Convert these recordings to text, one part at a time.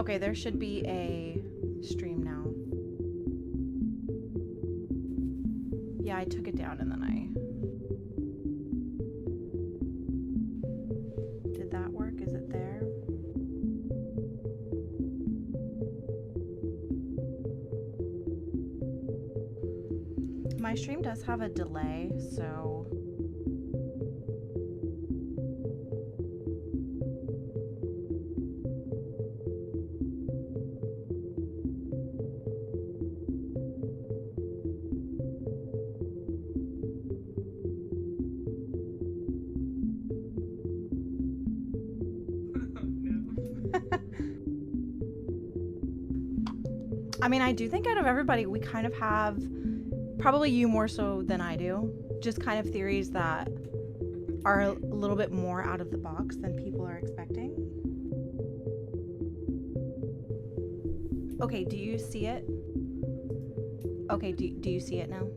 Okay, there should be a stream now. Yeah, I took it down and then Did that work? Is it there? My stream does have a delay, so... I mean, I do think out of everybody, we kind of have, probably you more so than I do, just kind of theories that are a little bit more out of the box than people are expecting. Okay, do you see it? Okay, do you see it now?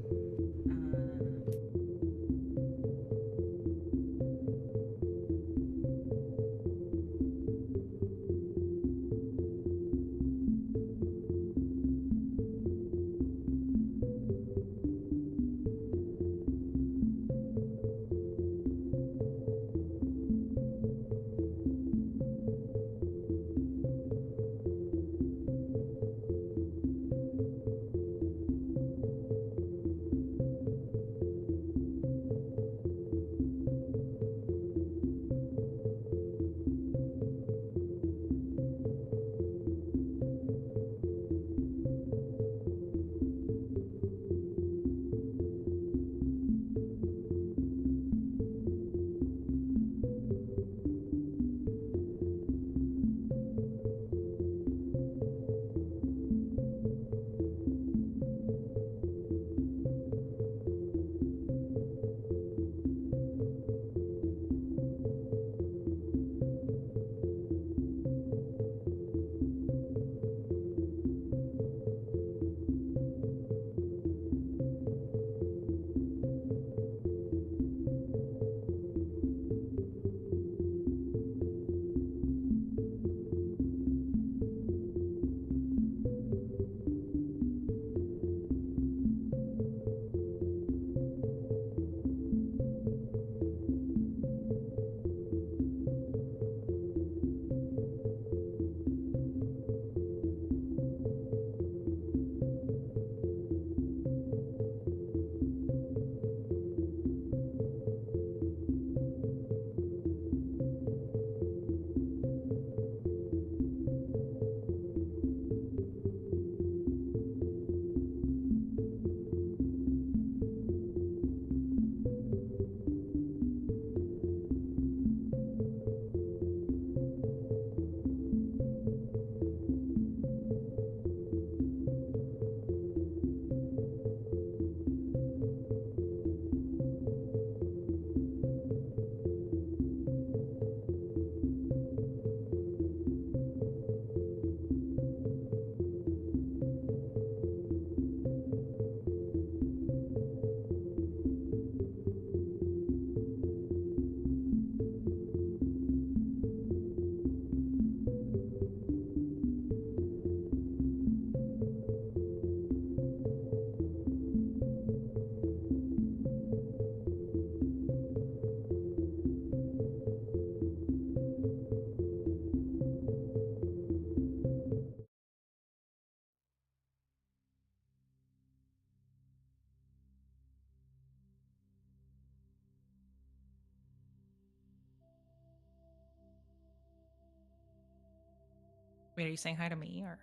Wait, are you saying hi to me or?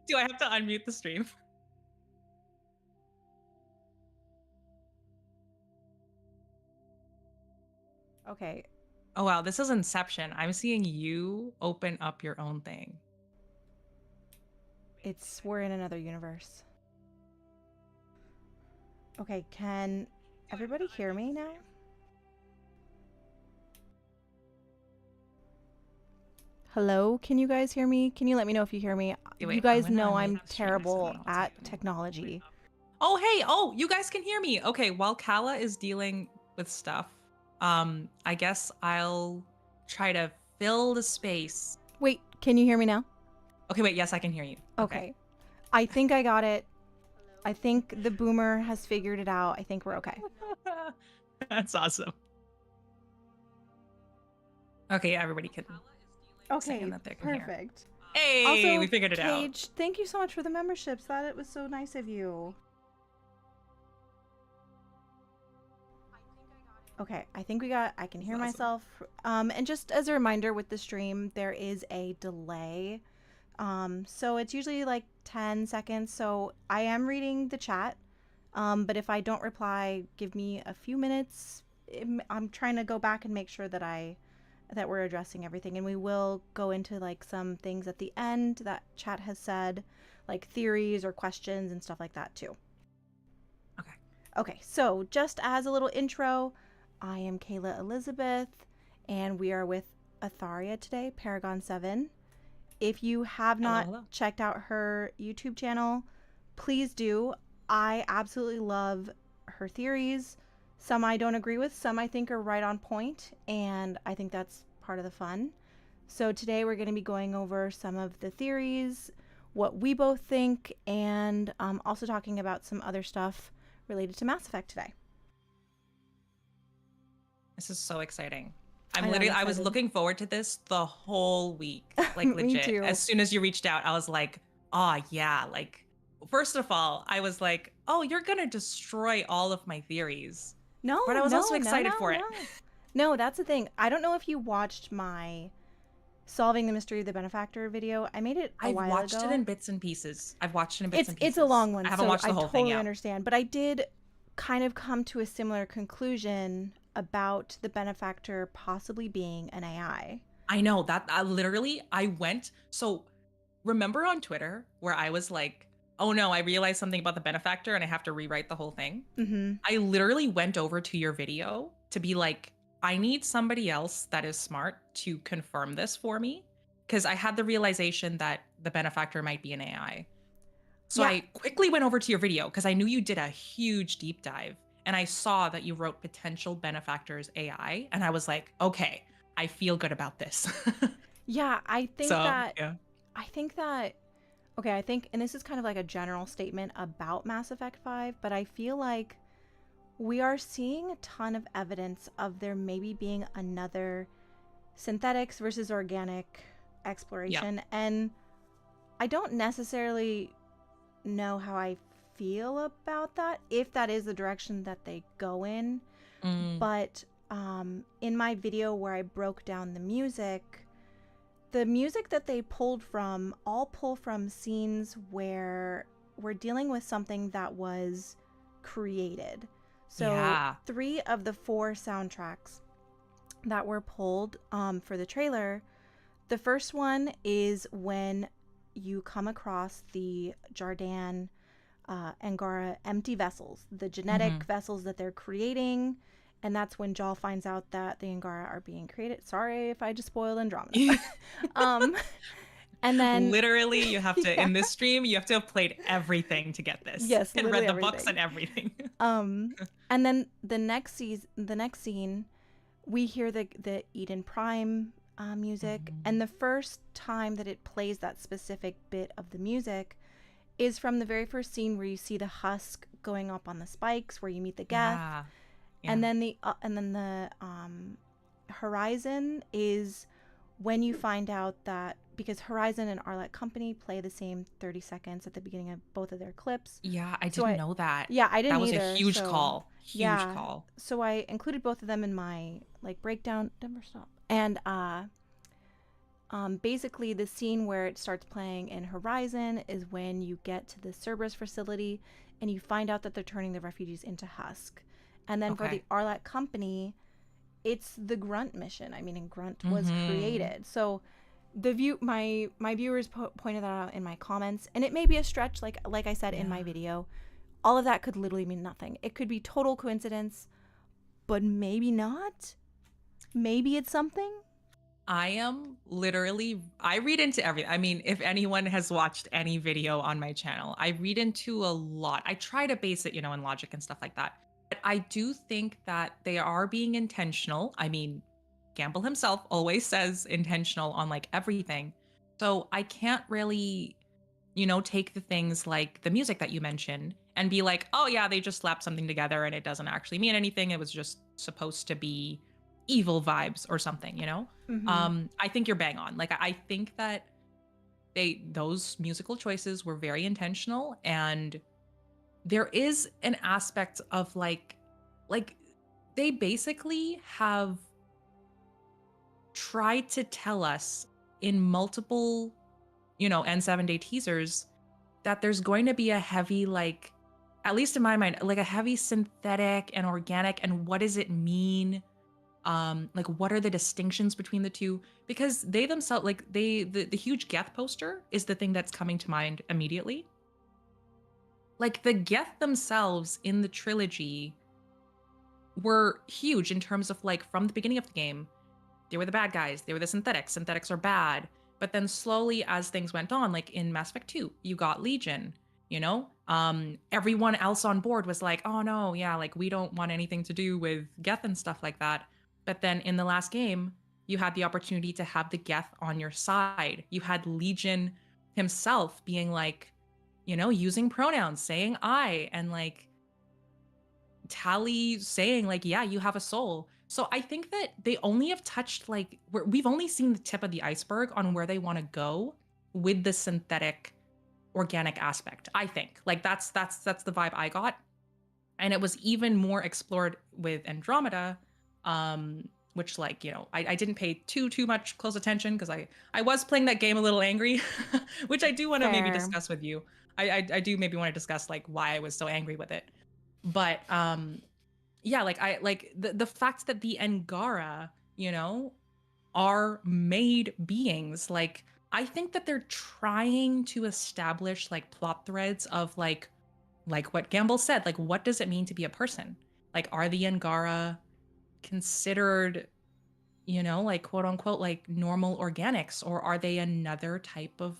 Do I have to unmute the stream? Okay. Oh wow, this is Inception. I'm seeing you open up your own thing. We're in another universe. Okay, can everybody hear me now? Hello, can you guys hear me? Can you let me know if you hear me? Wait, You guys know I'm terrible at technology. Oh, hey, oh, you guys can hear me. Okay, while Kala is dealing with stuff, I guess I'll try to fill the space. Wait, can you hear me now? Okay, wait, yes, I can hear you. Okay. I think I got it. I think the boomer has figured it out. I think we're okay. That's awesome. Okay, everybody can say that they can hear. Perfect. Hey, Also, we figured it out. Cage, thank you so much for the memberships. That it was so nice of you. Okay, I think I can hear myself. And just as a reminder with the stream, there is a delay. So it's usually like 10 seconds. So I am reading the chat. But if I don't reply, give me a few minutes. I'm trying to go back and make sure that we're addressing everything, and we will go into like some things at the end that chat has said, like theories or questions and stuff like that too. Okay, so just as a little intro, I am Kayla Elizabeth, and we are with Atharia today, Paragon7. If you have not checked out her YouTube channel, please do. I absolutely love her theories. Some I don't agree with, some I think are right on point, and I think that's part of the fun. So today we're going to be going over some of the theories, what we both think, and also talking about some other stuff related to Mass Effect today. This is so exciting. I was looking forward to this the whole week. Like legit. Me too. As soon as you reached out, I was like, oh yeah, like first of all, I was like, oh, you're gonna destroy all of my theories. No, but I was also excited for it. No, that's the thing. I don't know if you watched my Solving the Mystery of the Benefactor video. I made it a while ago. I've watched it in bits and pieces. I've watched it in bits and pieces. It's a long one, I haven't watched the whole thing yet. I totally understand. But I did kind of come to a similar conclusion about the Benefactor possibly being an AI. I know that. So remember on Twitter where I was like, oh no, I realized something about the Benefactor and I have to rewrite the whole thing. Mm-hmm. I literally went over to your video to be like, I need somebody else that is smart to confirm this for me, because I had the realization that the Benefactor might be an AI. So I quickly went over to your video because I knew you did a huge deep dive, and I saw that you wrote potential Benefactors AI, and I was like, okay, I feel good about this. I think, and this is kind of like a general statement about Mass Effect 5, but I feel like we are seeing a ton of evidence of there maybe being another synthetics versus organic exploration. And I don't necessarily know how I feel about that, if that is the direction that they go in. But in my video where I broke down the music that they pulled from all pull from scenes where we're dealing with something that was created. So 3 of the 4 soundtracks that were pulled for the trailer, the first one is when you come across the Jardan Angara empty vessels, the genetic vessels that they're creating. And that's when Jal finds out that the Angara are being created. Sorry if I just spoiled Andromeda. And then literally you have to in this stream you have to have played everything to get this. Yes, and read the books and everything. And then the next scene, we hear the Eden Prime music, and the first time that it plays that specific bit of the music is from the very first scene where you see the husk going up on the spikes, where you meet the Geth. And then the Horizon is when you find out that, because Horizon and Arlet Company play the same 30 seconds at the beginning of both of their clips. Yeah, I didn't know that. Yeah, I didn't either. That was a huge call. Huge call. So I included both of them in my breakdown. Never stop. And basically the scene where it starts playing in Horizon is when you get to the Cerberus facility and you find out that they're turning the refugees into husk. And then for the Arlet Company, it's the Grunt mission. I mean, and Grunt was created. So my viewers pointed that out in my comments, and it may be a stretch, like I said in my video. All of that could literally mean nothing. It could be total coincidence, but maybe not. Maybe it's something. I read into everything. I mean, if anyone has watched any video on my channel, I read into a lot. I try to base it, in logic and stuff like that. But I do think that they are being intentional. I mean, Gamble himself always says intentional on like everything. So I can't really, take the things like the music that you mentioned and be like, oh yeah, they just slapped something together and it doesn't actually mean anything. It was just supposed to be evil vibes or something. I think you're bang on. Like I think that those musical choices were very intentional, and there is an aspect of like they basically have tried to tell us in multiple, N7 day teasers that there's going to be a heavy, like, at least in my mind, like a heavy synthetic and organic, and what does it mean? Like what are the distinctions between the two? Because they themselves, like the huge Geth poster is the thing that's coming to mind immediately. Like the Geth themselves in the trilogy were huge in terms of like from the beginning of the game, they were the bad guys, they were the synthetics. Synthetics are bad. But then slowly as things went on, like in Mass Effect 2, you got Legion, everyone else on board was like, oh no, yeah, like we don't want anything to do with Geth and stuff like that. But then in the last game, you had the opportunity to have the Geth on your side. You had Legion himself being like, using pronouns, saying I, and like Tally saying like, yeah, you have a soul. So I think that they only have touched like we've only seen the tip of the iceberg on where they want to go with the synthetic organic aspect. I think like that's the vibe I got, and it was even more explored with Andromeda, which like I didn't pay too much close attention because I was playing that game a little angry, which I do want to maybe Fair. discuss with you. I do maybe want to discuss like why I was so angry with it, but yeah, like I like the fact that the Angara, are made beings. Like I think that they're trying to establish like plot threads of like what Gamble said, like what does it mean to be a person? Like are the Angara considered, like quote unquote like normal organics, or are they another type of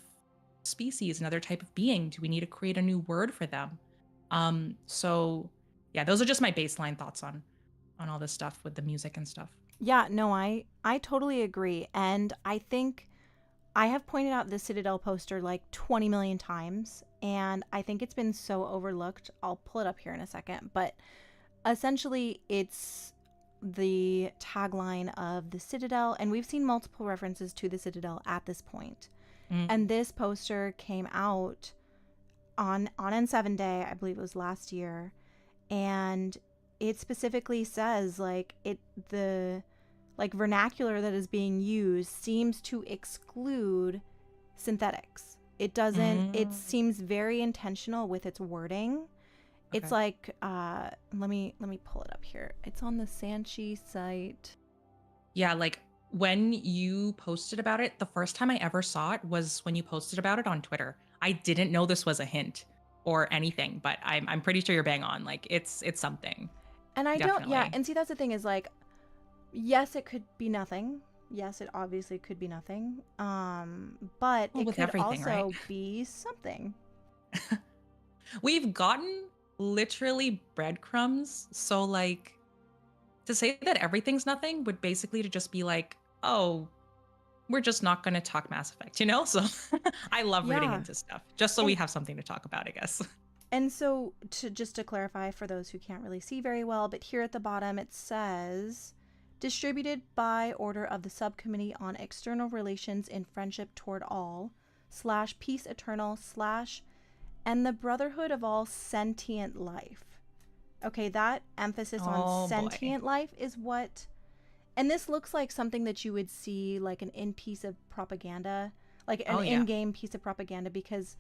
species, another type of being? Do we need to create a new word for them? So yeah, those are just my baseline thoughts on all this stuff with the music and stuff. Yeah, no, I totally agree. And I think I have pointed out the Citadel poster like 20 million times, and I think it's been so overlooked. I'll pull it up here in a second, but essentially it's the tagline of the Citadel, and we've seen multiple references to the Citadel at this point. Mm. And this poster came out on N7 Day, I believe it was last year, and it specifically says like the like vernacular that is being used seems to exclude synthetics. It doesn't. It Mm. seems very intentional with its wording. It's Okay. like let me pull it up here. It's on the Sanchi site. Yeah, like when you posted about it, the first time I ever saw it was when you posted about it on Twitter. I didn't know this was a hint or anything, but I'm pretty sure you're bang on. Like it's something. And I don't, yeah, Definitely. and see that's the thing is like, yes, it could be nothing. Yes, it obviously could be nothing. But Well, it with could everything, right? also be something. We've gotten literally breadcrumbs. So like to say that everything's nothing would basically to just be like, oh, we're just not going to talk Mass Effect, So I love reading Yeah. into stuff just so we And have something to talk about, I guess. so to just to clarify for those who can't really see very well, but here at the bottom it says distributed by order of the Subcommittee on External Relations in Friendship Toward All / Peace Eternal / and the Brotherhood of All Sentient Life. Okay, that emphasis on Oh boy. sentient life is what, and this looks like something that you would see like an in piece of propaganda, like an Oh yeah. in-game piece of propaganda, because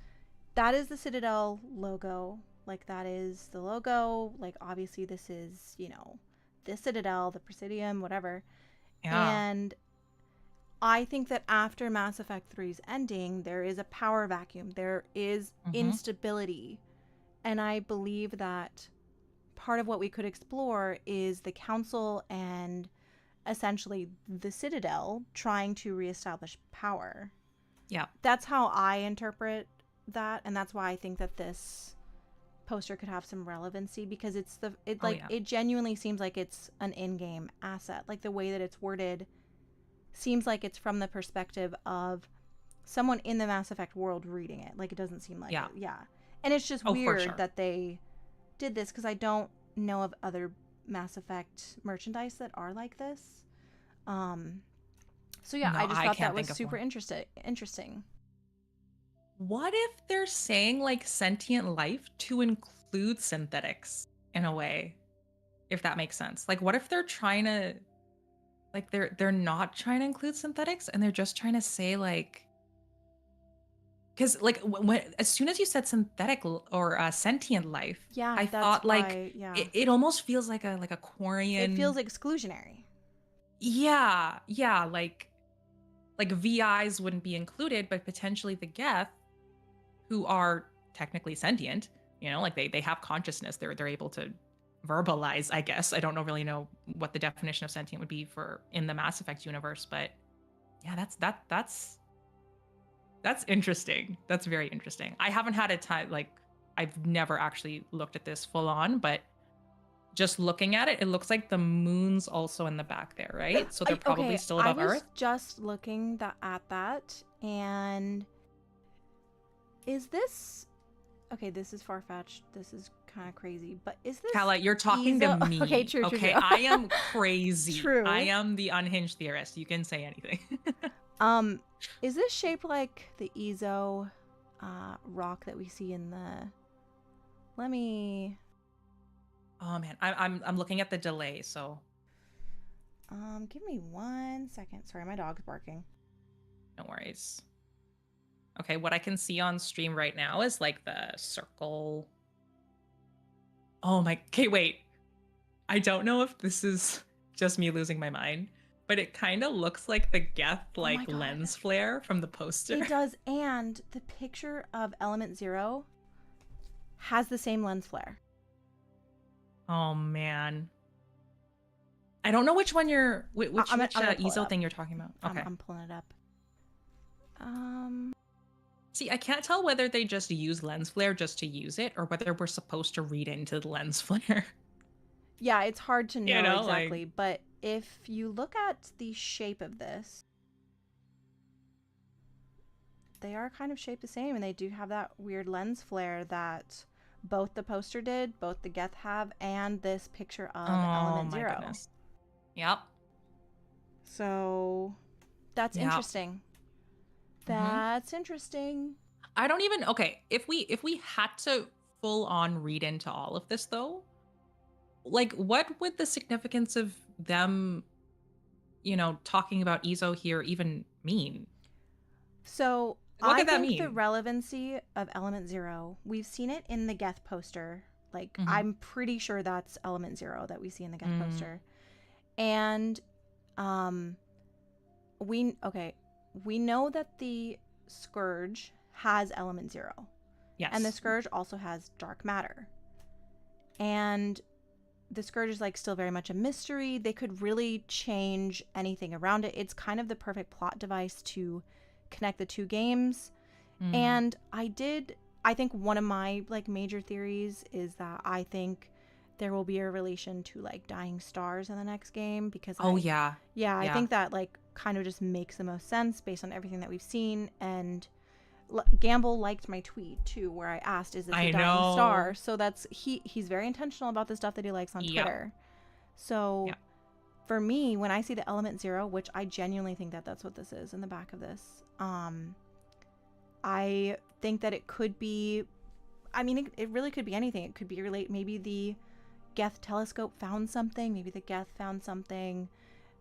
that is the Citadel logo. Like that is the logo. Like obviously this is, the Citadel, the Presidium, whatever. Yeah. And I think that after Mass Effect 3's ending, there is a power vacuum. There is Hmm. instability. And I believe that part of what we could explore is the Council and essentially the Citadel trying to reestablish power. Yeah. That's how I interpret that, and that's why I think that this poster could have some relevancy, because Oh yeah. it genuinely seems like it's an in-game asset. Like the way that it's worded seems like it's from the perspective of someone in the Mass Effect world reading it. Like, it doesn't seem like it. Yeah. And it's just weird that they did this, because I don't know of other Mass Effect merchandise that are like this. So yeah, No, I just thought that was super interesting. What if they're saying like sentient life to include synthetics in a way? If that makes sense. Like, what if they're trying to, like, they're not trying to include synthetics, and they're just trying to say like, because like when as soon as you said synthetic or sentient life, Yeah, I that's thought like why. Yeah, it almost feels like a Quarian. it feels exclusionary. Yeah, yeah, like VIs wouldn't be included, but potentially the Geth, who are technically sentient, like they have consciousness. They're able to verbalize, I guess. I don't really know what the definition of sentient would be for in the Mass Effect universe, but yeah, that's interesting. That's very interesting. I haven't had a time, like, I've never actually looked at this full on, but just looking at it, it looks like the moon's also in the back there, right? So they're probably still above Earth. I was just looking at that, and is this... Okay, this is far-fetched. This is kind of crazy, but is this... Kala, you're talking to me. Okay, true. I am crazy. True. I am the unhinged theorist. You can say anything. Is this shaped like the Ezo rock that we see in the... Let me... Oh man, I'm looking at the delay, so... Give me 1 second. Sorry, my dog's barking. No worries. Okay, what I can see on stream right now is like the circle. Oh my... Okay, wait. I don't know if this is just me losing my mind, but it kind of looks like the Geth like lens flare from the poster. It does, and the picture of Element Zero has the same lens flare. Oh man. I don't know which one you're which ESO thing you're talking about. Okay. I'm pulling it up. See, I can't tell whether they just use lens flare just to use it, or whether we're supposed to read into the lens flare. Yeah, it's hard to know exactly, but if you look at the shape of this, they are kind of shaped the same, and they do have that weird lens flare that both the poster did, both the Geth have, and this picture of Element Zero. Goodness. Yep. So that's interesting. That's interesting. I don't even... Okay, if we had to full on read into all of this though, like, what would the significance of them, talking about ESO here even mean? So I think the relevancy of Element Zero, we've seen it in the Geth poster. Like, I'm pretty sure that's Element Zero that we see in the Geth poster. And we know that the Scourge has Element Zero. Yes. And the Scourge also has dark matter. And the Scourge is like still very much a mystery. They could really change anything around it. It's kind of the perfect plot device to connect the two games. And I think one of my like major theories is that I think there will be a relation to like dying stars in the next game, because I think that like kind of just makes the most sense based on everything that we've seen. And Gamble liked my tweet too, where I asked, is this a dying star? So that's he's very intentional about the stuff that he likes on Twitter. So for me, when I see the Element Zero, which I genuinely think that that's what this is in the back of this, I think that it could be, I mean, it really could be anything. It could be maybe the Geth telescope found something. Maybe the Geth found something.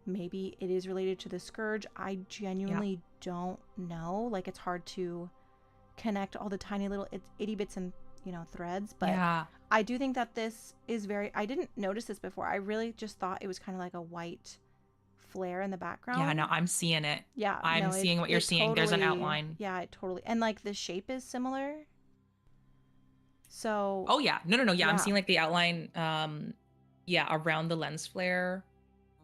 Maybe it is related to the Scourge. I genuinely don't know. Like, it's hard to connect all the tiny little itty bits and threads. But I do think that this is I didn't notice this before. I really just thought it was kind of like a white flare in the background. Yeah, no, I'm seeing it. Yeah, I'm seeing what you're seeing. Totally, there's an outline. Yeah, it totally. And like the shape is similar. So. Oh yeah, no. Yeah, I'm seeing like the outline. Around the lens flare,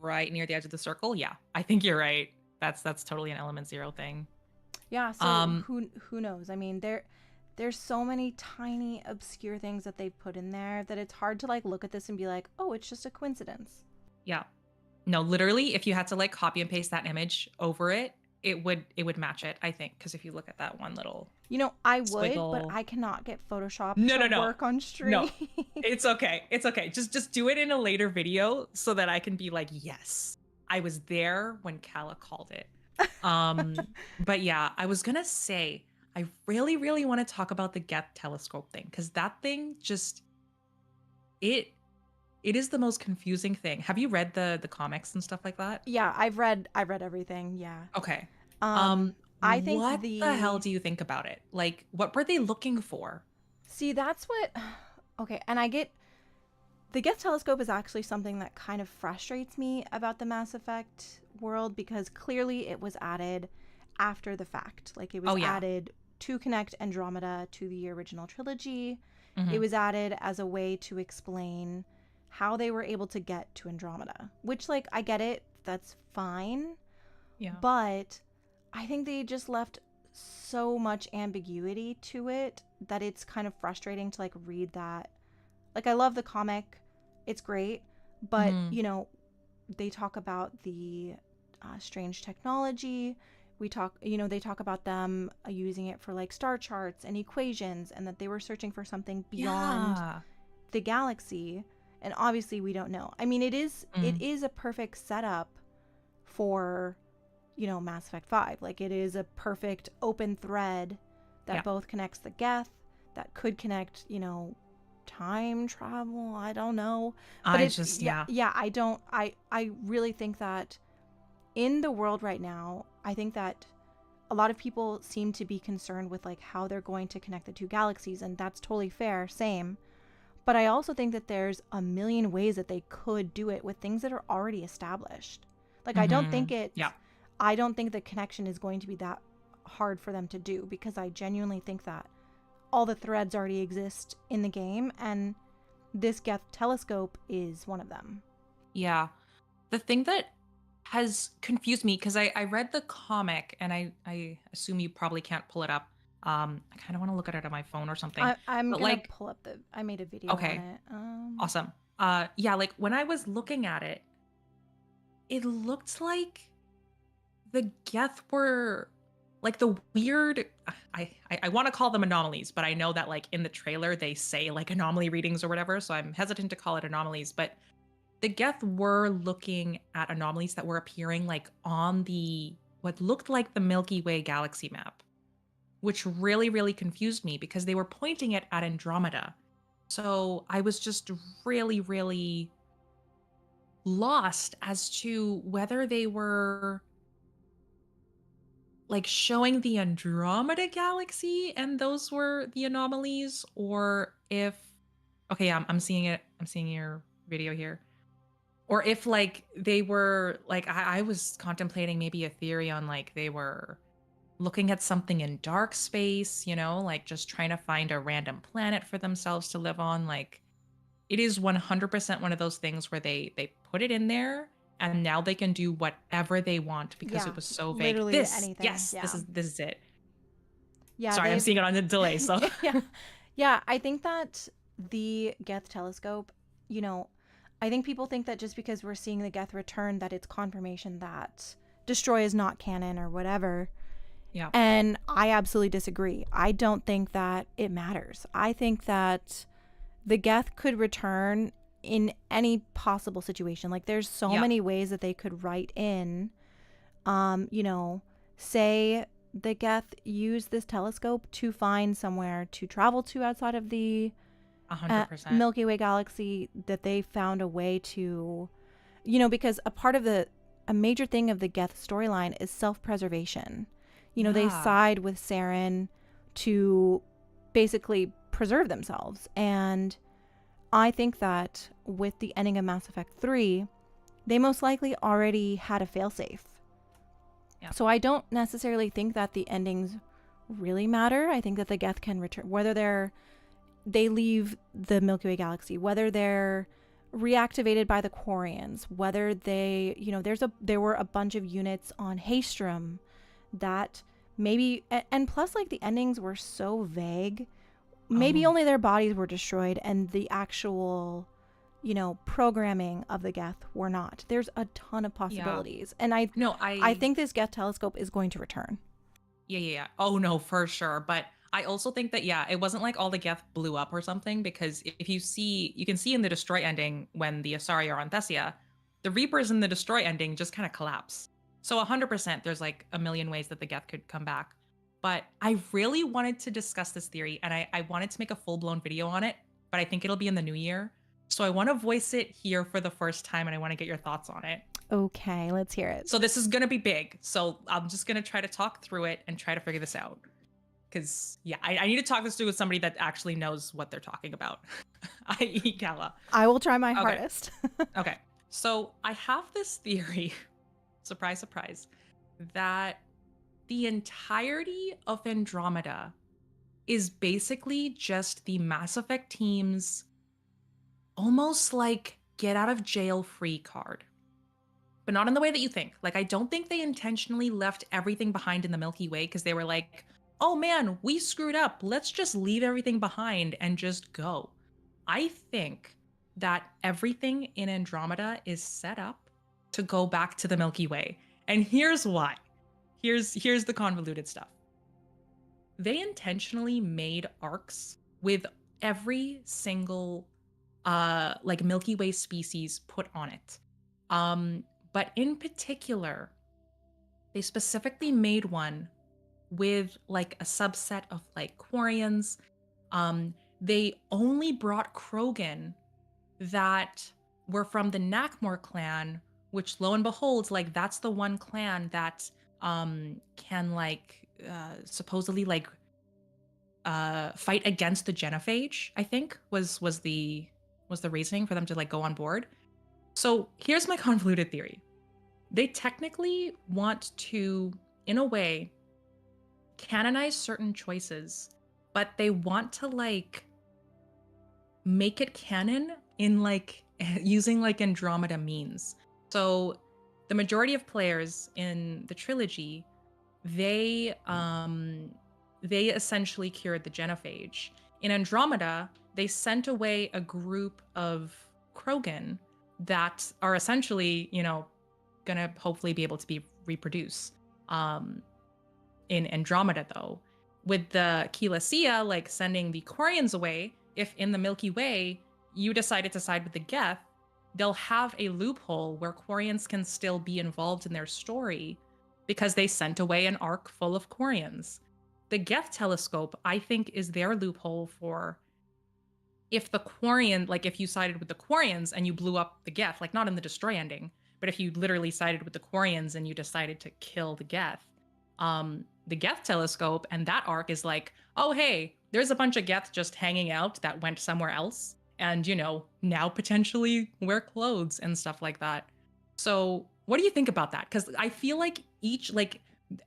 right near the edge of the circle. Yeah, I think you're right. That's totally an Element Zero thing. Yeah. So who knows? I mean, there's so many tiny obscure things that they've put in there that it's hard to like look at this and be like, oh, it's just a coincidence. Yeah. No, literally, if you had to like copy and paste that image over it, it would match it, I think. Because if you look at that one little You know, I would, but squiggle. I cannot get Photoshop No, to no, no. work on No. stream. It's okay. It's okay. Just do it in a later video so that I can be like, yes, I was there when Kala called it. But yeah, I was gonna say I really, really want to talk about the Geth telescope thing because that thing just it it is the most confusing thing. Have you read the comics and stuff like that? Yeah, I've read everything. Yeah. Okay. Um, I think What the hell the do you think about it? Like, what were they looking for? see that's what. Okay, and I get the Geth telescope is actually something that kind of frustrates me about the Mass Effect world because clearly it was added after the fact. Like it was Oh yeah. added to connect Andromeda to the original trilogy. It Hmm. was added as a way to explain how they were able to get to Andromeda, which, like, I get it, that's fine, Yeah. but I think they just left so much ambiguity to it that it's kind of frustrating to like read that. Like, I love the comic, it's great, but Hmm. you know, they talk about the strange technology. We talk, you know, they talk about them using it for like star charts and equations, and that they were searching for something beyond Yeah. the galaxy. And obviously, we don't know. I mean, it Mm. is a perfect setup for, you know, Mass Effect 5. Like, it is a perfect open thread that Yeah. both connects the Geth, that could connect, you know, time travel. I don't know, but I it's just yeah, yeah. yeah. I really think that in the world right now, I think that a lot of people seem to be concerned with like how they're going to connect the two galaxies, and that's totally fair. Same. But I also think that there's a million ways that they could do it with things that are already established. Like, Hmm. Yeah. I don't think the connection is going to be that hard for them to do because I genuinely think that all the threads already exist in the game, and this Geth telescope is one of them. Yeah. The thing that has confused me because I read the comic and I assume you probably can't pull it up. I kind of want to look at it on my phone or something. I'm But gonna like, pull up I made a video on okay, it. awesome. Yeah, like when I was looking at it, it looked like the Geth were like the weird I want to call them anomalies, but I know that like in the trailer they say like anomaly readings or whatever, so I'm hesitant to call it anomalies, but the Geth were looking at anomalies that were appearing like on the what looked like the Milky Way galaxy map, which really, really confused me because they were pointing it at Andromeda. So I was just really, really lost as to whether they were like showing the Andromeda galaxy and those were the anomalies, or if okay, I'm seeing it. I'm seeing your video here. Or if like they were like I was contemplating maybe a theory on like they were looking at something in dark space, like just trying to find a random planet for themselves to live on. Like it is 100% one of those things where they put it in there and now they can do whatever they want because Yeah, it was so vague. literally This, anything. yes, this Yeah, is this is it. yeah. Sorry, I'm They've seeing it on the delay, so yeah, yeah. I think that the Geth telescope, you know, I think people think that just because we're seeing the Geth return, that it's confirmation that Destroy is not canon or whatever. yeah. And I absolutely disagree. I don't think that it matters. I think that the Geth could return in any possible situation. Like, there's so Yeah. many ways that they could write in, you know, say the Geth use this telescope to find somewhere to travel to outside of the 100%. Milky Way galaxy, that they found a way to, you know, because a major thing of the Geth storyline is self-preservation. You know, they Yeah. side with Saren to basically preserve themselves. And I think that with the ending of Mass Effect 3, they most likely already had a failsafe. Yeah. So I don't necessarily think that the endings really matter. I think that the Geth can return, whether they leave the Milky Way galaxy, whether they're reactivated by the Quarians, whether they, you know, there were a bunch of units on Haystrom that maybe, and plus like the endings were so vague, maybe Oh, only their bodies were destroyed and the actual, programming of the Geth were not. There's a ton of possibilities. And I think this Geth telescope is going to return. Yeah. Oh no, for sure. But I also think that, it wasn't like all the Geth blew up or something, because if you can see in the Destroy ending when the Asari are on Thessia, the Reapers in the Destroy ending just kind of collapse. So 100% there's like a million ways that the Geth could come back. But I really wanted to discuss this theory, and I wanted to make a full-blown video on it, but I think it'll be in the new year. So I want to voice it here for the first time, and I want to get your thoughts on it. Okay, let's hear it. So this is going to be big. So I'm just going to try to talk through it and try to figure this out. Because, I need to talk this through with somebody that actually knows what they're talking about, i.e. Gala. I will try my hardest. Okay. So I have this theory, surprise, surprise, that the entirety of Andromeda is basically just the Mass Effect team's almost like get out of jail free card. But not in the way that you think. Like, I don't think they intentionally left everything behind in the Milky Way because they were like, oh man, we screwed up. Let's just leave everything behind and just go. I think that everything in Andromeda is set up to go back to the Milky Way. And here's why. Here's the convoluted stuff. They intentionally made arcs with every single like Milky Way species put on it. But in particular, they specifically made one with like a subset of like Quarians. They only brought Krogan that were from the Nakmor clan, which lo and behold, like that's the one clan that can like supposedly like fight against the genophage, I think was the reasoning for them to like go on board. So here's my convoluted theory. They technically want to, in a way, canonize certain choices, but they want to like make it canon in like using like Andromeda means. So the majority of players in the trilogy, they essentially cured the genophage. In Andromeda, they sent away a group of Krogan that are essentially, gonna hopefully be able to be reproduce. In Andromeda, though, with the Kilasia like sending the Quarians away, if in the Milky Way you decided to side with the Geth, they'll have a loophole where Quarians can still be involved in their story because they sent away an arc full of Quarians. The Geth telescope, I think, is their loophole for if the Quarian, like if you sided with the Quarians and you blew up the Geth, like not in the Destroy ending, but if you literally sided with the Quarians and you decided to kill the Geth, the Geth telescope and that arc is like, oh, hey, there's a bunch of Geth just hanging out that went somewhere else and, now potentially wear clothes and stuff like that. So what do you think about that? Because I feel like like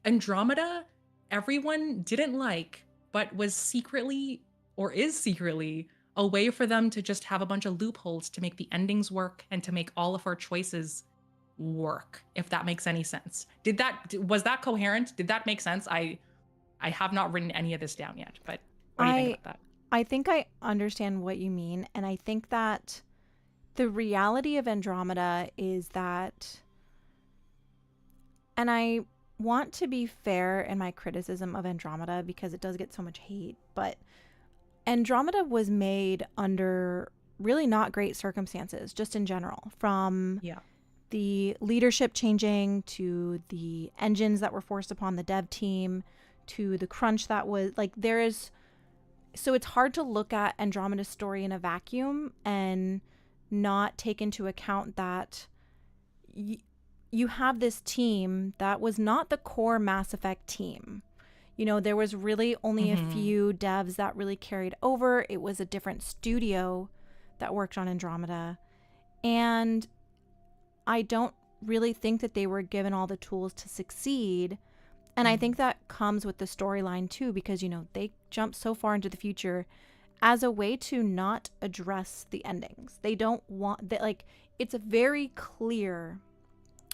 Andromeda, everyone didn't like, but was secretly or is secretly a way for them to just have a bunch of loopholes to make the endings work and to make all of our choices work, if that makes any sense. Was that coherent? Did that make sense? I have not written any of this down yet, but what do you think about that? I think I understand what you mean, and I think that the reality of Andromeda is that, and I want to be fair in my criticism of Andromeda because it does get so much hate, but Andromeda was made under really not great circumstances, just in general, from the leadership changing to the engines that were forced upon the dev team to the crunch that was like so it's hard to look at Andromeda's story in a vacuum and not take into account that you have this team that was not the core Mass Effect team. There was really only a few devs that really carried over. It was a different studio that worked on Andromeda. And I don't really think that they were given all the tools to succeed. And I think that comes with the storyline too, because, they jump so far into the future as a way to not address the endings. They don't want that. Like, it's very clear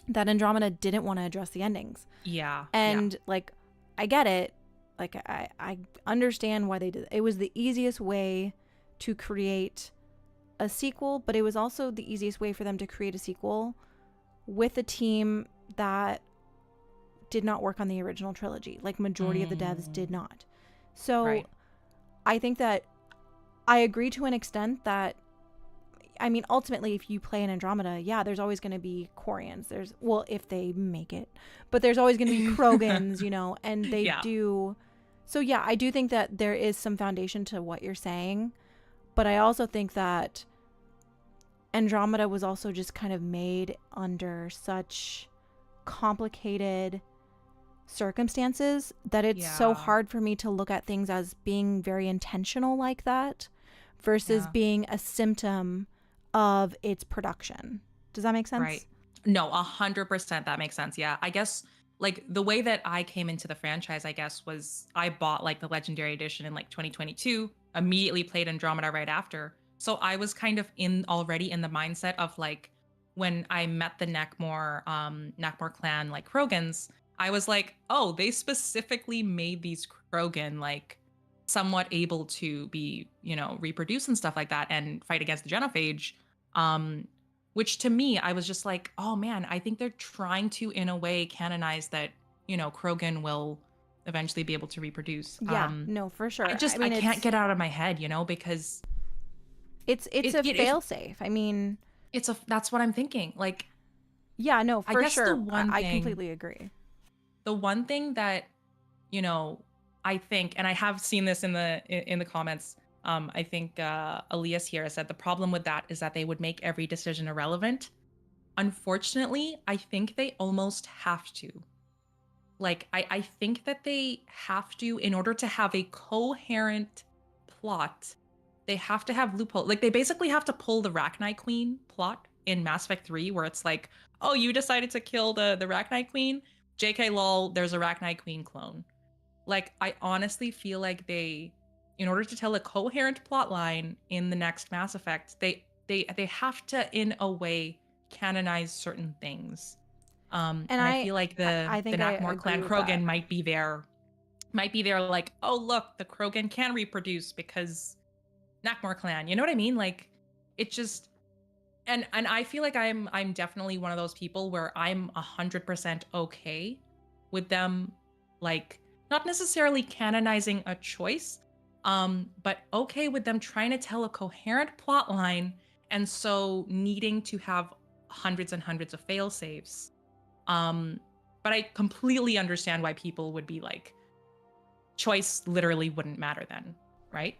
that Andromeda didn't want to address the endings. Yeah. And like, I get it. Like, I understand why they did it. It was the easiest way to create a sequel, but it was also the easiest way for them to create a sequel with a team that did not work on the original trilogy. Like, majority of the devs did not. So Right. I think that I agree to an extent that, I mean, ultimately, if you play an Andromeda, yeah, there's always going to be Quarians. Well, if they make it, but there's always going to be Krogans, you know, and they Yeah. do. So yeah, I do think that there is some foundation to what you're saying, but I also think that Andromeda was also just kind of made under such complicated circumstances that it's so Yeah. hard for me to look at things as being very intentional like that versus Yeah. being a symptom of its production. Does that make sense? Right. No, 100% that makes sense. Yeah. I guess like the way that I came into the franchise, I guess, was I bought like the Legendary Edition in like 2022, immediately played Andromeda right after. So I was kind of already in the mindset of like when I met the Nakmor clan like Krogans, I was like, oh, they specifically made these Krogan like somewhat able to be, you know, reproduce and stuff like that and fight against the genophage. Um, which to me, I was just like, oh man, I think they're trying to, in a way, canonize that, you know, Krogan will eventually be able to reproduce. Yeah, no, for sure. I I mean, can't get out of my head, you know, because it's a failsafe. I mean, that's what I'm thinking. Like, yeah, no, I for guess sure. I completely agree. the one thing that, you know, I think, and I have seen this in the comments. I think Elias here said the problem with that is that they would make every decision irrelevant. Unfortunately, I think they almost have to. Like, I think that they have to, in order to have a coherent plot, they have to have loophole. Like, they basically have to pull the Rachni Queen plot in Mass Effect 3, where it's like, oh, you decided to kill the Rachni Queen? JK lol, there's a Rachni Queen clone. Like, I honestly feel like they, in order to tell a coherent plot line in the next Mass Effect, they have to, in a way, canonize certain things. And I feel like I the think I Nakmor agree clan with Krogan that. might be there like, oh look, the Krogan can reproduce because Nakmor clan. You know what I mean? Like, it just, and I feel like I'm definitely one of those people where I'm 100% okay with them, like, not necessarily canonizing a choice, but okay with them trying to tell a coherent plot line, and so needing to have hundreds and hundreds of fail safes. But I completely understand why people would be like, choice literally wouldn't matter then, right?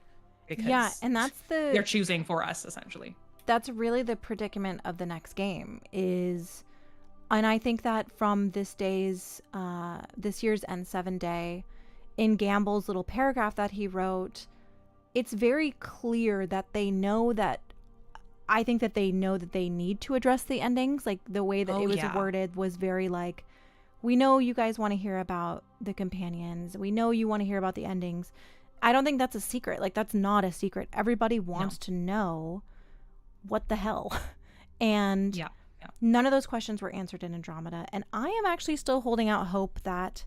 Yeah, Because and they're choosing for us essentially. that's really the predicament of the next game is, and I think that from this year's N7 day, in Gamble's little paragraph that he wrote, it's very clear that they know that, I think that they know that they need to address the endings. Like, the way that it was worded was very like, we know you guys want to hear about the companions. We know you want to hear about the endings. I don't think that's a secret. Like, that's not a secret. Everybody wants to know what the hell. And none of those questions were answered in Andromeda. And I am actually still holding out hope that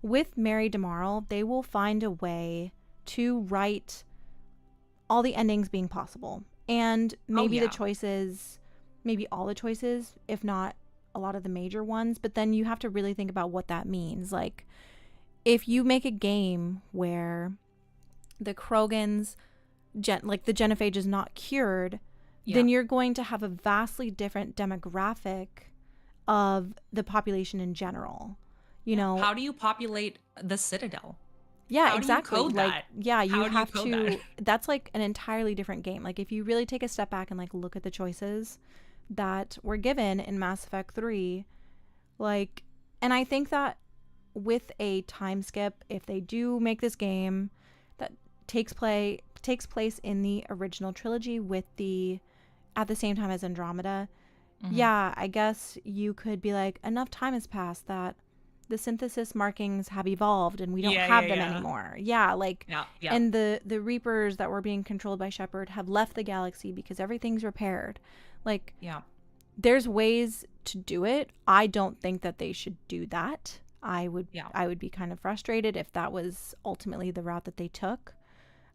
with Mary DeMarle, they will find a way to write all the endings being possible. And maybe the choices, maybe all the choices, if not a lot of the major ones. But then you have to really think about what that means. Like, if you make a game where the Krogans, like the genophage is not cured, then you're going to have a vastly different demographic of the population in general. You know, how do you populate the Citadel? Yeah, how exactly. Do you code like, that? yeah, you how have do you code to. That's like an entirely different game. Like, if you really take a step back and like look at the choices that were given in Mass Effect 3, like, and I think that with a time skip, if they do make this game that takes place in the original trilogy with at the same time as Andromeda, yeah, I guess you could be like, enough time has passed that the synthesis markings have evolved and we don't have them anymore. Yeah, like, and the Reapers that were being controlled by Shepard have left the galaxy because everything's repaired. Like, there's ways to do it. I don't think that they should do that. I would be kind of frustrated if that was ultimately the route that they took.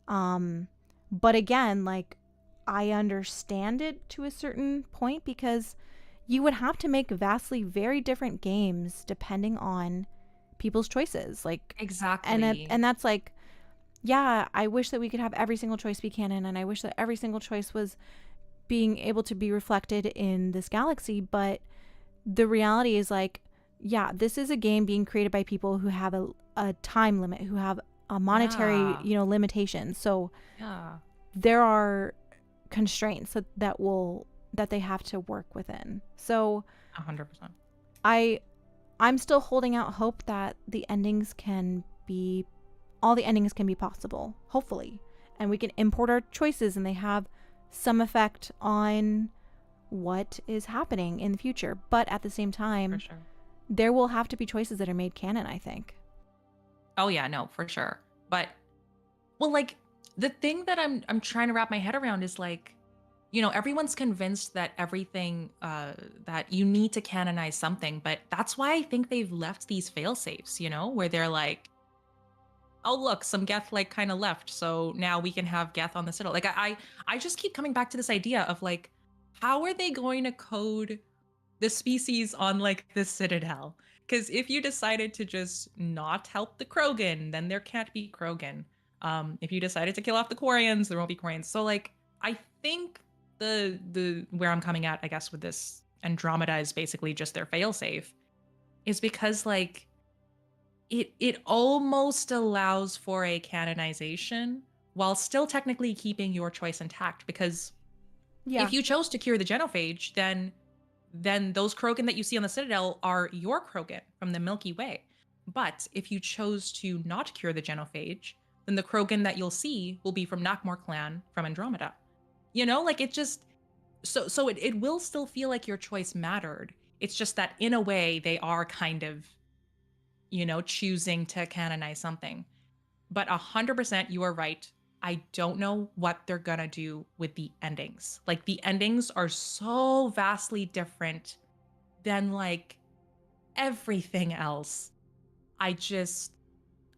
But again, like, I understand it to a certain point, because you would have to make vastly very different games depending on people's choices. Like, Exactly. and that's like, yeah, I wish that we could have every single choice be canon, and I wish that every single choice was being able to be reflected in this galaxy. But the reality is, like, yeah, this is a game being created by people who have a time limit, who have a monetary, Yeah. limitation. So Yeah. there are constraints that they have to work within. So 100%. I'm still holding out hope that all the endings can be possible, hopefully, and we can import our choices and they have some effect on what is happening in the future. But at the same For time, sure. there will have to be choices that are made canon, I think. Oh yeah, no, for sure. But well, like the thing that I'm trying to wrap my head around is like, everyone's convinced that everything that you need to canonize something, but that's why I think they've left these fail safes, where they're like, oh look, some Geth like kind of left, so now we can have Geth on the Citadel. Like I just keep coming back to this idea of like, how are they going to code the species on like the Citadel? Because if you decided to just not help the Krogan, then there can't be Krogan. If you decided to kill off the Quarians, there won't be Quarians. So like, I think the where I'm coming at, I guess, with this Andromeda is basically just their failsafe, is because like it almost allows for a canonization while still technically keeping your choice intact. Because Yeah. if you chose to cure the genophage, then those Krogan that you see on the Citadel are your Krogan from the Milky Way. But if you chose to not cure the genophage, then the Krogan that you'll see will be from Nakmor clan from Andromeda. Like it just so it will still feel like your choice mattered. It's just that in a way they are kind of, choosing to canonize something. But 100% you are right. I don't know what they're gonna do with the endings. Like the endings are so vastly different than like everything else. I just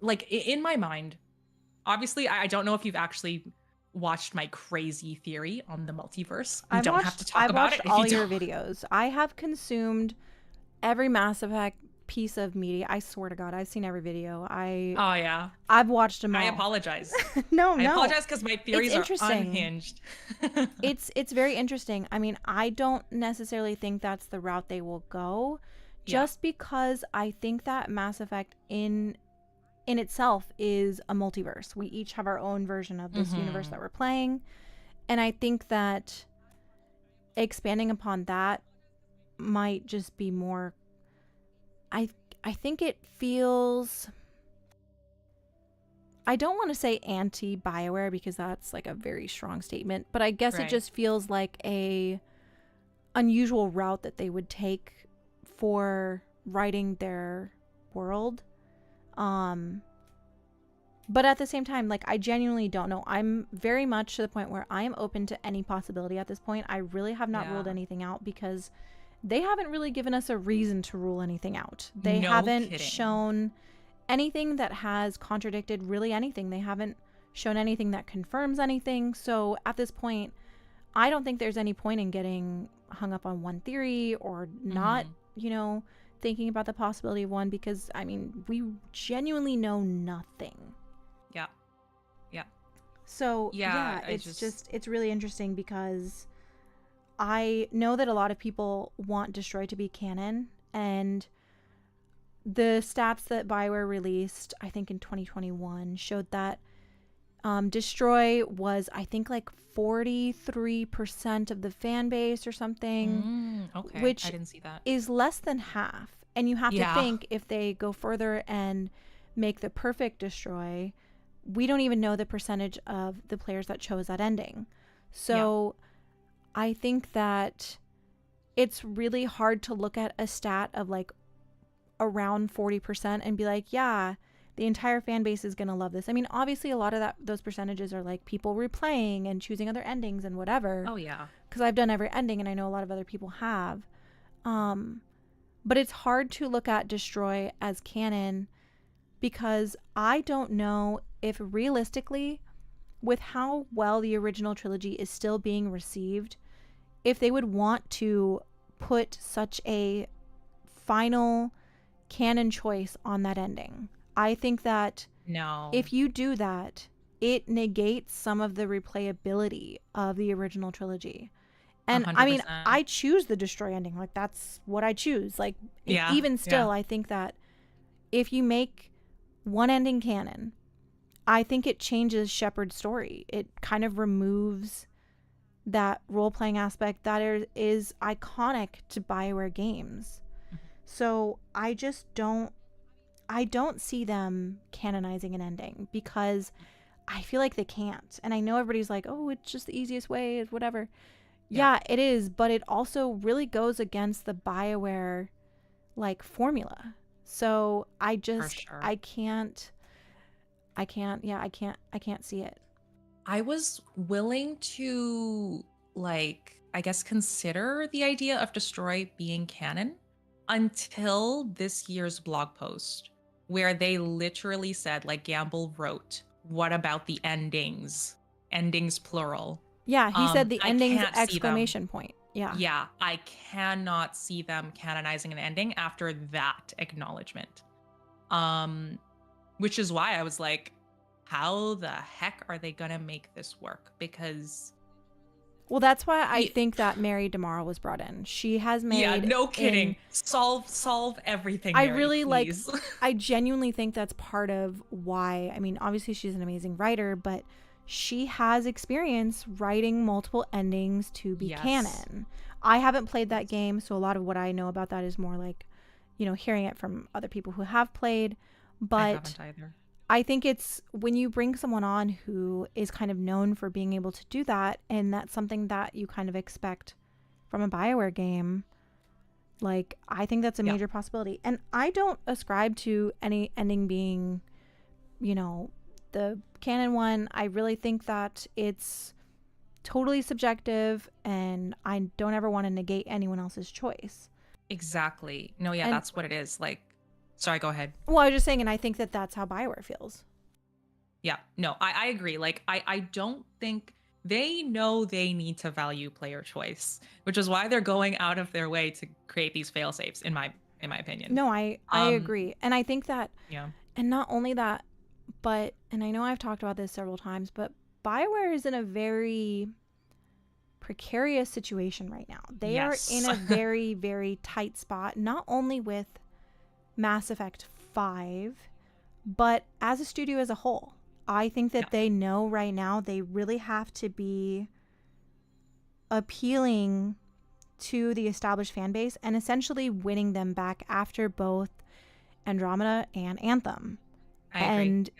like in my mind, obviously I don't know if you've actually watched my crazy theory on the multiverse. We don't have to talk I've about watched it if you all your don't. videos. I have consumed every Mass Effect piece of media. I swear to God, I've seen every video. Oh yeah. I've watched them I all. apologize. No, I no. apologize because my It's theories are interesting. unhinged. It's very interesting. I mean, I don't necessarily think that's the route they will go, Yeah. just because I think that Mass Effect in itself is a multiverse. We each have our own version of this universe that we're playing, and I think that expanding upon that might just be more. I I think it feels. I don't want to say anti BioWare because that's like a very strong statement, but I guess it Right. just feels like a unusual route that they would take for writing their world. But at the same time, like, I genuinely don't know. I'm very much to the point where I am open to any possibility at this point. I really have not ruled Yeah. anything out because they haven't really given us a reason to rule anything out. They No haven't kidding. shown anything that has contradicted really anything. They haven't shown anything that confirms anything. So at this point, I don't think there's any point in getting hung up on one theory or not, thinking about the possibility of one, because I mean, we genuinely know nothing. Yeah. Yeah. So Yeah. yeah, it's really interesting because I know that a lot of people want Destroy to be canon, and the stats that BioWare released, I think in 2021, showed that Destroy was, I think, like 43% of the fan base or something, Okay. I which didn't see that. is less than half. And you have to Yeah. think, if they go further and make the perfect Destroy, we don't even know the percentage of the players that chose that ending. So I think that it's really hard to look at a stat of like around 40% and be like, yeah, the entire fan base is going to love this. I mean, obviously a lot of those percentages are like people replaying and choosing other endings and whatever. Oh yeah. Because I've done every ending and I know a lot of other people have. But it's hard to look at Destroy as canon because I don't know if realistically with how well the original trilogy is still being received, if they would want to put such a final canon choice on that ending. I think that No. if you do that, it negates some of the replayability of the original trilogy. And I mean, 100%. I choose the destroy ending. Like, that's what I choose. Like, Yeah. even still, Yeah. I think that if you make one ending canon, I think it changes Shepard's story. It kind of removes that role-playing aspect that is iconic to BioWare games. So I don't see them canonizing an ending because I feel like they can't. And I know everybody's like, oh, it's just the easiest way, whatever. Yeah, it is, but it also really goes against the BioWare like formula. So I just sure. I can't see it. I was willing to, like, I guess consider the idea of Destroy being canon until this year's blog post, where they literally said, like, Gamble wrote, what about the endings? Endings plural. Yeah, he said the I endings can't see them. exclamation point. Yeah. Yeah, I cannot see them canonizing an ending after that acknowledgement. Which is why I was like, how the heck are they gonna make this work? Because Well, that's why I think that Mary DeMara was brought in. She has made yeah, no kidding. Solve everything. I Mary, really please. like I genuinely think that's part of why. I mean, obviously she's an amazing writer, but she has experience writing multiple endings to be canon. I haven't played that game, so a lot of what I know about that is more like, hearing it from other people who have played. But I haven't either. I think it's when you bring someone on who is kind of known for being able to do that, and that's something that you kind of expect from a BioWare game. Like, I think that's a major possibility. And I don't ascribe to any ending being, the canon one. I really think that it's totally subjective, and I don't ever want to negate anyone else's choice. Exactly. No, yeah, that's what it is. Like, sorry, go ahead. Well, I was just saying, and I think that that's how BioWare feels. Yeah, no, I agree. Like, I don't think they know they need to value player choice, which is why they're going out of their way to create these fail safes, in my opinion. No, I agree. And I think that, yeah. And not only that, but, and I know I've talked about this several times, but BioWare is in a very precarious situation right now. They are in a very, very tight spot, not only with Mass Effect 5, but as a studio as a whole. I think that they know right now they really have to be appealing to the established fan base and essentially winning them back after both Andromeda and Anthem. I agree.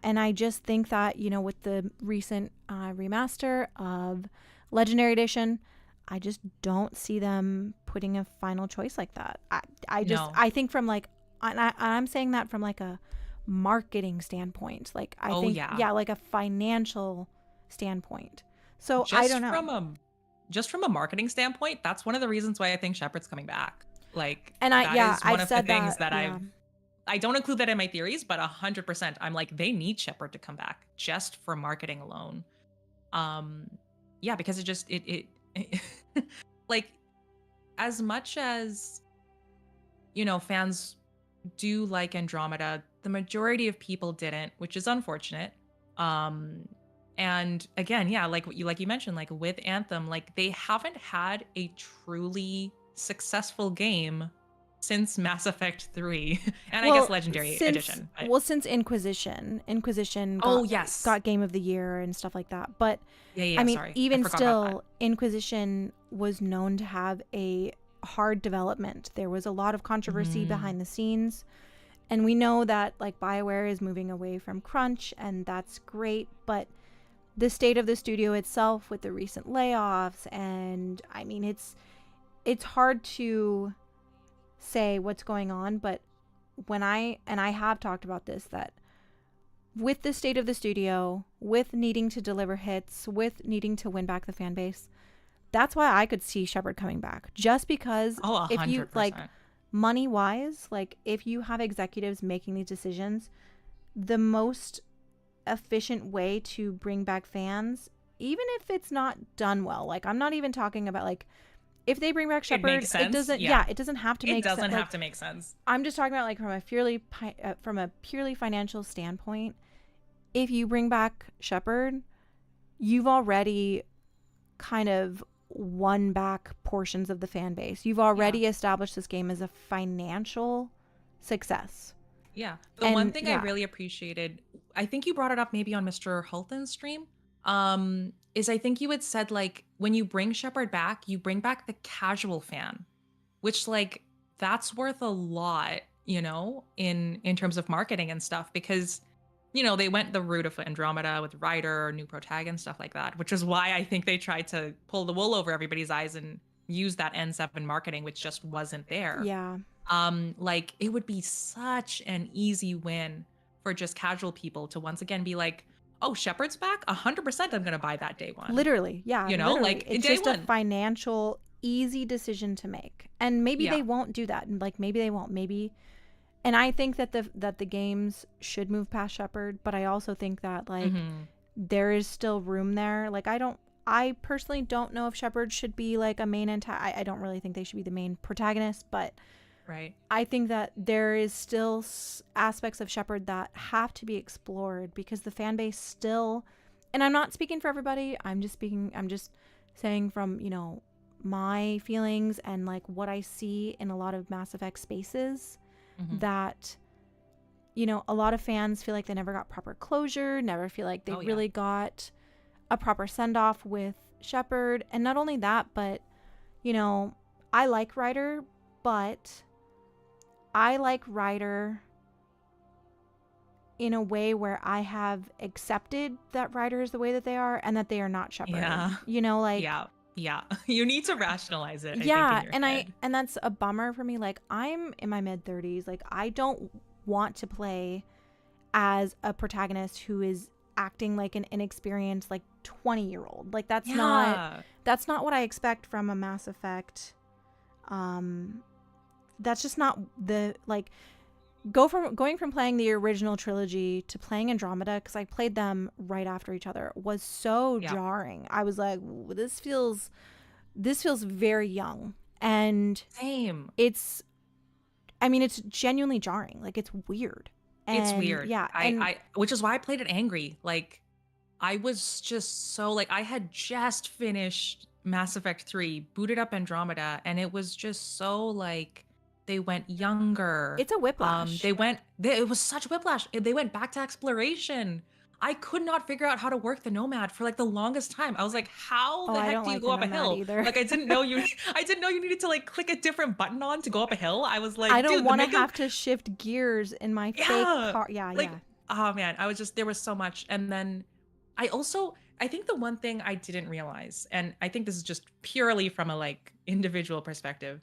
And I just think that, with the recent remaster of Legendary Edition, I just don't see them putting a final choice like that. I think from like, I'm saying that from like a marketing standpoint. Like, I think, like a financial standpoint. So I don't know. Just from a marketing standpoint, that's one of the reasons why I think Shepard's coming back. Like, and I've said that I don't include that in my theories, but 100%, I'm like, they need Shepard to come back just for marketing alone. Because it like, as much as, fans do like Andromeda, the majority of people didn't, which is unfortunate. And again, like you mentioned, like with Anthem, like they haven't had a truly successful game since Mass Effect 3 and I guess Legendary Edition. Since Inquisition got Game of the Year and stuff like that. But I mean, even still, Inquisition was known to have a hard development. There was a lot of controversy behind the scenes. And we know that like BioWare is moving away from crunch, and that's great. But the state of the studio itself with the recent layoffs, and I mean, it's hard to say what's going on, but I have talked about this, that with the state of the studio, with needing to deliver hits, with needing to win back the fan base, that's why I could see Shepard coming back. Just because if you like money wise, like if you have executives making these decisions, the most efficient way to bring back fans, even if it's not done well. Like, I'm not even talking about, like, if they bring back It Shepard, makes it sense. doesn't, Yeah. it doesn't have to It make sense. doesn't Like, have to make sense. I'm just talking about, like, from a purely financial standpoint. If you bring back Shepard, you've already kind of won back portions of the fan base. You've already established this game as a financial success. Yeah. The one thing I really appreciated, I think you brought it up maybe on Mr. Hulton's stream, is I think you had said, like, when you bring Shepard back, you bring back the casual fan, which, like, that's worth a lot, you know, in terms of marketing and stuff, because, you know, they went the route of Andromeda with Ryder, new protagonist, stuff like that, which is why I think they tried to pull the wool over everybody's eyes and use that N7 marketing, which just wasn't there. Yeah. Like, it would be such an easy win for just casual people to once again be like, oh, Shepard's back, 100% I'm gonna buy that day one. Literally, yeah. You know, like, it's day just one. a financial, easy decision to make. And maybe they won't do that. Like, maybe they won't. Maybe. And I think that the games should move past Shepard, but I also think that, like, there is still room there. Like, I personally don't know if Shepard should be, like, a main I don't really think they should be the main protagonist, but right. I think that there is still aspects of Shepard that have to be explored, because the fan base still, and I'm not speaking for everybody, I'm just saying from, you know, my feelings and, like, what I see in a lot of Mass Effect spaces, that, you know, a lot of fans feel like they never got proper closure, never feel like they really got a proper send-off with Shepard. And not only that, but, you know, I like Ryder, but I like Ryder in a way where I have accepted that Ryder is the way that they are and that they are not Shepard. Yeah. You know, like, yeah. You need to rationalize it. Yeah, I think, in your head. and that's a bummer for me. Like, I'm in my mid-30s. Like, I don't want to play as a protagonist who is acting like an inexperienced, like, 20-year-old. Like, that's not what I expect from a Mass Effect. That's just not the, like, going from playing the original trilogy to playing Andromeda, because I played them right after each other, was so jarring. I was like, this feels very young. And same. It's genuinely jarring. Like, it's weird. And, it's weird. Yeah. I which is why I played it angry. Like, I was just so, like, I had just finished Mass Effect 3, booted up Andromeda, and it was just so, like, they went younger. It's a whiplash. It was such whiplash. They went back to exploration. I could not figure out how to work the Nomad for, like, the longest time. I was like, how the heck do you go up a hill? Either. Like, I didn't know you needed to, like, click a different button on to go up a hill. I was like, I don't want to have to shift gears in my fake car. Yeah, like, oh man, there was so much. And then I think the one thing I didn't realize, and I think this is just purely from a, like, individual perspective,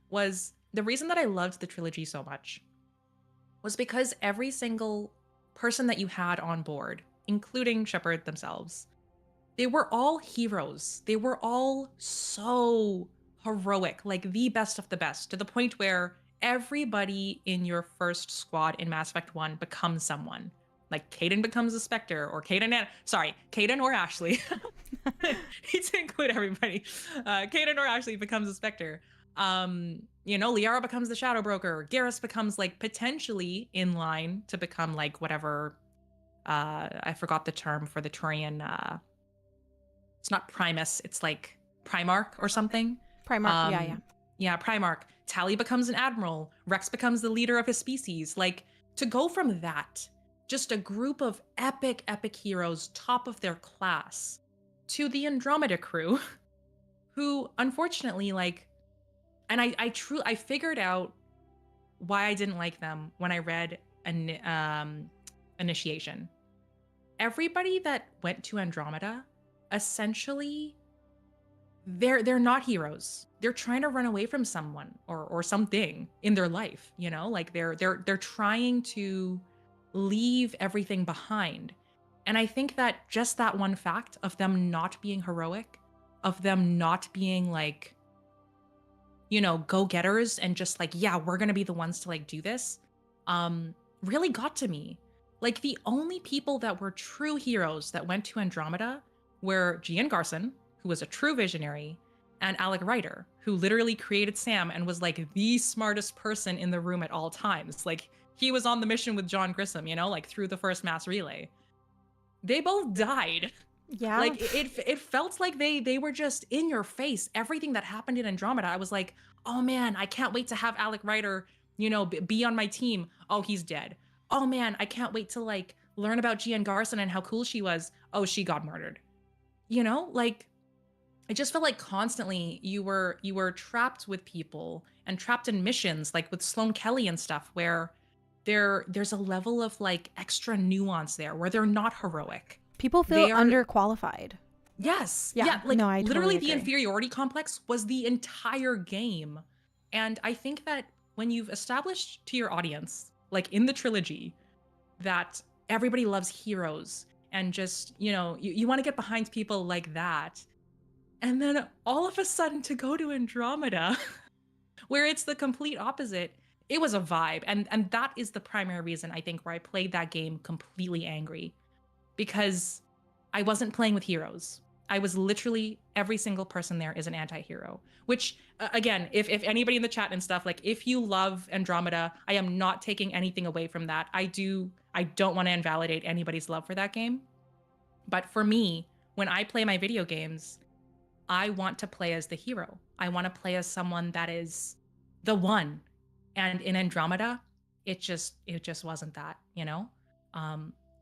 was the reason that I loved the trilogy so much was because every single person that you had on board, including Shepard themselves, they were all heroes. They were all so heroic, like the best of the best, to the point where everybody in your first squad in Mass Effect 1 becomes someone. Like, Kaidan becomes a Spectre, or Kaidan or Ashley. Need to include everybody. Kaidan or Ashley becomes a Spectre. You know, Liara becomes the Shadow Broker. Garrus becomes, like, potentially in line to become, like, whatever. I forgot the term for the Turian. It's not Primus. It's like Primarch or something. Primarch. Yeah, Primarch. Tali becomes an admiral. Rex becomes the leader of his species. Like, to go from that, just a group of epic heroes, top of their class, to the Andromeda crew, who unfortunately, like, and I figured out why I didn't like them when I read Initiation. Everybody that went to Andromeda, essentially, they're not heroes. They're trying to run away from someone or something in their life, you know? Like, they're trying to leave everything behind. And I think that just that one fact of them not being heroic, of them not being, like, you know, go-getters and just like, yeah, we're gonna be the ones to, like, do this, really got to me. Like the only people that were true heroes that went to Andromeda were Gian Garson, who was a true visionary, and Alec Ryder, who literally created Sam and was like the smartest person in the room at all times. Like he was on the mission with John Grissom, you know, like through the first mass relay. They both died. Yeah. Like it felt like they were just in your face. Everything that happened in Andromeda, I was like, oh man, I can't wait to have Alec Ryder, you know, be on my team. Oh, he's dead. Oh man, I can't wait to like learn about Gian Garson and how cool she was. Oh, she got murdered. You know, like it just felt like constantly you were trapped with people and trapped in missions like with Sloane Kelly and stuff where there's a level of like extra nuance there where they're not heroic. People feel They are underqualified. yes. Yeah. Yeah, like No, I literally totally the agree. inferiority complex was the entire game. And I think that when you've established to your audience like in the trilogy that everybody loves heroes and just, you know, you want to get behind people like that. And then all of a sudden to go to Andromeda, where it's the complete opposite, it was a vibe. And that is the primary reason I think where I played that game completely angry. Because I wasn't playing with heroes. I was literally every single person there is an anti-hero. Which again, if anybody in the chat and stuff, like if you love Andromeda, I am not taking anything away from that. I don't want to invalidate anybody's love for that game. But for me, when I play my video games, I want to play as the hero. I want to play as someone that is the one. And in Andromeda, it just wasn't that, you know?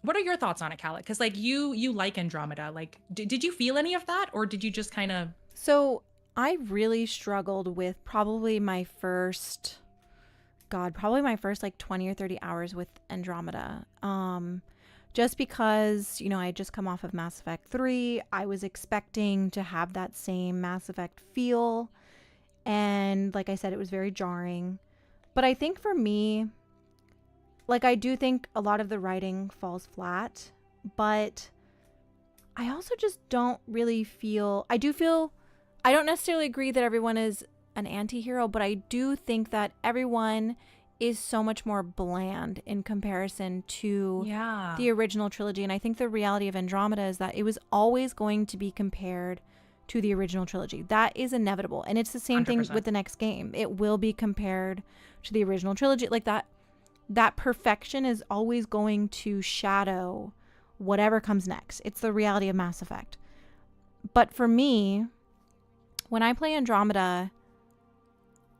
What are your thoughts on it, Khaled? Because like you like Andromeda. Like did you feel any of that or did you just kind of So I really struggled with probably my first like 20 or 30 hours with Andromeda. Just because, you know, I had just come off of Mass Effect 3. I was expecting to have that same Mass Effect feel. And like I said, it was very jarring. But I think for me, like I do think a lot of the writing falls flat. But I also just don't really feel... I don't necessarily agree that everyone is an anti-hero, but I do think that everyone is so much more bland in comparison to the original trilogy. And I think the reality of Andromeda is that it was always going to be compared to the original trilogy. That is inevitable. And it's the same 100%. thing with the next game. It will be compared to the original trilogy. Like that perfection is always going to shadow whatever comes next. It's the reality of Mass Effect. But for me, when I play Andromeda,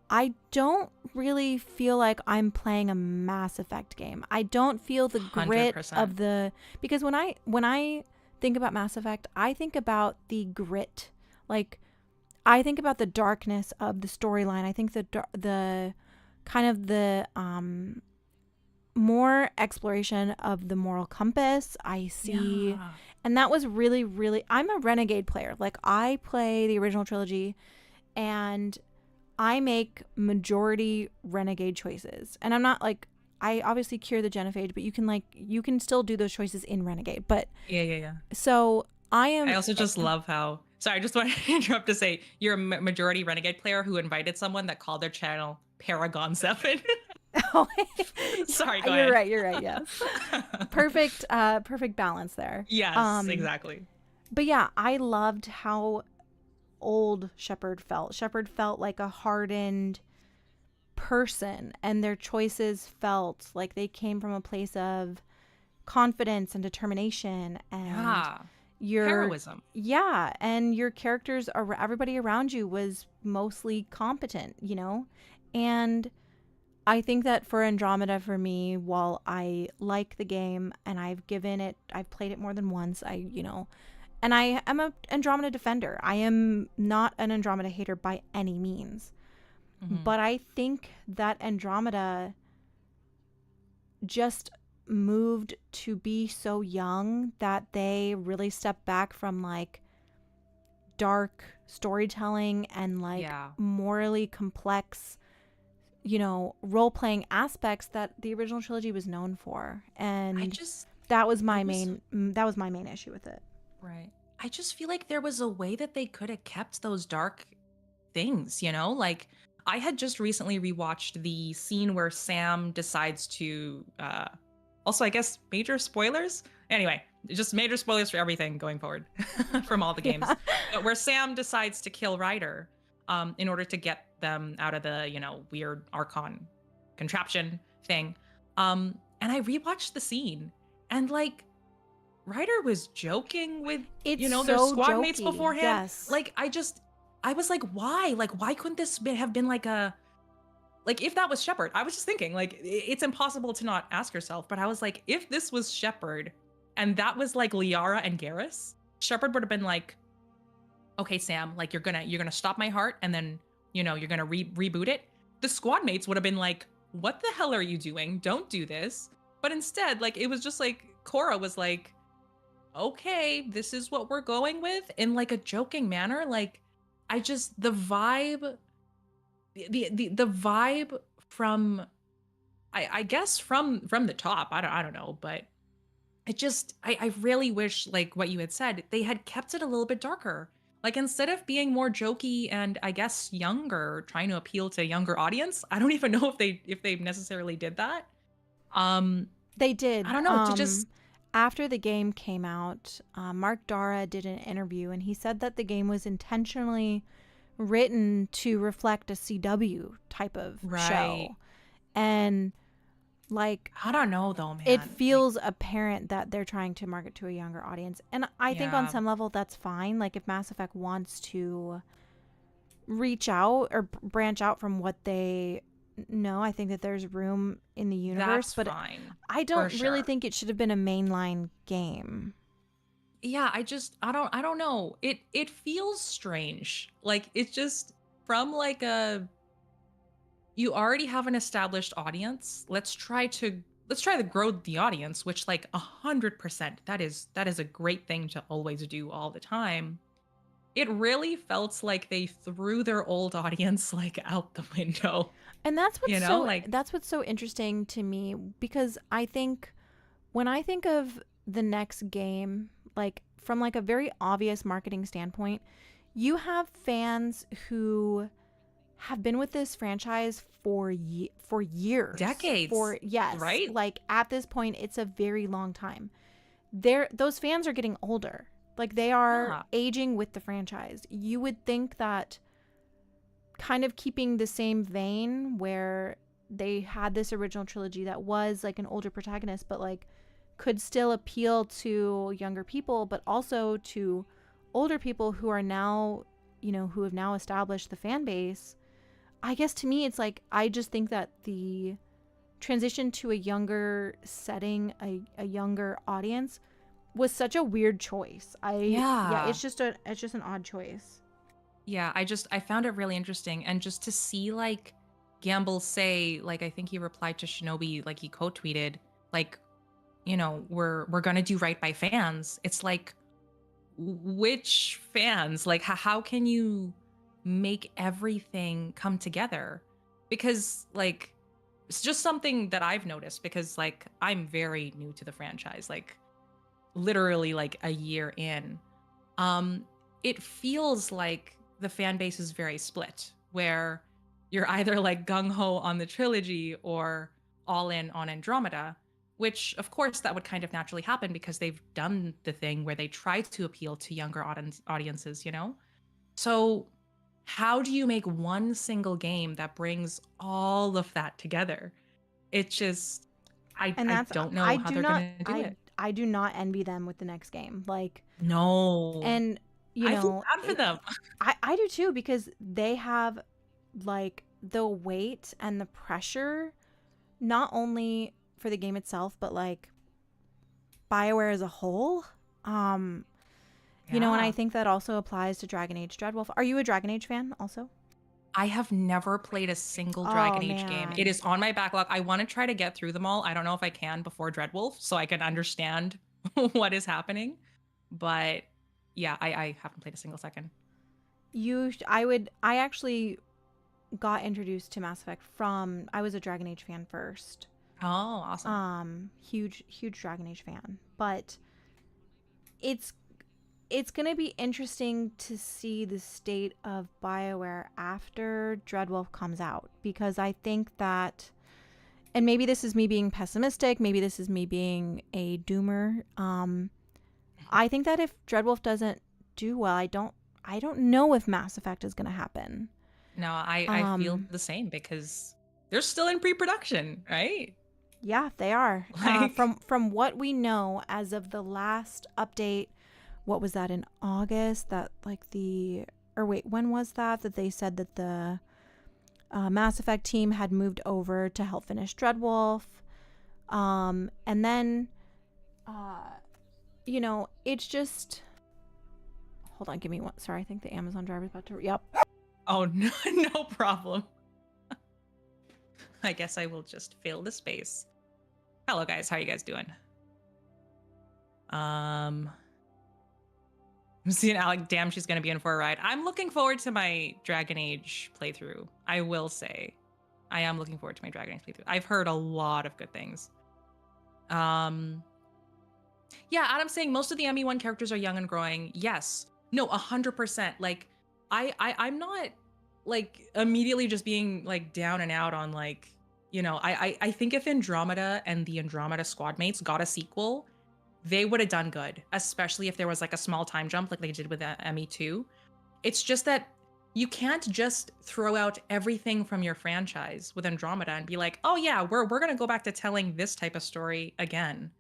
I don't really feel like I'm playing a Mass Effect game. I don't feel the grit 100%. of the... Because when I think about Mass Effect, I think about the grit. Like, I think about the darkness of the storyline. I think the kind of the more exploration of the moral compass. I see... Yeah. And that was really, really... I'm a Renegade player. Like, I play the original trilogy and I make majority Renegade choices. And I'm not like... I obviously cure the genophage, but you can still do those choices in Renegade. But Yeah. so I also just love how... Sorry, I just want to interrupt to say you're a majority Renegade player who invited someone that called their channel Paragon7. Oh, sorry, go ahead. You're right. Yes. Perfect balance there. Yes, exactly. But yeah, I loved how old Shepard felt. Shepard felt like a hardened person, and their choices felt like they came from a place of confidence and determination and heroism. Yeah, and your characters, everybody around you was mostly competent, you know? And I think that for Andromeda, for me, while I like the game and I've played it more than once, and I am an Andromeda defender. I am not an Andromeda hater by any means. Mm-hmm. But I think that Andromeda just moved to be so young that they really stepped back from like dark storytelling and like morally complex, role-playing aspects that the original trilogy was known for. And that was my main issue with it. Right. I just feel like there was a way that they could have kept those dark things, like I had just recently rewatched the scene where Sam decides to Also, I guess major spoilers. Anyway, just major spoilers for everything going forward from all the games. Yeah. But where Sam decides to kill Ryder in order to get them out of the, weird Archon contraption thing. And I rewatched the scene, and like Ryder was joking with, It's their so squad mates jokey. beforehand. Yes. Like, I was like, why? Like, why couldn't this have been like like if that was Shepard? I was just thinking, like, it's impossible to not ask yourself, but I was like, if this was Shepard and that was like Liara and Garrus, Shepard would have been like, okay, Sam, like you're gonna stop my heart, and then you're gonna reboot it. The squad mates would have been like, what the hell are you doing? Don't do this. But instead, like, it was just like Cora was like, okay, this is what we're going with, in like a joking manner. Like, I just, the vibe, the vibe from, I guess from the top, I don't know, but it just, I really wish, like what you had said, they had kept it a little bit darker. Like, instead of being more jokey and I guess younger, trying to appeal to a younger audience, I don't even know if they necessarily did that. They did. I don't know, to just, After the game came out, Mark Dara did an interview, and he said that the game was intentionally written to reflect a CW type of show. And like, I don't know though, man. it feels apparent that they're trying to market to a younger audience. And I think on Yeah. some level that's fine. Like, if Mass Effect wants to reach out or branch out from what they know, I think that there's room in the universe. That's but fine. I don't For really sure. think it should have been a mainline game. Yeah, I don't know. It feels strange. Like, it's just from like you already have an established audience. Let's try to grow the audience, which, like, 100%, that is a great thing to always do all the time. It really felt like they threw their old audience like out the window. And that's what's Like, that's what's so interesting to me, because I think when I think of the next game, like from like a very obvious marketing standpoint, you have fans who have been with this franchise for years, decades. Yes, right? like at this point it's a very long time. Those fans are getting older. Like, they are Yeah. aging with the franchise. You would think that kind of keeping the same vein where they had this original trilogy that was like an older protagonist, but like could still appeal to younger people, but also to older people who are now, who have now established the fan base. I guess to me, it's like, I just think that the transition to a younger setting, a younger audience, was such a weird choice. Yeah, it's just an odd choice. Yeah, I found it really interesting, and just to see like Gamble say, like, I think he replied to Shinobi, like he co-tweeted, like, we're gonna do right by fans. It's like, which fans? Like, how can you make everything come together? Because, like, it's just something that I've noticed, because like I'm very new to the franchise, like literally like a year in. It feels like the fan base is very split, where you're either like gung-ho on the trilogy or all in on Andromeda, which of course that would kind of naturally happen because they've done the thing where they try to appeal to younger audiences, So how do you make one single game that brings all of that together? It just, I don't know how they're going to do it. I do not envy them with the next game. Like, No. and I feel bad for them. I do too, because they have like the weight and the pressure, not only for the game itself, but like BioWare as a whole. And I think that also applies to Dragon Age Dreadwolf. Are you a Dragon Age fan also? I have never played a single Dragon Age game. Man. It is on my backlog. I want to try to get through them all. I don't know if I can before Dreadwolf, so I can understand what is happening. But yeah, I haven't played a single second. I actually got introduced to Mass Effect from, I was a Dragon Age fan first. Oh, awesome. Huge Dragon Age fan. But it's going to be interesting to see the state of BioWare after Dreadwolf comes out, because I think that and maybe this is me being pessimistic, maybe this is me being a doomer. I think that if Dreadwolf doesn't do well, I don't know if Mass Effect is going to happen. No, I feel the same because they're still in pre-production, right? Yeah, they are. Like, From what we know as of the last update, what was that in August? That like the or wait, when was that they said that the Mass Effect team had moved over to help finish Dreadwolf, and then, you know, it's just. Hold on, give me one. Sorry, I think the Amazon driver's about to. Yep. oh no, no problem. I guess I will just fill the space. Hello guys, how are you guys doing? I'm seeing Alec, damn, she's gonna be in for a ride. I'm looking forward to my Dragon Age playthrough. I will say. I am looking forward to my Dragon Age playthrough. I've heard a lot of good things. Yeah, Adam's saying most of the ME1 characters are young and growing. Yes. No, 100%. Like, I'm not like immediately just being like down and out on like, you know, I think if Andromeda and the Andromeda squad mates got a sequel, they would have done good, especially if there was like a small time jump like they did with ME2. It's just that you can't just throw out everything from your franchise with Andromeda and be like, oh yeah, we're gonna go back to telling this type of story again.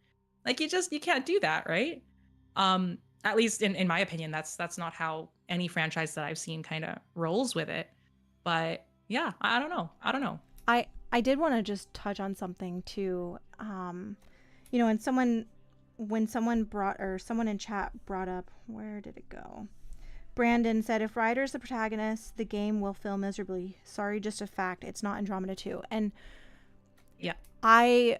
Like you can't do that, right? At least in my opinion, that's not how any franchise that I've seen kind of rolls with it. But yeah, I don't know. I don't know. I did want to just touch on something too. You know, and someone in chat brought up, where did it go? Brandon said, if Ryder's the protagonist, the game will fail miserably. Sorry, just a fact. It's not Andromeda 2. And yeah, I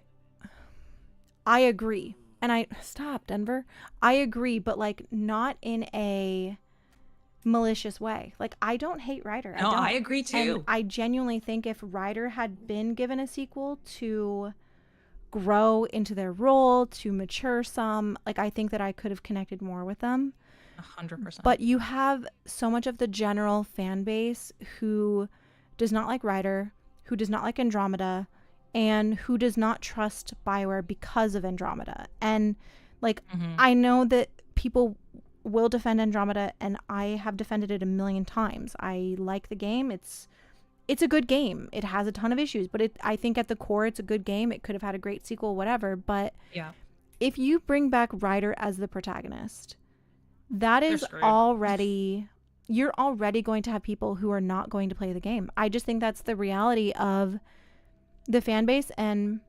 agree. And stop, Denver. I agree, but like not in a malicious way. Like I don't hate Ryder. no, I don't. I agree too. And I genuinely think if Ryder had been given a sequel to grow into their role, to mature some, like I think that I could have connected more with them. 100%. But you have so much of the general fan base who does not like Ryder, who does not like Andromeda, and who does not trust BioWare because of Andromeda. And like I know that people will defend Andromeda, and I have defended it a million times. I like the game. It's a good game. It has a ton of issues, but I think at the core it's a good game. It could have had a great sequel, whatever. But yeah, if you bring back Ryder as the protagonist, that is already you're already going to have people who are not going to play the game. I just think that's the reality of the fan base. And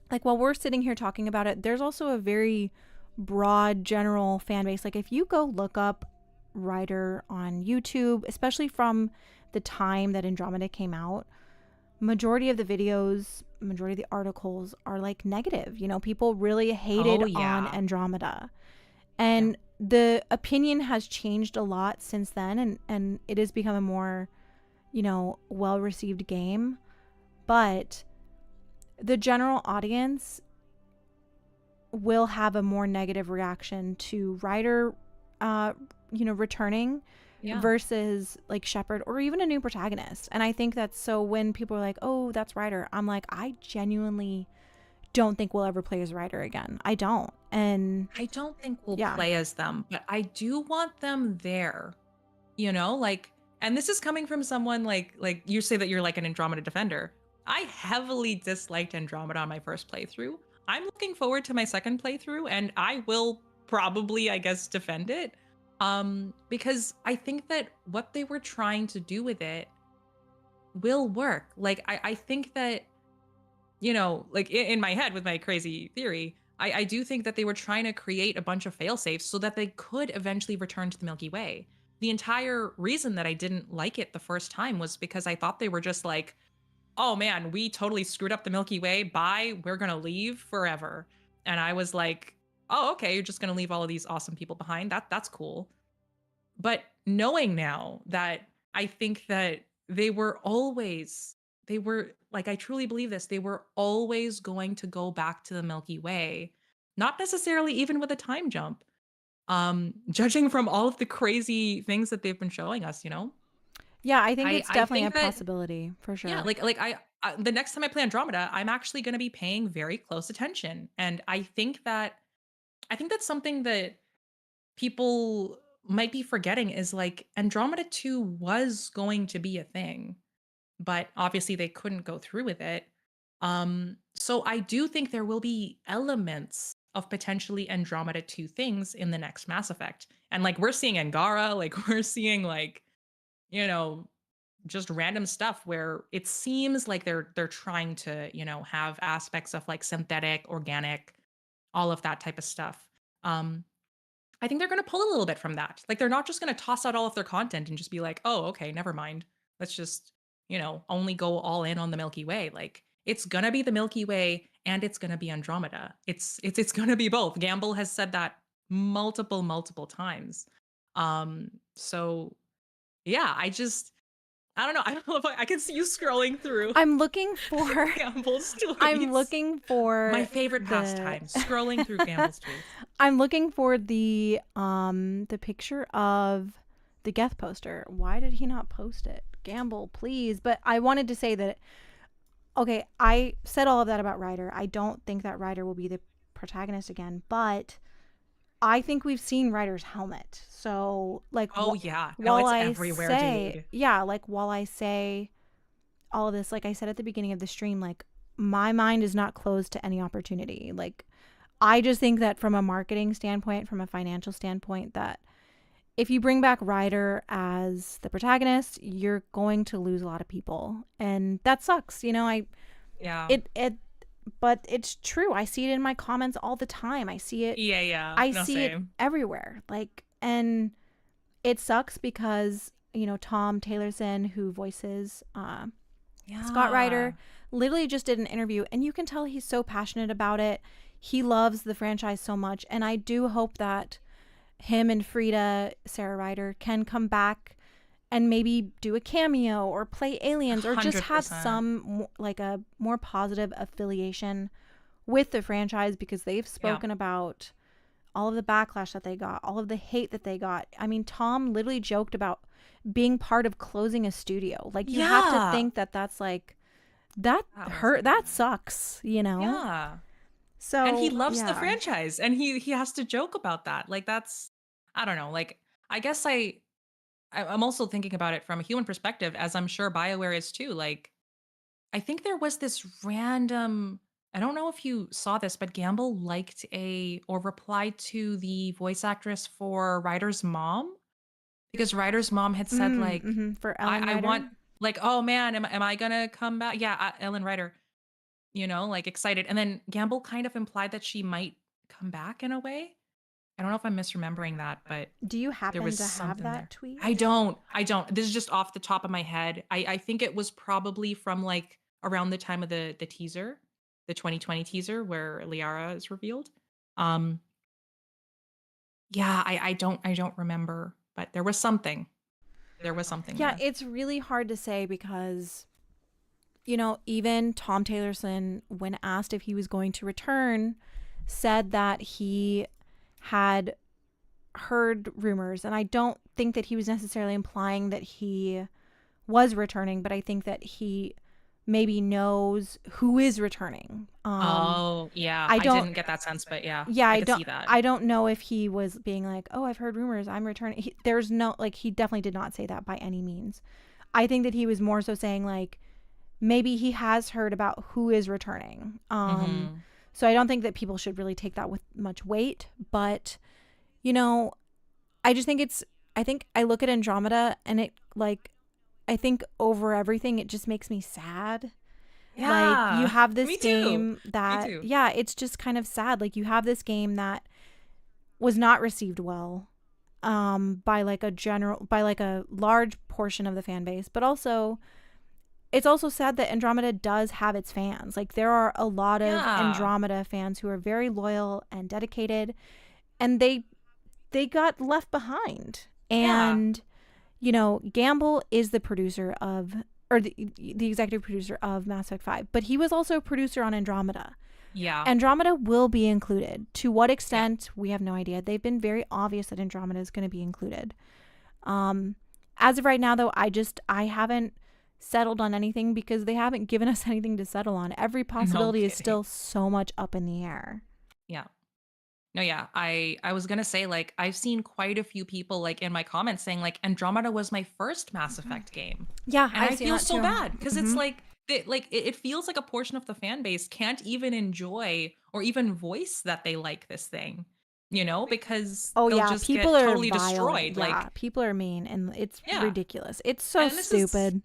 like while we're sitting here talking about it, there's also a very broad general fan base. Like if you go look up Ryder on YouTube, especially from the time that Andromeda came out, majority of the videos, majority of the articles are like negative. You know, people really hated on Andromeda. And the opinion has changed a lot since then, and it has become a more, you know, well-received game. But the general audience will have a more negative reaction to Ryder, you know, returning versus like Shepard or even a new protagonist. And I think that's so when people are like, oh, that's Ryder, I'm like, I genuinely don't think we'll ever play as Ryder again. I don't. And I don't think we'll play as them, but I do want them there. You know, like, and this is coming from someone like you say that you're like an Andromeda defender. I heavily disliked Andromeda on my first playthrough. I'm looking forward to my second playthrough, and I will probably, I guess, defend it. Because I think that what they were trying to do with it will work. Like, I think that, you know, like in my head with my crazy theory, I do think that they were trying to create a bunch of fail-safes so that they could eventually return to the Milky Way. The entire reason that I didn't like it the first time was because I thought they were just like, oh man, we totally screwed up the Milky Way. Bye, we're gonna leave forever. And I was like, oh, okay, you're just gonna leave all of these awesome people behind. That's cool. But knowing now that I think that they were like, I truly believe this, they were always going to go back to the Milky Way, not necessarily even with a time jump. Judging from all of the crazy things that they've been showing us, you know? Yeah, I think it's definitely a possibility for sure. Yeah, like the next time I play Andromeda, I'm actually going to be paying very close attention. And I think that's something that people might be forgetting is like Andromeda 2 was going to be a thing, but obviously they couldn't go through with it. So I do think there will be elements of potentially Andromeda 2 things in the next Mass Effect. And like we're seeing Angara, like we're seeing like, you know, just random stuff where it seems like they're trying to, have aspects of like synthetic, organic, all of that type of stuff. I think they're going to pull a little bit from that. Like they're not just going to toss out all of their content and just be like, "Oh, okay, never mind. Let's just, only go all in on the Milky Way." Like it's going to be the Milky Way and it's going to be Andromeda. It's going to be both. Gamble has said that multiple times. So yeah, I don't know. I don't know if I can see you scrolling through I'm looking for Gamble's tweets. I'm looking for my favorite pastime, scrolling through Gamble's tweets. I'm looking for the picture of the Geth poster. Why did he not post it? Gamble, please. But I wanted to say that, okay, I said all of that about Ryder. I don't think that Ryder will be the protagonist again, but I think we've seen Ryder's helmet. So like, oh yeah, while it's I everywhere, say, dude. yeah, like while I say all of this, like I said at the beginning of the stream, like my mind is not closed to any opportunity. Like I just think that from a marketing standpoint, from a financial standpoint, that if you bring back Ryder as the protagonist, you're going to lose a lot of people, and that sucks. Yeah. But it's true. I see it in my comments all the time. I see it. Yeah. I No, see same. it everywhere. Like, and it sucks because Tom Taylorson, who voices Scott Ryder, literally just did an interview, and you can tell he's so passionate about it. He loves the franchise so much, and I do hope that him and Frida, Sarah Ryder, can come back and maybe do a cameo or play aliens or just have 100%. some like a more positive affiliation with the franchise, because they've spoken about all of the backlash that they got, all of the hate that they got. I mean, Tom literally joked about being part of closing a studio. Like you have to think that that's like that hurt. That sucks, Yeah. So and he loves the franchise, and he has to joke about that. Like that's, I don't know. Like I guess I'm also thinking about it from a human perspective, as I'm sure BioWare is too. Like I think there was this random. I don't know if you saw this, but Gamble liked or replied to the voice actress for Ryder's mom, because Ryder's mom had said like, for Ellen I Ryder? want, like, oh man, am I gonna come back? Yeah, Ellen Ryder, like excited. And then Gamble kind of implied that she might come back in a way. I don't know if I'm misremembering that, but Do you there happen was to have something that there. tweet? I don't. This is just off the top of my head. I think it was probably from like around the time of the teaser, the 2020 teaser where Liara is revealed. Yeah, I don't remember, but there was something. There was something Yeah, there. it's really hard to say because even Tom Taylorson, when asked if he was going to return, said that he had heard rumors. And I don't think that he was necessarily implying that he was returning, but I think that he maybe knows who is returning. Oh, yeah. I didn't get that sense, but yeah, I could see that. I don't know if he was being like, oh, I've heard rumors, I'm returning. There's no, like, he definitely did not say that by any means. I think that he was more so saying like, maybe he has heard about who is returning. So I don't think that people should really take that with much weight, but I just think I think I look at Andromeda and it, like, I think over everything, it just makes me sad. Yeah. Like you have this Me game too. that, Me too. yeah, it's just kind of sad. Like you have this game that was not received well by like a large portion of the fan base, but also it's also sad that Andromeda does have its fans. Like there are a lot of Andromeda fans who are very loyal and dedicated, and they got left behind. And Gamble is the producer of, or the executive producer of Mass Effect 5, but he was also a producer on Andromeda. Yeah. Andromeda will be included. To what extent, we have no idea. They've been very obvious that Andromeda is going to be included. As of right now, though, I haven't settled on anything because they haven't given us anything to settle on. Every No possibility is kidding. still so much up in the air. Yeah. No, yeah. I was gonna say, like, I've seen quite a few people like in my comments saying like Andromeda was my first Mass Effect game. Yeah, And I've I seen feel that so too. bad because it's like it feels like a portion of the fan base can't even enjoy or even voice that they like this thing, because Oh they'll yeah, just people get are totally vile. destroyed. Yeah, Like, people are mean and it's yeah. ridiculous. It's so And stupid.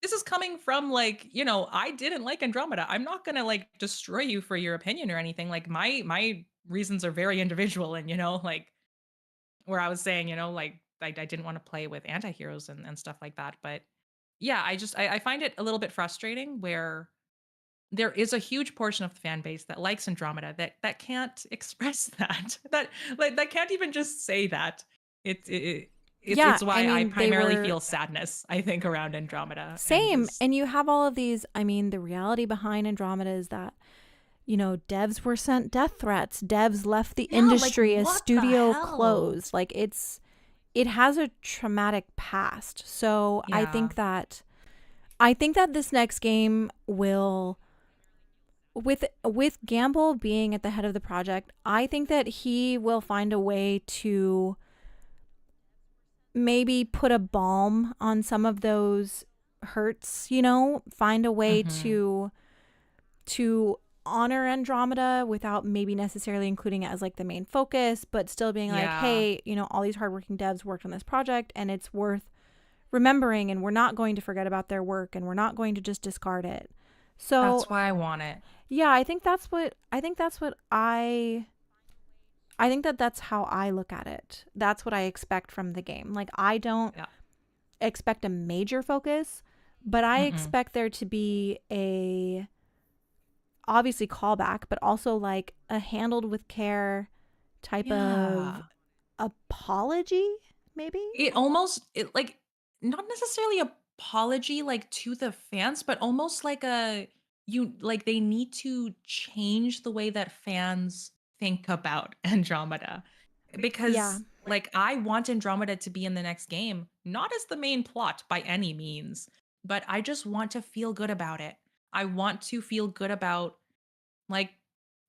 this is coming from like, I didn't like Andromeda. I'm not gonna like destroy you for your opinion or anything. Like my reasons are very individual and like where I was saying, like I didn't want to play with anti-heroes and stuff like that. But yeah, I find it a little bit frustrating where there is a huge portion of the fan base that likes Andromeda that can't express that. That can't even just say that. It, it, it Yeah, it's I why I mean, they primarily were feel sadness, I think, around Andromeda and same. just And you have all of these, I mean, the reality behind Andromeda is that, devs were sent death threats. Devs left the yeah, like industry as what the studio hell? closed. Like it has a traumatic past. So Yeah. I think that this next game will, with Gamble being at the head of the project, I think that he will find a way to maybe put a balm on some of those hurts, find a way Mhm. to honor Andromeda without maybe necessarily including it as like the main focus, but still being like, Yeah. hey, all these hardworking devs worked on this project and it's worth remembering, and we're not going to forget about their work and we're not going to just discard it. So That's why I want it. yeah, I think that that's how I look at it. That's what I expect from the game. Like, I don't Yeah. expect a major focus, but I Mm-mm. expect there to be a obviously callback, but also like a handled with care type of Yeah. apology, maybe? It like not necessarily apology like to the fans, but almost like they need to change the way that fans think about Andromeda. Yeah. Because like I want Andromeda to be in the next game, not as the main plot by any means, but I just want to feel good about it. I want to feel good about like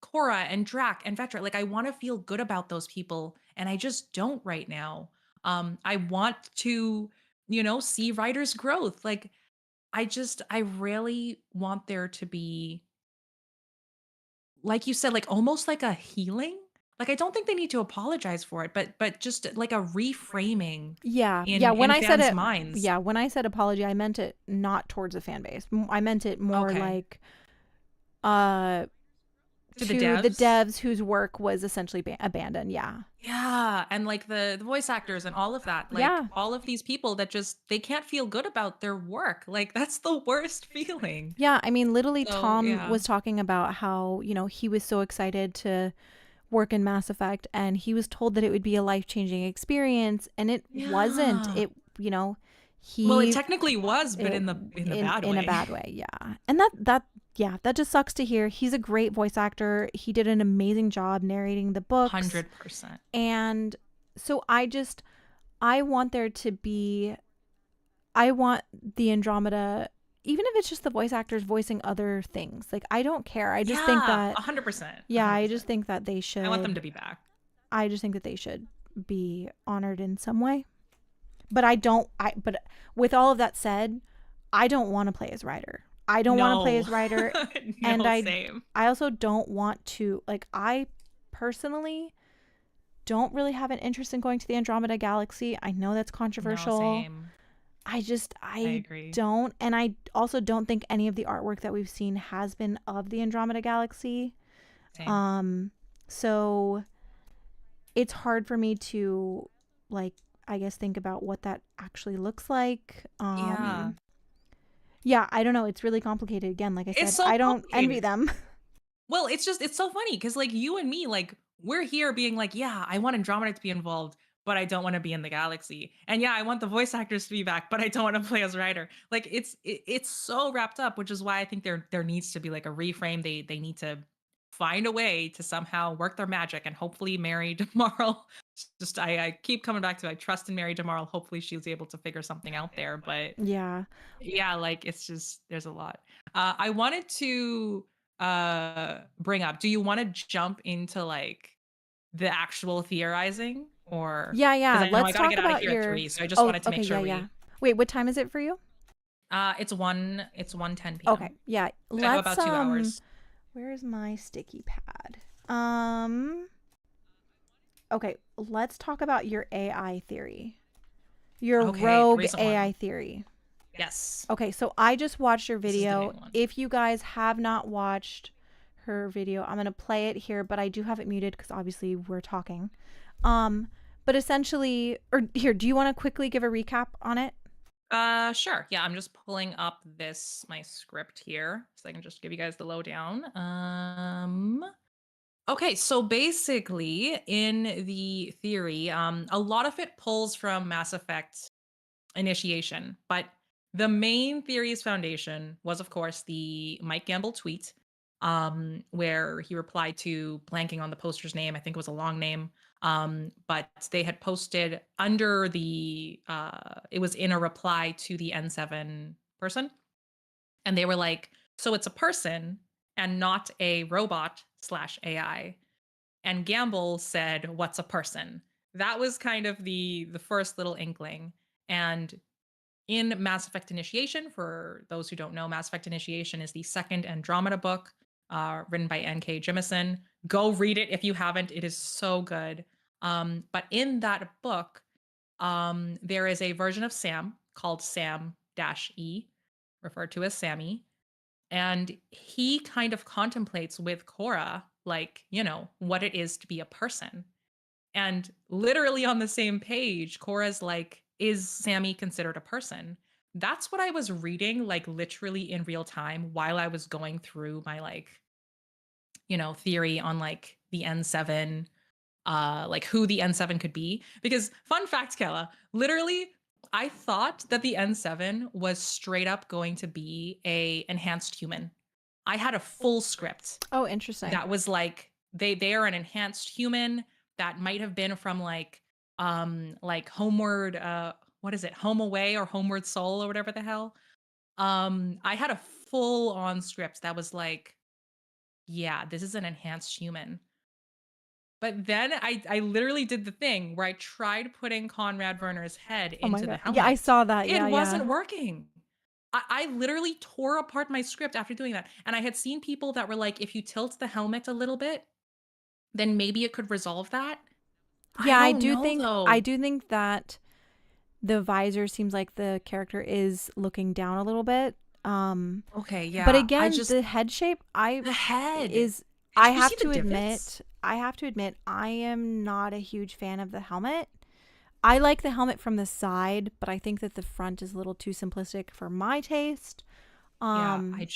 Cora and Drac and Vetra. Like I want to feel good about those people and I just don't right now. I want to, see writers' growth. Like I really want there to be like you said like almost like a healing. Like I don't think they need to apologize for it, but just like a reframing Yeah. Yeah, in when I said fans' it, minds. yeah, when I said apology, I meant it not towards the fan base. I meant it more Okay. like uh To the to the devs. devs whose work was essentially abandoned. Yeah. Yeah, and like the voice actors and all of that, like Yeah. all of these people that just they can't feel good about their work. Like that's the worst feeling. Yeah, I mean, literally, So, Tom yeah. was talking about how, he was so excited to work in Mass Effect and he was told that it would be a life changing experience. And it wasn't. Yeah. It, Well, it he, technically was, but it, in the bad in a way. bad way. Yeah. And yeah, that just sucks to hear. He's a great voice actor. He did an amazing job narrating the books. 100%. And so I want there to be, I want the Andromeda, even if it's just the voice actors voicing other things. Like, I don't care. I just think Yeah, that, 100%. yeah, I just 100%. think that they I want them should, to be back. I just think that they should be honored in some way. But with all of that said, I don't want to play as Ryder. I don't want to play No. as Ryder. And No, same. I also don't want to, like, I personally don't really have an interest in going to the Andromeda galaxy. I know that's No, controversial. same. I I agree. don't, and I also don't think any of the artwork that we've seen has been of the Andromeda galaxy. Same. Um so it's hard for me to, like, I guess, think about what that actually looks like. Yeah. Yeah, I don't know, it's really complicated. Again, like I It's said, so I don't envy complicated. them. Well, it's so funny because like you and me, like we're here being like, yeah, I want Andromeda to be involved, but I don't want to be in the galaxy. And yeah, I want the voice actors to be back, but I don't want to play as Ryder. Like it's so wrapped up, which is why I think there needs to be like a reframe. They need to find a way to somehow work their magic and hopefully marry tomorrow It's just I keep coming back to I trust in Mary tomorrow. Hopefully she's able to figure something out there. But Yeah. yeah, like it's just there's a lot. I wanted to bring up. Do you want to jump into like the actual theorizing, or Yeah, because yeah. I know I Let's got to talk get out of about here at your 3, so I just Oh, wanted to make okay, sure yeah, yeah. we. Wait, what time is it for you? It's 1:10 Okay. p.m. Yeah. I go Let's about 2 hours. where is my sticky pad? Okay, let's talk about your AI theory. Your Okay, the rogue recent AI one. theory. Yes, Okay, so I just watched your this is the video. main one. If you guys have not watched her video, I'm going to play it here, but I do have it muted cuz obviously we're talking. Um but essentially, or here, do you want to quickly give a recap on it? Sure. Yeah, I'm just pulling up my script here so I can just give you guys the lowdown. Okay, so basically in the theory, a lot of it pulls from Mass Effect Initiation, but the main theory's foundation was, of course, the Mike Gamble tweet, where he replied to blanking on the poster's name. I think it was a long name. But they had posted under it was in a reply to the N7 person. And they were like, so it's a person and not a robot slash AI. And Gamble said, what's a person? That was kind of the first little inkling. And in Mass Effect Initiation, for those who don't know, Mass Effect Initiation is the second Andromeda book, written by N.K. Jemisin. Go read it if you haven't. It is so good. But in that book, there is a version of Sam called Sam-E, referred to as Sammy. And he kind of contemplates with Cora, like, what it is to be a person. And literally on the same page, Cora's like, is Sammy considered a person? That's what I was reading, like literally in real time while I was going through my like, theory on like the N7, like who the N7 could be. Because fun fact, Kella, literally, I thought that the N7 was straight up going to be a enhanced human. I had a full script Oh, interesting. that was like they are an enhanced human that might have been from like homeward what is it, home away or homeward soul or whatever the hell. I had a full on script that was like, yeah, this is an enhanced human. But then I literally did the thing where I tried putting Conrad Werner's head Oh my into the god. Yeah, I helmet. saw that. It Yeah, wasn't yeah. working. I literally tore apart my script after doing that. And I had seen people that were like, if you tilt the helmet a little bit, then maybe it could resolve that. I Yeah, don't know I though. do think that the visor seems like the character is looking down a little bit. Okay, But yeah. again, the head shape The head. is Did you see the divots? I have to admit I am not a huge fan of the helmet. I like the helmet from the side, but I think that the front is a little too simplistic for my taste. Yeah, Um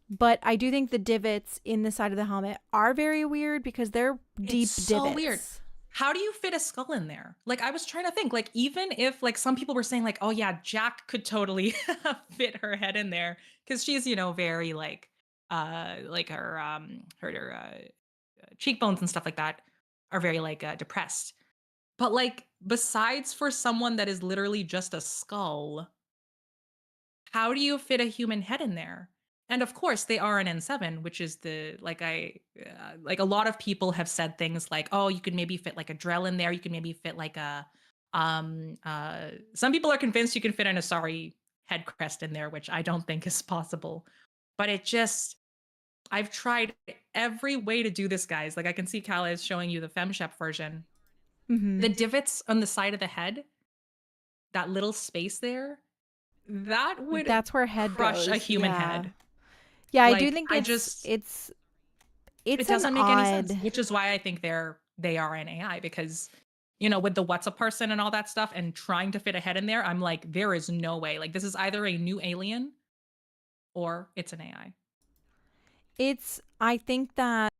but I do think the divots in the side of the helmet are very weird because they're it's deep so weird. divots. How do you fit a skull in there? Like I was trying to think, like even if like some people were saying like, oh yeah, Jack could totally fit her head in there because she's, very like her cheekbones and stuff like that are very like depressed. But like besides for someone that is literally just a skull, how do you fit a human head in there? And of course, they are an N7, which is like a lot of people have said things like, oh, you could maybe fit like a Drell in there. You could maybe fit like some people are convinced you can fit an Asari head crest in there, which I don't think is possible. But I've tried every way to do this, guys. Like I can see Kala is showing you the FemShep version. The Mhm. divots on the side of the head, that little space there, that would That's where head crush a goes. human Yeah. head. Yeah, I do Like think I just it's it an doesn't make any sense, odd. which is why I think they are an AI because with the what's a person and all that stuff and trying to fit a head in there, I'm like there is no way. Like this is either a new alien or it's an AI. It's I think that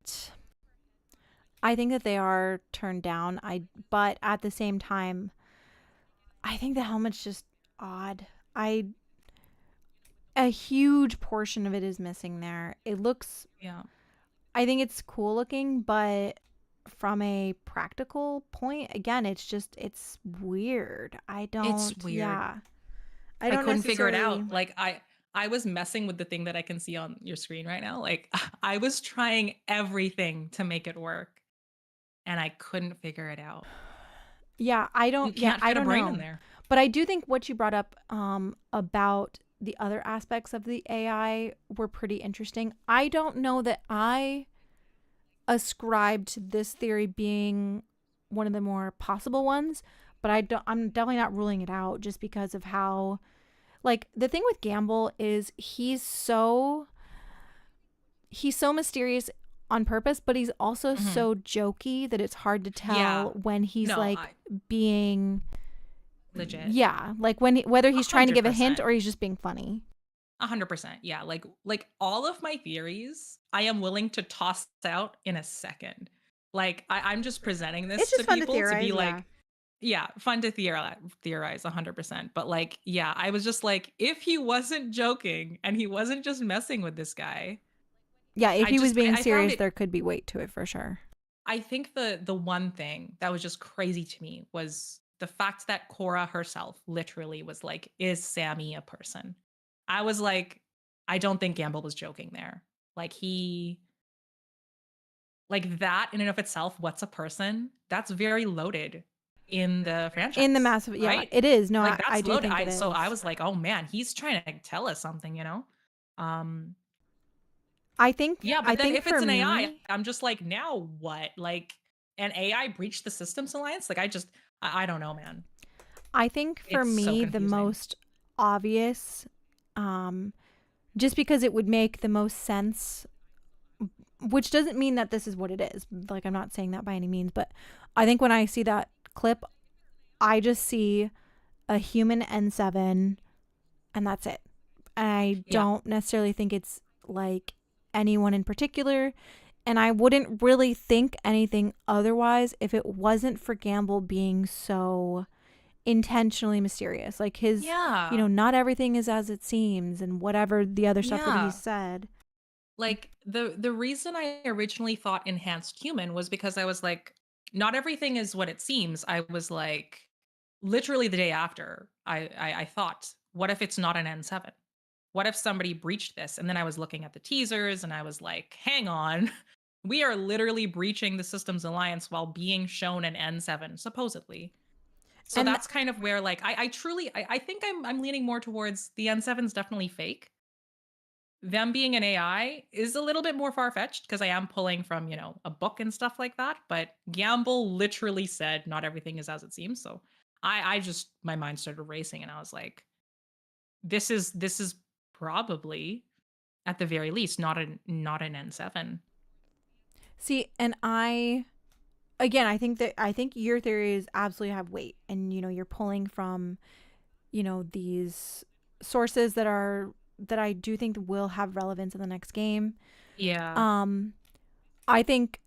they are turned down. But at the same time, I think the helmet's just odd. I A huge portion of it is missing there. It looks Yeah. I think it's cool looking, but from a practical point, again, it's weird. It's weird. Yeah. I I don't couldn't figure it necessarily. out. Like I was messing with the thing that I can see on your screen right now. Like I was trying everything to make it work and I couldn't figure it out. Yeah, You yeah, can't I fit a don't brain in know. there. But I do think what you brought up about the other aspects of the AI were pretty interesting. I don't know that I ascribe to this theory being one of the more possible ones, but I'm definitely not ruling it out just because of how, like, the thing with Gamble is he's so mysterious on purpose, but he's also Mhm. so jokey that it's hard to Yeah. tell when he's No, like I being, legit. yeah, like whether A he's trying to hundred give a hint percent. or he's just being funny. 100%. Yeah. Like all of my theories, I am willing to toss out in a second. Like I'm just presenting It's this to just fun to people to theorize, be yeah. like, yeah, fun to theorize 100%. But like, yeah, I was just like, if he wasn't joking and he wasn't just messing with this guy, Yeah, if he was being I found serious, it. there could be weight to it for sure. I think the one thing that was just crazy to me was the fact that Cora herself literally was like, "Is Sammy a person?" I was like, I don't think Gamble was joking there. Like he, like that in and of itself, what's a person? That's very loaded in the In the franchise, massive, yeah, right? it is. No, Like I that's do loaded. think it So I is. was like, oh man, he's trying to tell us something, you know? Um, I think yeah, I but then think if for it's an AI, me, I'm just like, now what? Like an AI breached the systems alliance? Like I don't know, man. I think for It's so me the confusing. most obvious, um, just because it would make the most sense, which doesn't mean that this is what it is. Like, I'm not saying that by any means, but I think when I see that clip, I just see a human N7 and that's it. I Yeah. don't necessarily think it's like anyone in particular. And I wouldn't really think anything otherwise if it wasn't for Gamble being so intentionally mysterious. Like Yeah. not everything is as it seems and whatever the other stuff that he Yeah. said. Like the reason I originally thought enhanced human was because I was like, not everything is what it seems. I was like, literally the day after, I thought, what if it's not an N7? What if somebody breached this? And then I was looking at the teasers and I was like, hang on. We are literally breaching the systems alliance while being shown an N7, supposedly. So And that's kind of where like I truly I think I'm leaning more towards the N7's definitely fake. Them being an AI is a little bit more far-fetched because I am pulling from, a book and stuff like that. But Gamble literally said not everything is as it seems. So I just my mind started racing and I was like, this is probably at the very least not an N7. see, and I think your theories absolutely have weight, and you're pulling from these sources that I do think will have relevance in the next game. Yeah. Um, I think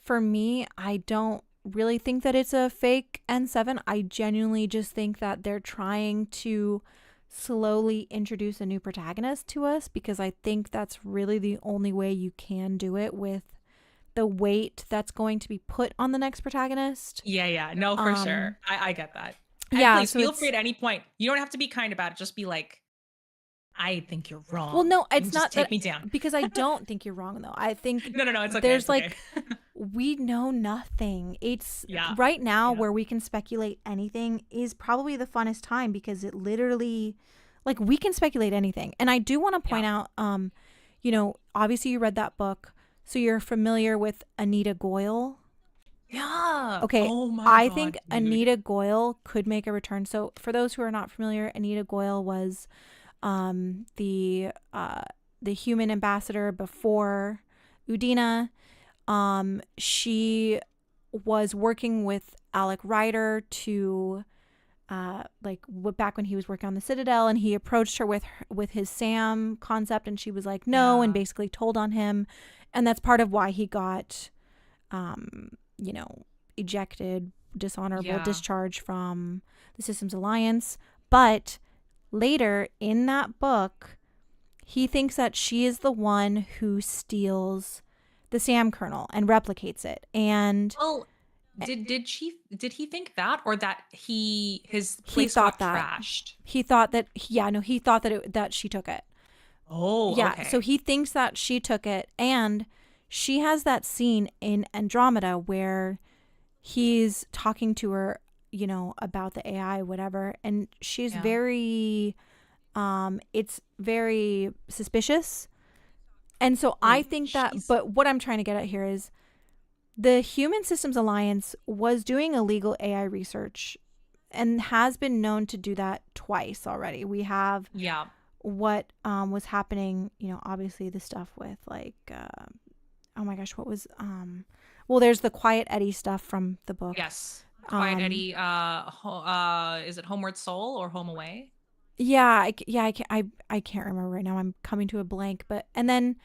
for me, I don't really think that it's a fake N7. I genuinely just think that they're trying to slowly introduce a new protagonist to us because I think that's really the only way you can do it with the weight that's going to be put on the next protagonist. Yeah. No, for Um, sure. I get that. And yeah, please so feel free it's at any point. You don't have to be kind about it. Just be like, I think you're well, wrong. no, And it's just not take that me down. because I don't think you're wrong though. I think No, it's okay. there's It's okay. like we know nothing. It's Yeah. right now Yeah. where we can speculate anything is probably the funnest time because it literally like we can speculate anything. And I do want to Yeah. point out obviously you read that book, so you're familiar with Anita Goyle. Yeah. Okay, Oh my I think god, dude. Anita Goyle could make a return. So for those who are not familiar, Anita Goyle was the human ambassador before Udina. She was working with Alec Ryder to back when he was working on the Citadel, and he approached her with his Sam concept, and she was like no, and Yeah. basically told on him, and that's part of why he got um you know ejected, dishonorable Yeah. discharge from the Systems Alliance. But later in that book, he thinks that she is the one who steals the SAM kernel and replicates it. And Well, did he think that, or that his he place thought got that. trashed? He thought that, yeah, no, he thought that she took it. Oh, Yeah, so okay. he thinks that she took it, and she has that scene in Andromeda where he's talking to her, about the AI, whatever, and she's Yeah. very, it's very suspicious. And so I Wait, think that, she's but what I'm trying to get at here is the Human Systems Alliance was doing illegal AI research and has been known to do that twice already. We have yeah. what was happening, obviously the stuff with like, oh my gosh, what was, well, there's the Quiet Eddie stuff from the book. Yes. Quiet Um, Eddie, is it Homeward Soul or Home Away? yeah, I can't remember right now. I'm coming to a blank, but, and then,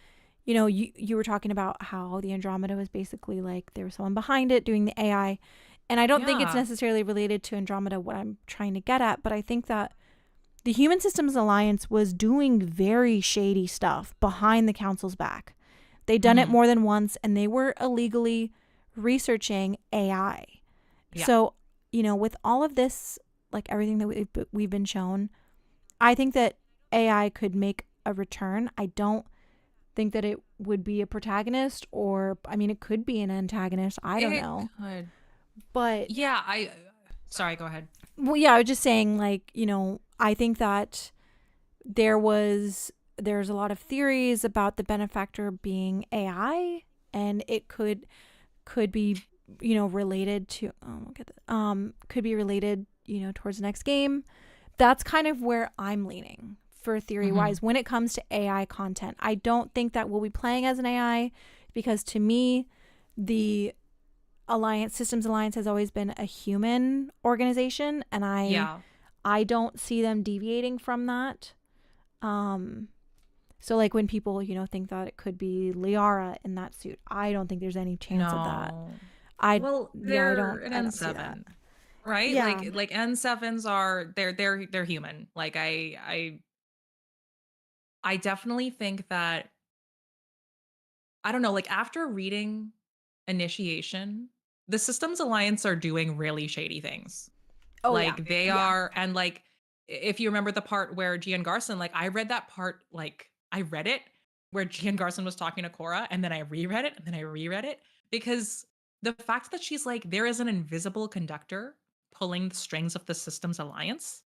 you were talking about how the Andromeda was basically like there was someone behind it doing the AI. And I don't think it's Yeah. necessarily related to Andromeda, what I'm trying to get at, but I think that the Human Systems Alliance was doing very shady stuff behind the council's back. They'd done it Hmm. more than once, and they were illegally researching AI. Yeah. So, with all of this, like everything that we've been shown, I think that AI could make a return. I don't think that it would be a protagonist, or, I mean, it could be an antagonist. I don't It know. could. But, Yeah, sorry, go ahead. well, yeah, I was just saying, like, I think that there's a lot of theories about the benefactor being AI, and it could be, related to, oh, look at that, could be related, towards the next game. That's kind of where I'm leaning for theory Hmm. wise when it comes to AI content. I don't think that we'll be playing as an AI, because to me, the Systems Alliance has always been a human organization, and Yeah. I don't see them deviating from that. Um, so like when people, think that it could be Liara in that suit, I don't think there's any chance of that. No. I Well, Yeah, they're an I don't see that. N7, right? Yeah. Like N7s are they're human. Like I definitely think that I don't know, like after reading Initiation, the Systems Alliance are doing really shady things. Oh yeah. Like they Yeah. are, and like if you remember the part where Gian Garson, like I read that part, like I read it where Gian Garson was talking to Cora, and then I reread it, and then I reread it because the fact that she's like there is an invisible conductor pulling the strings of the Systems Alliance,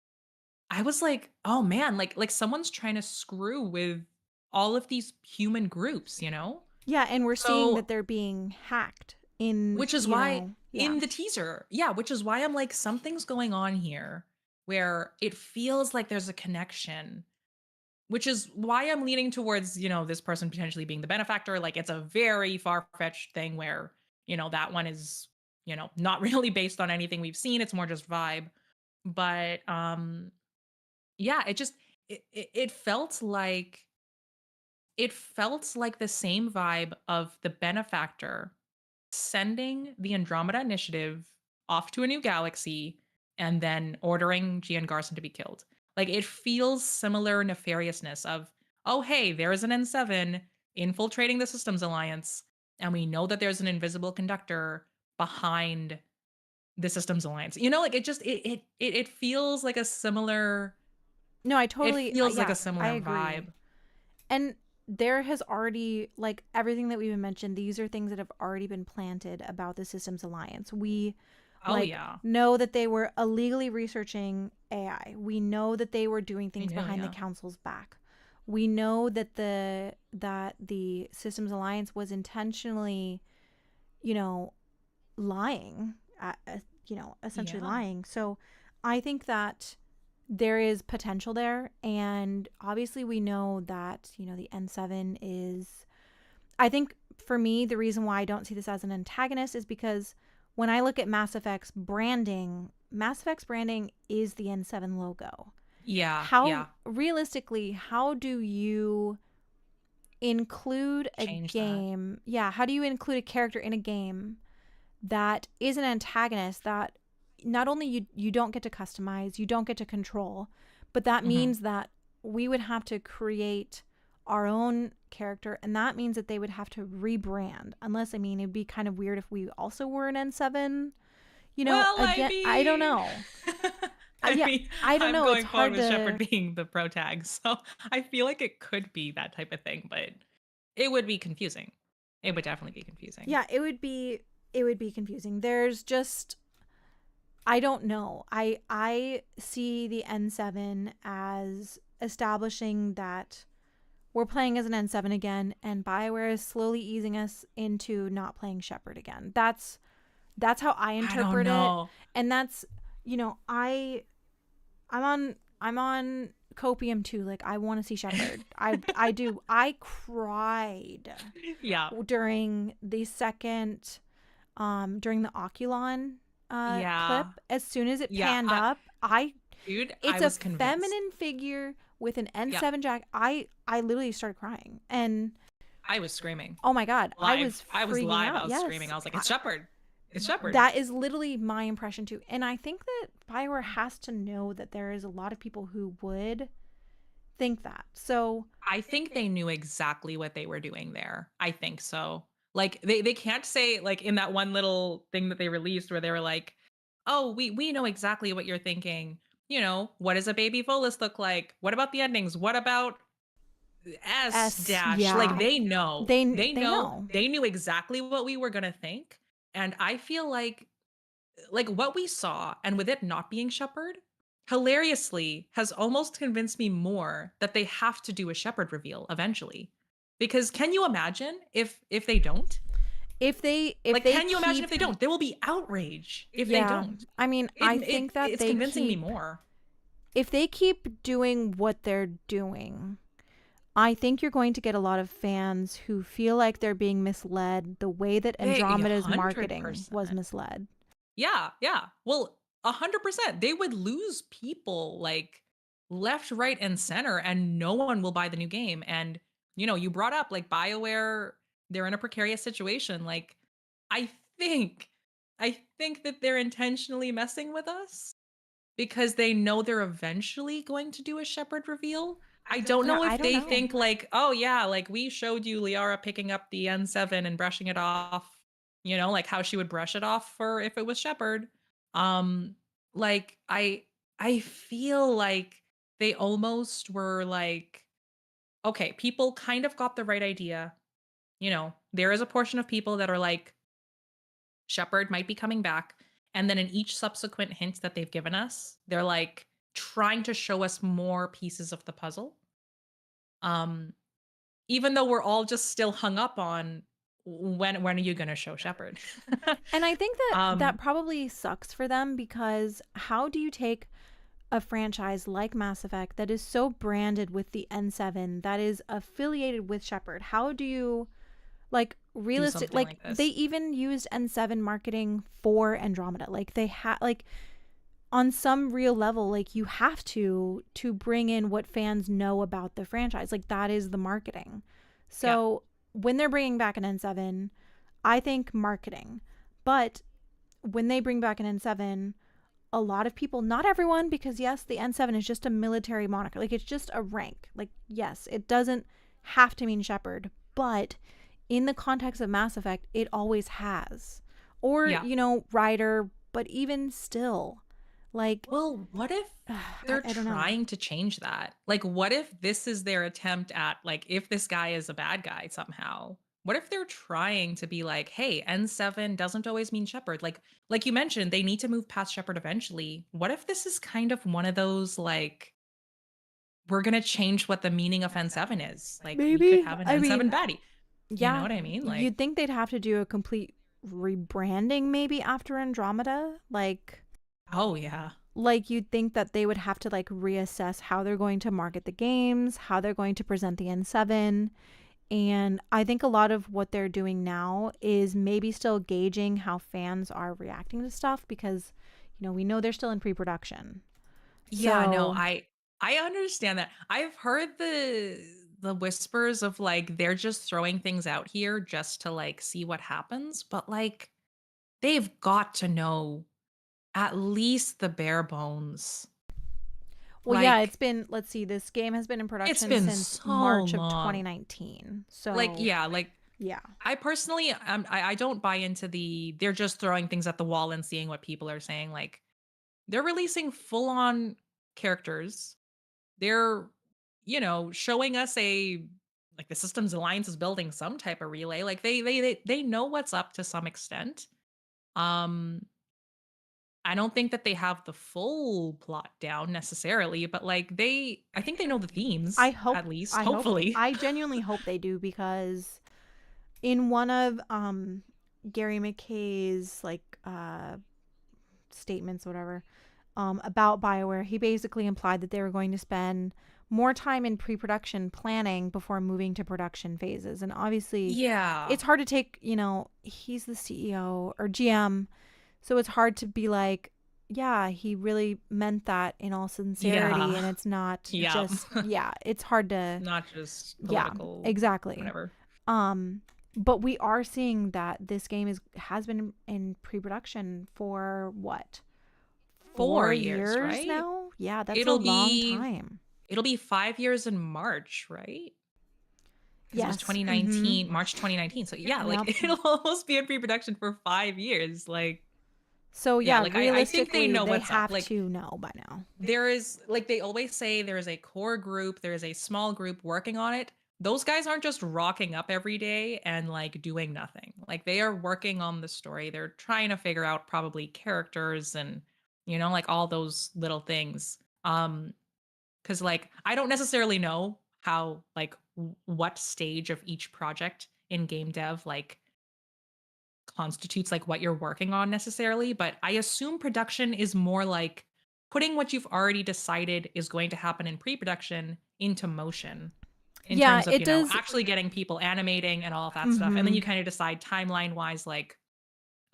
I was like, oh man, like someone's trying to screw with all of these human groups, you know? Yeah, and we're seeing that So they're being hacked in, which is why yeah. in the teaser, yeah, which is why I'm like, something's going on here where it feels like there's a connection, which is why I'm leaning towards, this person potentially being the benefactor. Like, it's a very far fetched thing where, that one is, not really based on anything we've seen. It's more just vibe. But, yeah, it felt like the same vibe of the benefactor sending the Andromeda Initiative off to a new galaxy and then ordering Gian Garson to be killed. Like it feels similar nefariousness of, oh hey, there is an N7 infiltrating the Systems Alliance, and we know that there's an invisible conductor behind the Systems Alliance. Like it feels like a similar No, I it totally, feels like a yeah, I similar agree. vibe. And there has already, like everything that we've mentioned, these are things that have already been planted about the Systems Alliance. We Oh like yeah. know that they were illegally researching AI. We know that they were doing We things knew, behind the yeah. council's back. We know that the Systems Alliance was intentionally, you know, lying, essentially Yeah. lying. So I think that there is potential there. And obviously, we know that, the N7 is. I think for me, the reason why I don't see this as an antagonist is because when I look at Mass Effect's branding is the N7 logo. Yeah, How yeah. realistically, how do you include a Change that. game? Yeah, how do you include a character in a game that is an antagonist that not only you don't get to customize, you don't get to control, but that Mhm. means that we would have to create our own character, and that means that they would have to rebrand. Unless, I mean, it'd be kind of weird if we also were an N7. Well, I Again, I don't mean, know. I Yeah, mean, I don't I'm know. It's going forward hard with Shepard to. being the pro tag, so I feel like it could be that type of thing, but it would be confusing. It would definitely be confusing. Yeah, it would be. It would be confusing. There's just. I don't know. I see the N7 as establishing that we're playing as an N7 again, and BioWare is slowly easing us into not playing Shepard again. That's how I I don't interpret it, know. and that's I'm on copium too. Like, I want to see Shepard. I do. I cried Yeah. during the second during the Oculon clip. Yeah. As soon as it Yeah. panned up, Dude, I it's a was convinced. feminine figure with an Yeah. N7 jacket. I literally started crying, and I was screaming. oh my god, I was Live. I was freaking live. I out. was screaming. Yes, I was like, it's Shepard. It's Shepard. that is literally my impression too. And I think that BioWare has to know that there is a lot of people who would think that. So I think they knew exactly what they were doing there. I think so. Like they can't say like in that one little thing that they released where they were like, "Oh, we know exactly what you're thinking. You know, what does a baby Volus look like? What about the endings? What about S S, dash?" Like yeah, they know. They they know. know. They knew exactly what we were going to think. And I feel like what we saw and with it not being Shepard hilariously has almost convinced me more that they have to do a Shepard reveal eventually. Because can you imagine if they don't? If Like they can you imagine keep if they don't? There will be outrage if they yeah, don't. I mean, I think that It's they convincing me keep more. if they keep doing what they're doing, I think you're going to get a lot of fans who feel like they're being misled the way that They Andromeda's marketing was 100%. misled. Yeah, yeah. Well, 100%. They would lose people like left, right, and center, and no one will buy the new game. And, you brought up like BioWare, they're in a precarious situation. Like, I think, I think that they're intentionally messing with us because they know they're eventually going to do a Shepard reveal. I don't Yeah, know I if don't they know. think like, oh yeah, like we showed you Liara picking up the N7 and brushing it off, like how she would brush it off for if it was Shepard. Um, like I feel like they almost were like, okay, people kind of got the right idea. There is a portion of people that are like, Shepard might be coming back. And then in each subsequent hint that they've given us, they're like trying to show us more pieces of the puzzle. Um, Even though we're all just still hung up on when are you gonna show Shepard? And I think that that um, probably sucks for them, because how do you take a franchise like Mass Effect that is so branded with the N7, that is affiliated with Shepard? How do you, like, do realistic, something like, like they this. even used N7 marketing for Andromeda. Like, they had, like, on some real level, like, you have to bring in what fans know about the franchise. Like, that is the marketing. Yeah. So when they're bringing back an N7, I think marketing. But when they bring back an N7, a lot of people, not everyone, because yes, the N7 is just a military moniker. Like, it's just a rank. Like, yes, it doesn't have to mean Shepard, but in the context of Mass Effect, it always has. Or, Yeah. Ryder, but even still, like, Well, what if they're I don't know. trying to change that? Like, what if this is their attempt at, like, if this guy is a bad guy somehow? What if they're trying to be like, hey, N7 doesn't always mean Shepard? Like you mentioned, they need to move past Shepard eventually. What if this is kind of one of those, like, we're gonna change what the meaning of N7 is? Like, we could Maybe. have an I N7 mean, baddie. You know yeah, what I mean? Like, you'd think they'd have to do a complete rebranding maybe after Andromeda. oh yeah. Like, you'd think that they would have to, like, reassess how they're going to market the games, how they're going to present the N7. And I think a lot of what they're doing now is maybe still gauging how fans are reacting to stuff, because, we know they're still in pre-production. Yeah, no, So, I understand that. I've heard the whispers of like they're just throwing things out here just to like see what happens, but like they've got to know at least the bare bones. Well, yeah, it's been, let's see, this game has been in it's production been since so March of long. 2019. Like, So, yeah, like yeah. I personally, I don't buy into they're just throwing things at the wall and seeing what people are saying. Like, they're releasing full on characters. They're, showing us like the Systems Alliance is building some type of relay. Like they know what's up to some extent. Um, I don't think that they have the full plot down necessarily, but like I think they know the I themes hope, at least, hopefully. I genuinely hope they do, because in one of Gary McKay's like statements, whatever, about BioWare, he basically implied that they were going to spend more time in pre-production planning before moving to production phases. And obviously, Yeah. it's hard to take, he's the CEO or GM, so it's hard to be like, yeah, he really meant that in all sincerity, Yeah. and it's not Yeah. just, yeah, it's hard to, Not just yeah, political exactly. whatever. But we are seeing that this game has been in pre-production for what, 4 years, 4 years right? now? Yeah, that's a It'll long be time. it'll be 5 years in March, right? Because it was Yes. Mm-hmm. 2019, March 2019. So yeah, like Yep. it'll almost be in pre-production for 5 years. Like, So yeah, yeah, like I think they realistically, know they what's up. have Like to know by now. there is, like they always say, there is a core group, there is a small group working on it. Those guys aren't just rocking up every day and like doing nothing. Like they are working on the story. They're trying to figure out probably characters and like all those little things. Cuz like I don't necessarily know how like what stage of each project in game dev like constitutes like what you're working on necessarily, but I assume production is more like putting what you've already decided is going to happen in pre-production into motion in Yeah, terms of, it does. actually getting people animating and all of that stuff. And then Mm-hmm. you kind of decide timeline wise, like,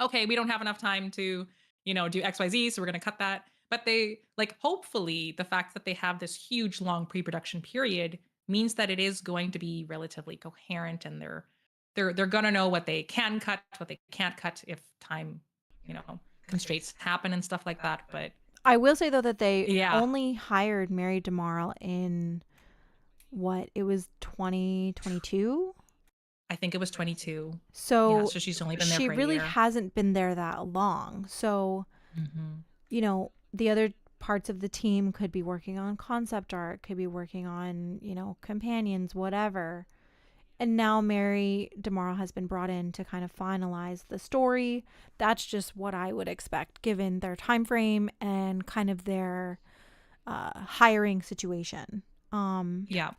okay, we don't have enough time to, do XYZ, so we're going to cut that. But they, like, hopefully the fact that they have this huge long pre-production period means that it is going to be relatively coherent, and they're gonna know what they can cut, what they can't cut if time, constraints happen and stuff like that. But I will say though that they yeah, only hired Mary DeMarle in what, it was 2022. I think it was 22. Yeah, So so she's only been there she for a really year. hasn't been there that long. So, Mm-hmm. the other parts of the team could be working on concept art, could be working on, companions, whatever. And now Mary DeMarle has been brought in to kind of finalize the story. That's just what I would expect given their time frame and kind of their hiring situation. Yeah.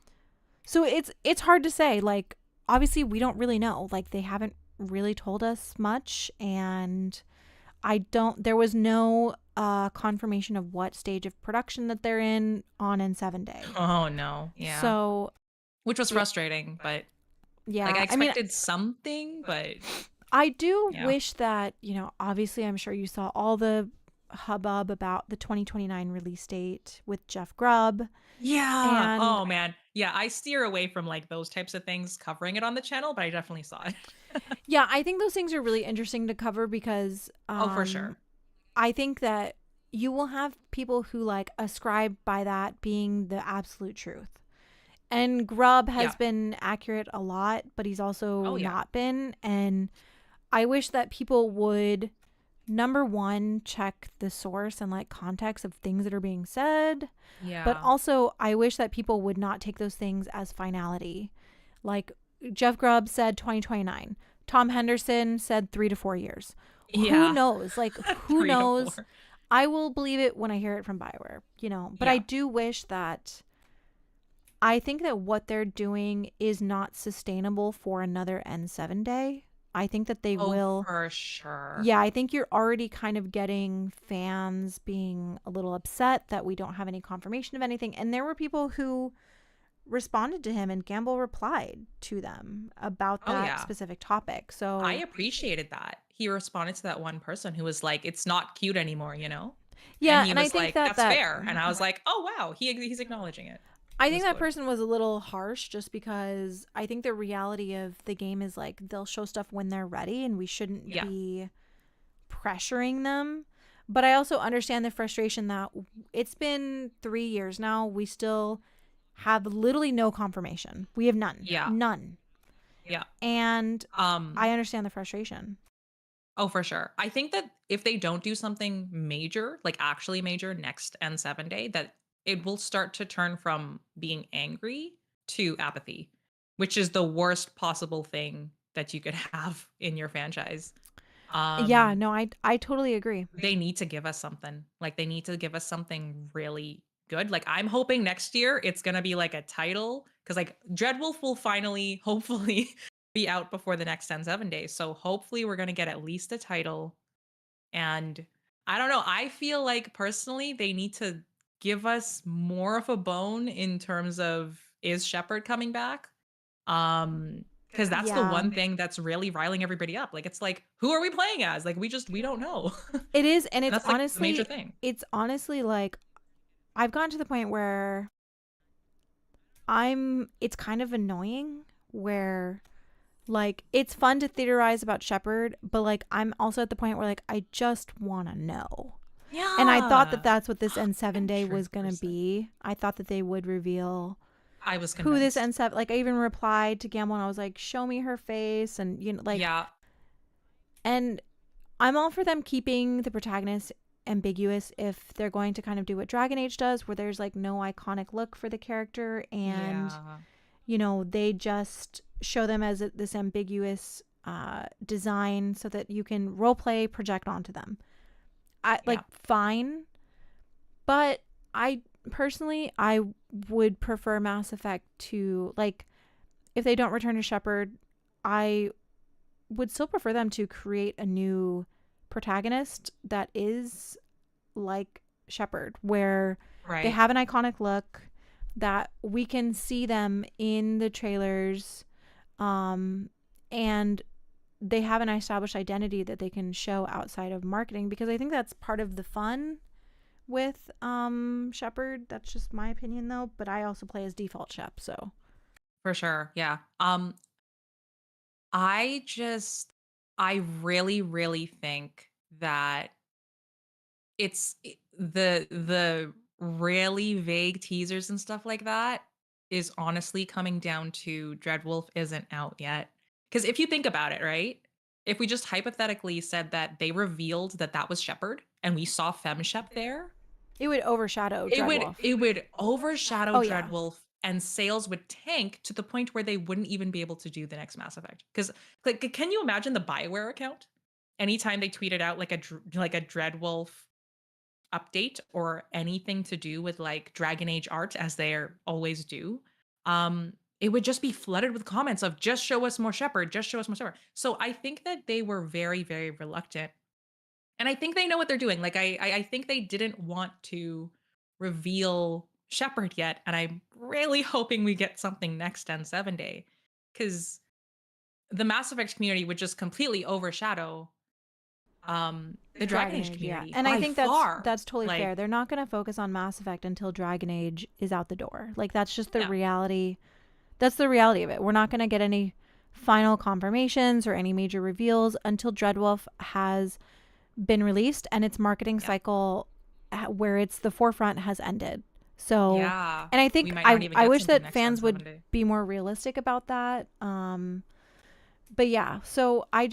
So it's hard to say. Like, obviously we don't really know. Like, they haven't really told us much, and there was no confirmation of what stage of production that they're in on N7 Day. Oh no. Yeah. So, Which was frustrating, but like I yeah, I mean, expected something, but I do yeah. wish that, obviously I'm sure you saw all the hubbub about the 2029 release date with Jeff Grubb. Yeah. And Oh man. Yeah, I steer away from like those types of things covering it on the channel, but I definitely saw it. yeah, I think those things are really interesting to cover because Oh, for sure. I think that you will have people who like ascribe by that being the absolute truth. And Grubb has Yeah. been accurate a lot, but he's also Oh yeah. not been. And I wish that people would, number one, check the source and like context of things that are being said. But Yeah. also, I wish that people would not take those things as finality. Like, Jeff Grubb said 2029. Tom Henderson said 3 to 4 years. Who Yeah. knows? Like, who 3 to knows? 4. I will believe it when I hear it from BioWare, But I Yeah. do wish that, I think that what they're doing is not sustainable for another N7 day. I think that they Oh, will. for sure. Yeah, I think you're already kind of getting fans being a little upset that we don't have any confirmation of anything. And there were people who responded to him, and Gamble replied to them about Oh that yeah. specific topic. I So, appreciated that. He responded to that one person who was like, "It's not cute anymore," And yeah, he and I was think like, that "That's fair." And I was like, "Oh wow, he's acknowledging it." I It think was that good. person was a little harsh just because I think the reality of the game is like they'll show stuff when they're ready, and we shouldn't Yeah. be pressuring them. But I also understand the frustration that it's been 3 years now. We still have literally no confirmation. We have none. Yeah. None. Yeah. And I understand the frustration. Oh, for sure. I think that if they don't do something major, like actually major next N7 day, that it will start to turn from being angry to apathy, which is the worst possible thing that you could have in your franchise. Yeah, Um no, I totally agree. they need to give us something. Like they need to give us something really good. Like I'm hoping next year it's going to be like a title cuz like Dreadwolf will finally hopefully be out before the next 10-7 days. So hopefully we're going to get at least a title. And I don't know, I feel like personally they need to give us more of a bone in terms of is Shepard coming back? Because that's the Yeah. one thing that's really riling everybody up. Like it's like, who are we playing as? Like we don't know. And It is, and that's like the major thing. it's honestly like I've gotten to the point where it's kind of annoying where like it's fun to theorize about Shepard, but like I'm also at the point where like I just want to know. And I thought that Yeah. that's what this N7 day was going to 100%. be. I thought that they would reveal I was who this convinced. N7, like I even replied to Gamble and I was like, show me her face. And, you know, like, Yeah. and I'm all for them keeping the protagonist ambiguous if they're going to kind of do what Dragon Age does, where there's like no iconic look for the character and, Yeah. you know, they just show them as this ambiguous design so that you can role play, project onto them. I like Yeah. fine, but I personally I would prefer Mass Effect to like if they don't return to Shepard, I would still prefer them to create a new protagonist that is like Shepard, where they Right. have an iconic look that we can see them in the trailers, and they have an established identity that they can show outside of marketing, because I think that's part of the fun with Shepard. That's just my opinion though, but I also play as default Shep, so For sure. Yeah. I just I really really think that the really vague teasers and stuff like that is honestly coming down to Dreadwolf isn't out yet. Cuz if you think about it, right? If we just hypothetically said that they revealed that that was Shepard and we saw FemShep there, it would overshadow Dreadwolf. it would overshadow Oh yeah. Dreadwolf and sales would tank to the point where they wouldn't even be able to do the next Mass Effect. Cuz like can you imagine the BioWare account? Anytime they tweeted out like a Dreadwolf update or anything to do with like Dragon Age art as they always do, it would just be flooded with comments of just show us more Shepard, just show us more Shepard. So I think that they were very, very reluctant. And I think they know what they're doing. Like I think they didn't want to reveal Shepard yet. And I'm really hoping we get something next on 7 day. Because the Mass Effect community would just completely overshadow the Dragon Dragon Age Age, yeah. community And I by think far. that's totally fair. Like, They're not going to focus on Mass Effect until Dragon Age is out the door. Like that's just the yeah. reality. That's the reality of it. We're not going to get any final confirmations or any major reveals until Dreadwolf has been released and its marketing Yeah. cycle where it's the forefront has ended. So, Yeah. and I We think might not even I get wish something that next on fans would 7 day. be more realistic about that. But yeah, so I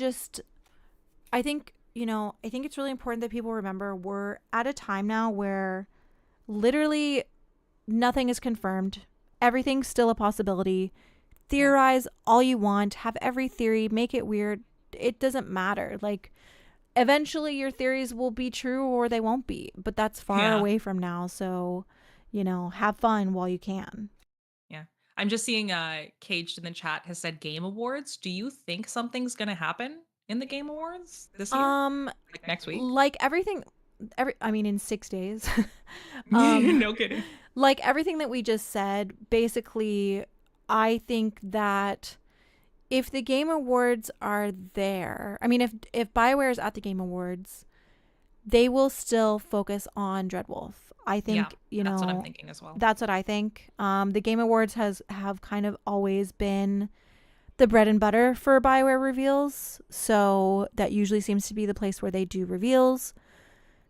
think, you know, I think it's really important that people remember we're at a time now where literally nothing is confirmed. Everything's still a possibility. Theorize all you want, have every theory, make it weird. It doesn't matter. Like, eventually your theories will be true or they won't be, but that's far Yeah. away from now. So, you know, have fun while you can. Yeah. I'm just seeing Caged in the chat has said Game Awards. Do you think something's gonna happen in the Game Awards this year? Um, Like next week? like everything, I mean, in 6 days. um, No kidding. like everything that we just said, basically, I think that if the Game Awards are there, I mean, if BioWare is at the Game Awards, they will still focus on Dreadwolf. I Yeah, think, you that's what I'm know, thinking as well. that's what I think. The Game Awards have kind of always been the bread and butter for BioWare reveals, so that usually seems to be the place where they do reveals.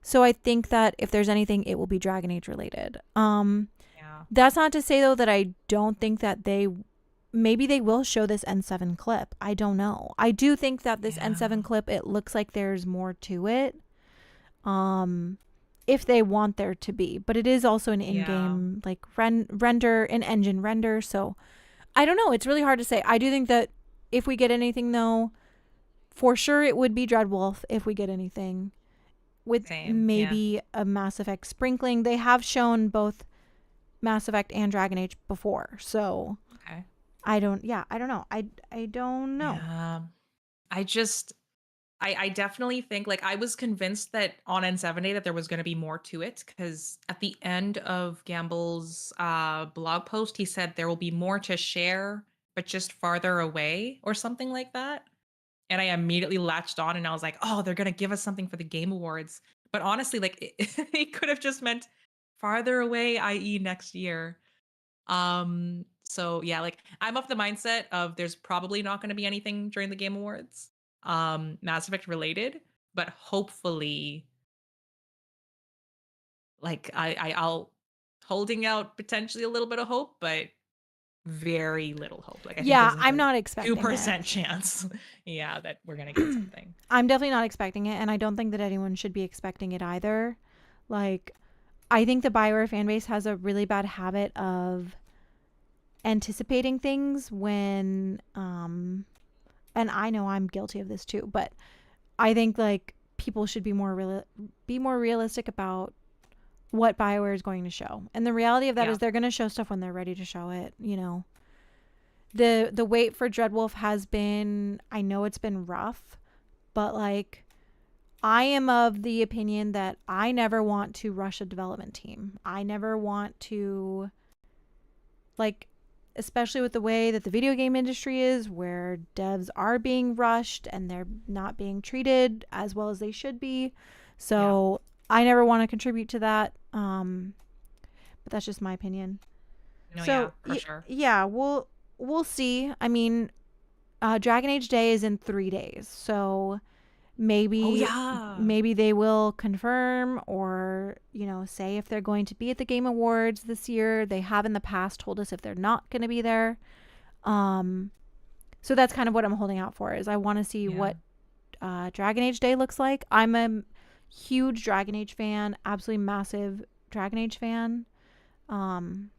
So I think that if there's anything, it will be Dragon Age related. Yeah. That's not to say though that I don't think that maybe they will show this N7 clip. I don't know. I do think that this Yeah. N7 clip, it looks like there's more to it. Um if they want there to be, but it is also an Yeah. in-game like render, an engine render, so I don't know, it's really hard to say. I do think that if we get anything though, for sure it would be Dreadwolf if we get anything, with Same. Yeah. maybe a Mass Effect sprinkling. They have shown both Mass Effect and Dragon Age before, so Okay. I don't know. I don't know. Yeah. I just I definitely think like I was convinced that on N70 that there was going to be more to it because at the end of Gamble's blog post he said there will be more to share but just farther away or something like that. And I immediately latched on and I was like, "Oh, they're going to give us something for the Game Awards." But honestly, like it could have just meant farther away, i.e. next year. So yeah, like I'm of the mindset of there's probably not going to be anything during the Game Awards, Mass Effect related, but hopefully, like I'll holding out potentially a little bit of hope, but very little hope. Like I think Yeah, there's like I'm a not expecting it. 2% chance, yeah, that we're gonna get something. I'm definitely not expecting it, and I don't think that anyone should be expecting it either. Like, I think the BioWare fan base has a really bad habit of anticipating things when, and I know I'm guilty of this too, but I think like people should be more realistic about what BioWare is going to show. And the reality of that is Yeah, they're going to show stuff when they're ready to show it, you know. The wait for Dreadwolf has been, I know it's been rough, but like I am of the opinion that I never want to rush a development team. I never want to, like, especially with the way that the video game industry is, where devs are being rushed and they're not being treated as well as they should be. yeah. So I never want to contribute to that. But that's just my opinion. No, So yeah, for sure. yeah, we'll see. I mean, Dragon Age Day is in 3 days, so Oh maybe yeah. maybe they will confirm or say if they're going to be at the Game Awards this year. They have in the past told us if they're not going to be there. um so that's kind of what I'm holding out for, is I want to see Yeah. what Dragon Age Day looks like. I'm a huge Dragon Age fan, absolutely massive Dragon Age fan. um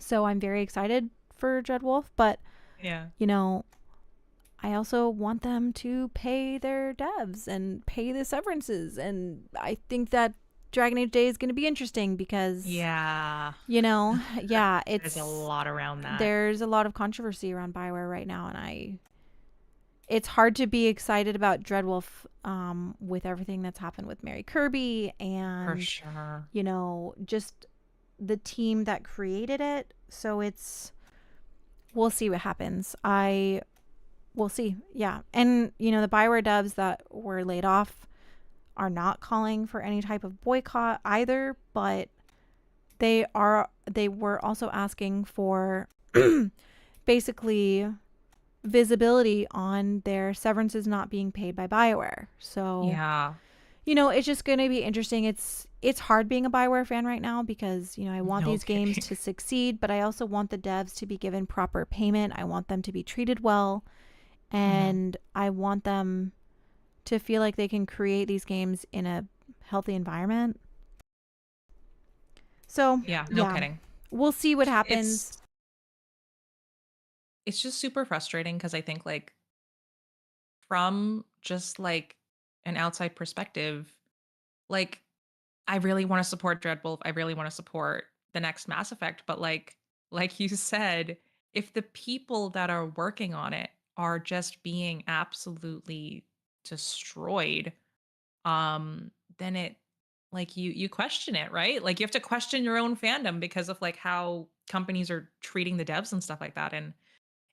so I'm very excited for Dreadwolf, but Yeah. you know I also want them to pay their devs and pay the severances. And I think that Dragon Age Day is going to be interesting because, Yeah. yeah, There's a lot around that. there's a lot of controversy around BioWare right now. And it's hard to be excited about Dreadwolf with everything that's happened with Mary Kirby For and, sure. just the team that created it. So we'll see what happens. We'll see. Yeah. And, the BioWare devs that were laid off are not calling for any type of boycott either, but they were also asking for basically visibility on their severances not being paid by BioWare. So, Yeah. it's just going to be interesting. It's hard being a BioWare fan right now because, I want No these games kidding. to succeed, but I also want the devs to be given proper payment. I want them to be treated well, Mhm. and I want them to feel like they can create these games in a healthy environment. So, Yeah, no yeah, kidding. we'll see what happens. It's it's just super frustrating because I think like from just like an outside perspective, like I really want to support Dreadwolf. I really want to support the next Mass Effect, but like you said, if the people that are working on it are just being absolutely destroyed, then it like you question it, right? Like you have to question your own fandom because of like how companies are treating the devs and stuff like that. And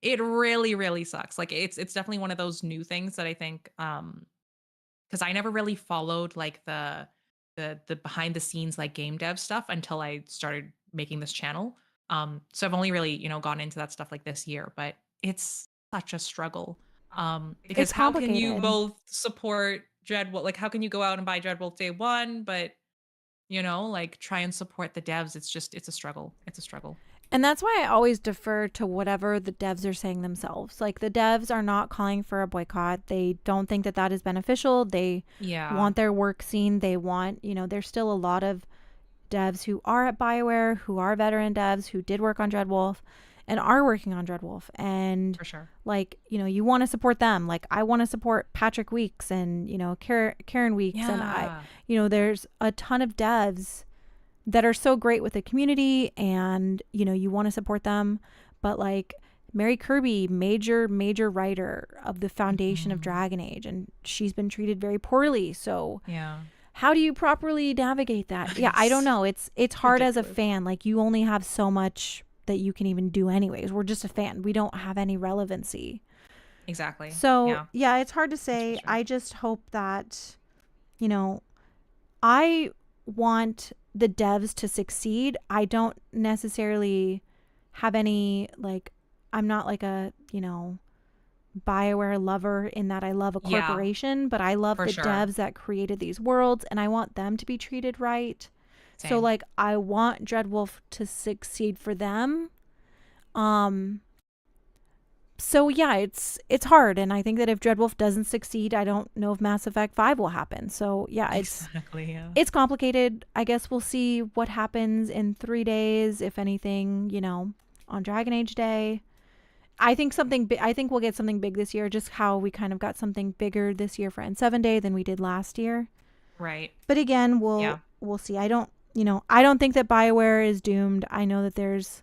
it really, really sucks. Like it's definitely one of those new things that I think because I never really followed like the behind the scenes like game dev stuff until I started making this channel. So I've only really, gotten into that stuff like this year, but it's such a struggle. It's Because how can you complicated. both support Dreadwolf, like how can you go out and buy Dreadwolf day one, but like try and support the devs? It's a struggle. It's a struggle. And that's why I always defer to whatever the devs are saying themselves. Like the devs are not calling for a boycott. They don't think that that is beneficial. They Yeah, want their work seen. They want, there's still a lot of devs who are at BioWare, who are veteran devs, who did work on Dreadwolf and are working on Dreadwolf. And for sure. like, you want to support them. Like I want to support Patrick Weeks and, Karen Weeks. And Yeah. there's a ton of devs that are so great with the community and, you want to support them. But like Mary Kirby, major writer of the foundation of Mhm. Dragon Age, and she's been treated very poorly. So Yeah. how do you properly navigate that? Yeah, I don't It's know. It's hard as a ridiculous. fan. Like you only have so much that you can even do anyways. We're just a fan. We don't have any relevancy. Exactly. So, Yeah. yeah, it's hard to It's say. frustrating. I just hope that, you know, I want the devs to succeed. I don't necessarily have any, like, I'm not like a, BioWare lover in that I love a Yeah, corporation, but I love for the sure. devs that created these worlds and I want them to be treated right. So Same. like I want Dreadwolf to succeed for them. Um so yeah, it's hard, and I think that if Dreadwolf doesn't succeed, I don't know if Mass Effect 5 will happen. So yeah, Exactly. Yeah. it's complicated. I guess we'll see what happens in 3 days, if anything, on Dragon Age Day. I think we'll get something big this year, just how we kind of got something bigger this year for N7 Day than we did last year. Right. But again, Yeah. we'll see. I don't think that BioWare is doomed. I know that there's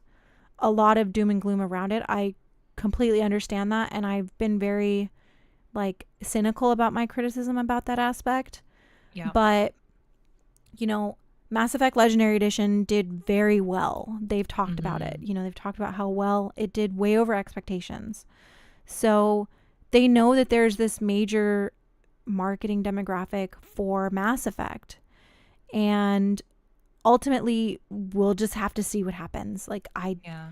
a lot of doom and gloom around it. I completely understand that, and I've been very like cynical about my criticism about that aspect. Yeah. But, you know, Mass Effect Legendary Edition did very well. They've talked about it. Hmm. They've talked about how well it did, way over expectations. So they know that there's this major marketing demographic for Mass Effect. And ultimately, we'll just have to see what happens. Like, Yeah.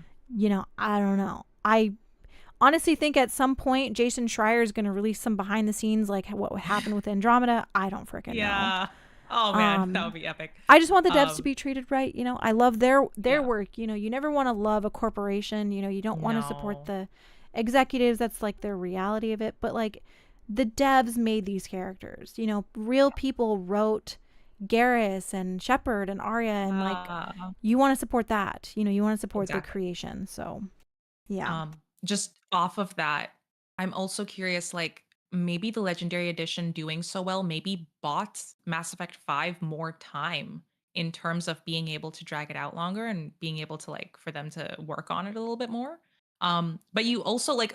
I don't know. I honestly think at some point Jason Schreier is going to release some behind the scenes, like what happened with Andromeda. I don't freaking know. Yeah. Oh man, that would be epic. I just want the devs to Um. be treated right. I love their Yeah. work. You never want to love a corporation. You don't want to support No. the executives. That's like the reality of it. But like the devs made these characters. Real Yeah. people wrote Garrus and Shepard and Arya, and like Uh, you want to support that. You want to support the exactly. creation. So yeah. Just off of that, I'm also curious, like maybe the Legendary Edition doing so well maybe bought Mass Effect 5 more time in terms of being able to drag it out longer and being able to like for them to work on it a little bit more. But you also like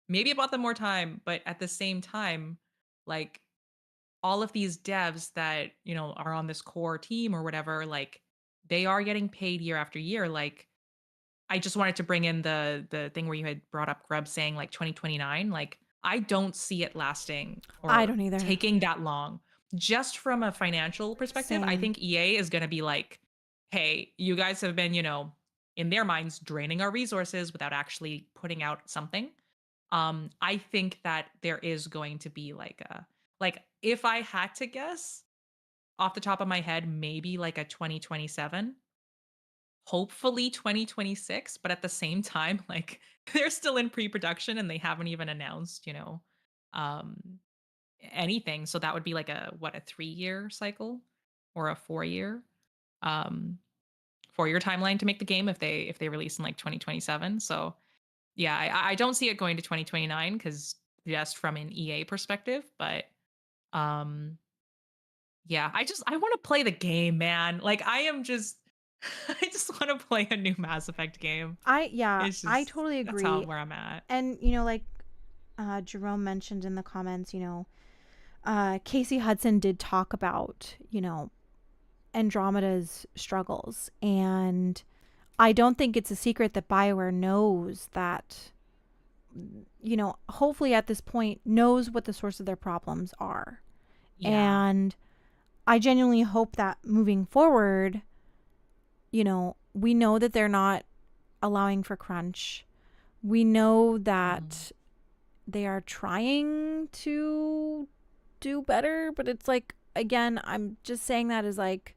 maybe it bought them more time, but at the same time, like all of these devs that, are on this core team or whatever, like they are getting paid year after year. Like I just wanted to bring in the thing where you had brought up Grub saying like 2029. Like I don't see it lasting I or don't either. taking that long. Just from a financial perspective, I Same. think EA is going to be like, "Hey, you guys have been, in their minds draining our resources without actually putting out something." I think that there is going to be like if I had to guess off the top of my head, maybe like a 2027, hopefully 2026, but at the same time, like they're still in pre-production and they haven't even announced, um anything. So that would be like a 3-year cycle or a 4-year um 4-year timeline to make the game if they release in like 2027. So yeah, I don't see it going to 2029 because just from an EA perspective, but um yeah, I want to play the game, man. Like I am just I just want to play a new Mass Effect game. It's I just totally that's how agree. where I'm at. And like Jerome mentioned in the comments, Casey Hudson did talk about, Andromeda's struggles. And I don't think it's a secret that BioWare knows that, hopefully at this point, knows what the source of their problems are. Yeah. And I genuinely hope that moving forward, we know that they're not allowing for crunch. We know Mhm. that they are trying to do better, but it's like, again, I'm just saying that as like,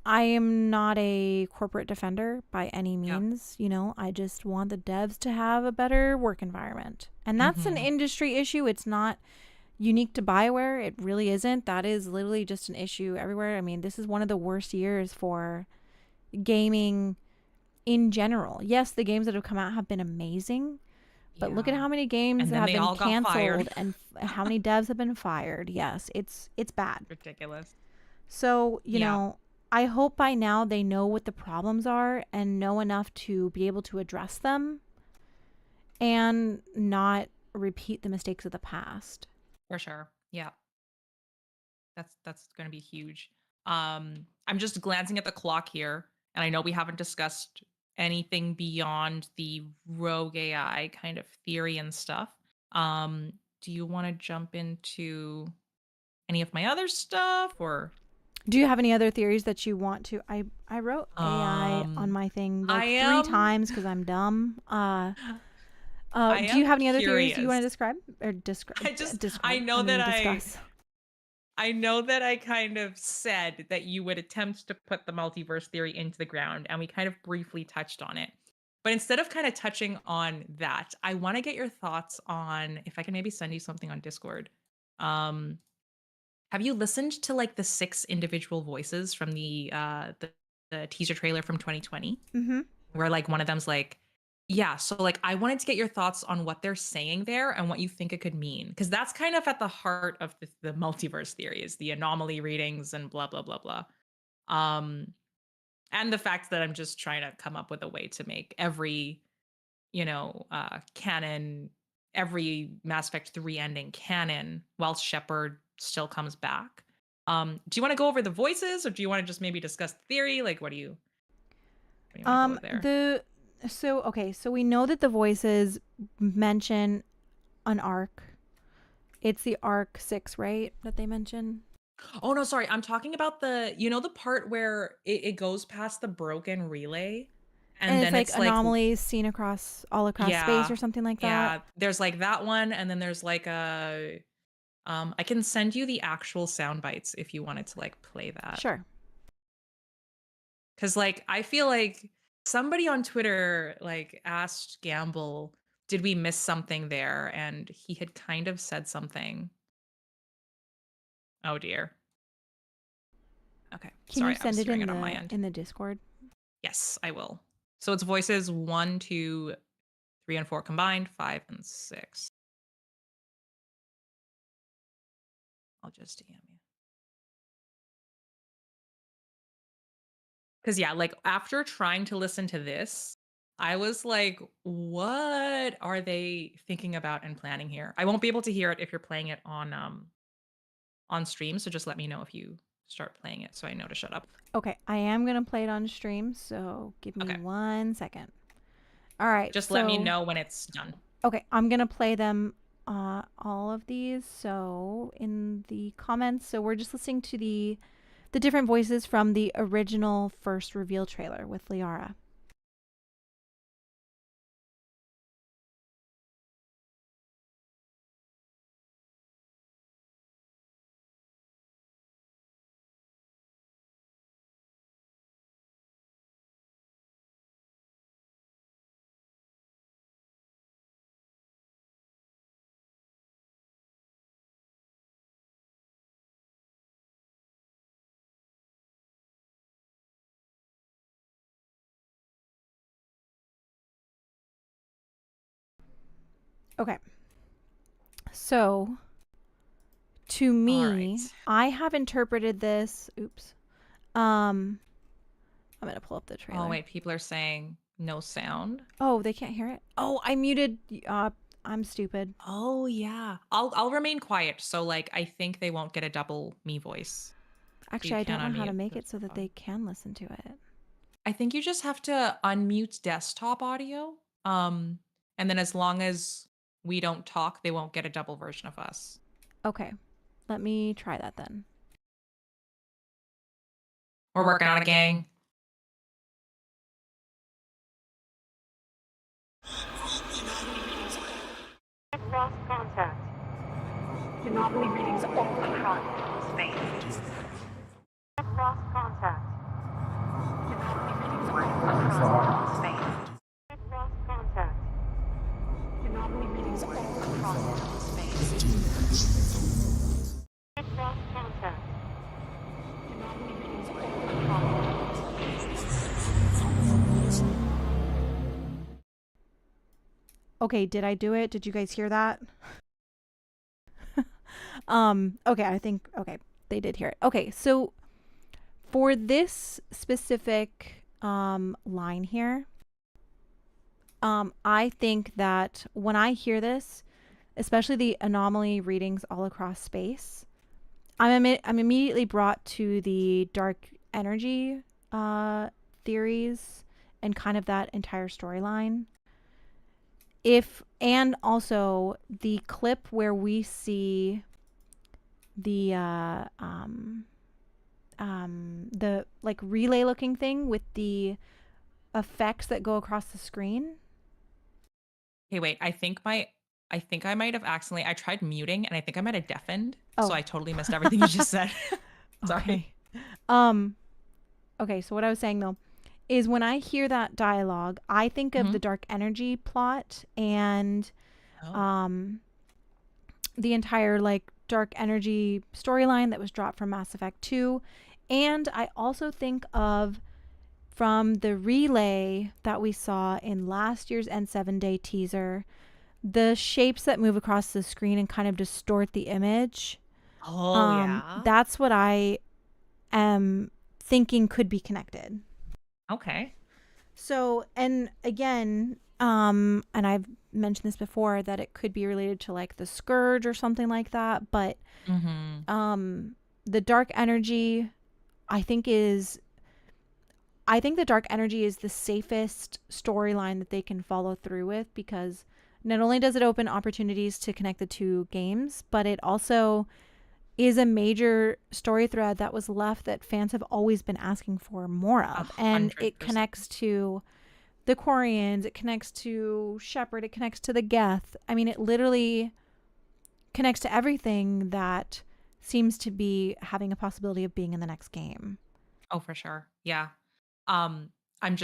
I am not a corporate defender by any means. You know, I just want the devs to have a better work environment. And that's an industry issue. It's not unique to BioWare. It really isn't. That is literally just an issue everywhere. I mean, this is one of the worst years for gaming in general. Yes, the games that have come out have been amazing, but look at how many games have been canceled and how many devs have been fired. Yes, it's bad. Ridiculous. So, you know, I hope by now they know what the problems are and know enough to be able to address them and not repeat the mistakes of the past. For sure. Yeah. That's going to be huge. I'm just glancing at the clock here, and I know we haven't discussed anything beyond the rogue AI kind of theory and stuff. Do you want to jump into any of my other stuff, or do you have any other theories that you want to? I wrote AI on my thing like 3 times because I'm dumb. Do you have any other theories you want to describe or discuss? I know that I kind of said that you would attempt to put the multiverse theory into the ground, and we kind of briefly touched on it. But instead of kind of touching on that, I want to get your thoughts on, if I can maybe send you something on Discord. Have you listened to like the 6 individual voices from the teaser trailer from 2020? Where like one of them's like, yeah, so like I wanted to get your thoughts on what they're saying there and what you think it could mean, because that's kind of at the heart of the multiverse theory, is the anomaly readings and blah blah blah blah. And the fact that I'm just trying to come up with a way to make every, canon, every Mass Effect 3 ending canon while Shepard still comes back. Do you want to go over the voices, or do you want to just maybe discuss the theory? Like, what do you want to go there? So we know that the voices mention an arc. It's the arc 6, right? That they mention. Oh no, sorry. I'm talking about the part where it goes past the broken relay. And then it's like anomalies seen across space or something like that. Yeah, there's like that one, and then there's like I can send you the actual sound bites if you wanted to like play that. Sure. Because like I feel like somebody on Twitter like asked Gamble, did we miss something there? And he had kind of said something. Oh dear. Okay. Can you send it in the Discord? Yes, I will. So it's voices 1, 2, 3, and 4 combined, 5 and 6. I'll just DM you. Because yeah, like after trying to listen to this, I was like, what are they thinking about and planning here? I won't be able to hear it if you're playing it on stream, so just let me know if you start playing it so I know to shut up. Okay, I am gonna play it on stream, so give me 1 second. All right. Just let me know when it's done. Okay, I'm gonna play them all of these, so in the comments. So we're just listening to the different voices from the original first reveal trailer with Liara. Okay. So, to me, I have interpreted this. Oops. I'm going to pull up the trailer. Oh, wait. People are saying no sound. Oh, they can't hear it? Oh, I muted. I'm stupid. Oh, yeah. I'll remain quiet. So, like, I think they won't get a double me voice. Actually, I don't know how to make it so that they can listen to it. I think you just have to unmute desktop audio. And then as long as we don't talk, they won't get a double version of us. Okay. Let me try that then. We're working on it, gang. Lost contact. Anomaly readings all across space. Lost contact. Anomaly readings all across space. Lost contact. Anomaly readings all across space. Lost contact. Anomaly readings all across space. Okay, did I do it? Did you guys hear that? Okay, I think okay, they did hear it. Okay, so for this specific line here, I think that when I hear this, especially the anomaly readings all across space, I'm immediately brought to the dark energy theories and kind of that entire storyline. And also the clip where we see the like relay looking thing with the effects that go across the screen. Okay, wait. I think I might have accidentally. I tried muting, and I think I might have deafened. Oh. So I totally missed everything you just said. Sorry. Okay. Okay. So what I was saying though is when I hear that dialogue, I think of the dark energy plot and the entire like dark energy storyline that was dropped from Mass Effect 2, and I also think of from the relay that we saw in last year's N7 Day teaser, the shapes that move across the screen and kind of distort the image. Oh, yeah. That's what I am thinking could be connected. Okay. So, and again, and I've mentioned this before that it could be related to like the scourge or something like that, but the dark energy I think the dark energy is the safest storyline that they can follow through with, because not only does it open opportunities to connect the two games, but it also is a major story thread that was left that fans have always been asking for more of. 100%. And it connects to the Quarians, it connects to Shepard, it connects to the Geth. I mean, it literally connects to everything that seems to be having a possibility of being in the next game. Oh, for sure. Yeah. I'm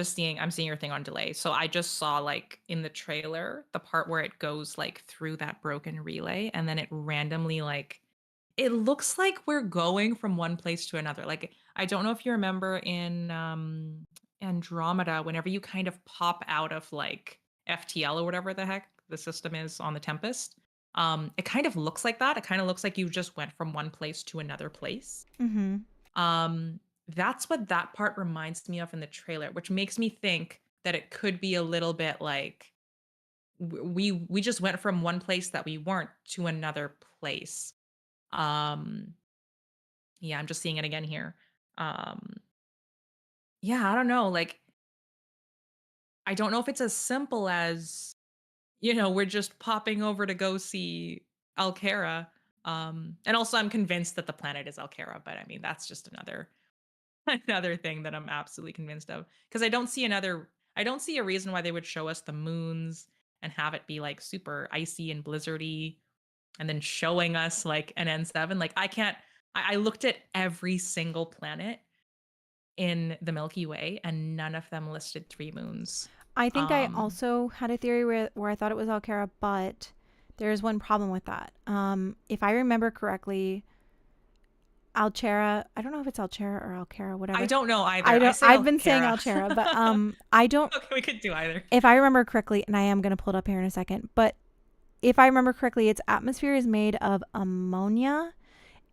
seeing your thing on delay. So I just saw like in the trailer the part where it goes like through that broken relay, and then it randomly like it looks like we're going from one place to another. Like I don't know if you remember in Andromeda, whenever you kind of pop out of like FTL or whatever the heck the system is on the Tempest, it kind of looks like that. It kind of looks like you just went from one place to another place. That's what that part reminds me of in the trailer, which makes me think that it could be a little bit like we just went from one place that we weren't to another place. Yeah, I'm just seeing it again here. Um, yeah, I don't know. Like, I don't know if it's as simple as, we're just popping over to go see Alkera. And also I'm convinced that the planet is Alkera, but I mean, that's just another thing that I'm absolutely convinced of. Because I don't see a reason why they would show us the moons and have it be like super icy and blizzardy and then showing us like an N7. Like I looked at every single planet in the Milky Way and none of them listed 3 moons. I think I also had a theory where I thought it was Alkera, but there's one problem with that. If I remember correctly, Alchera, I don't know if it's Alchera or Alkera, whatever. I don't know either. I've been saying Alchera, but I don't. Okay, we could do either. If I remember correctly, and I am going to pull it up here in a second, but if I remember correctly, its atmosphere is made of ammonia,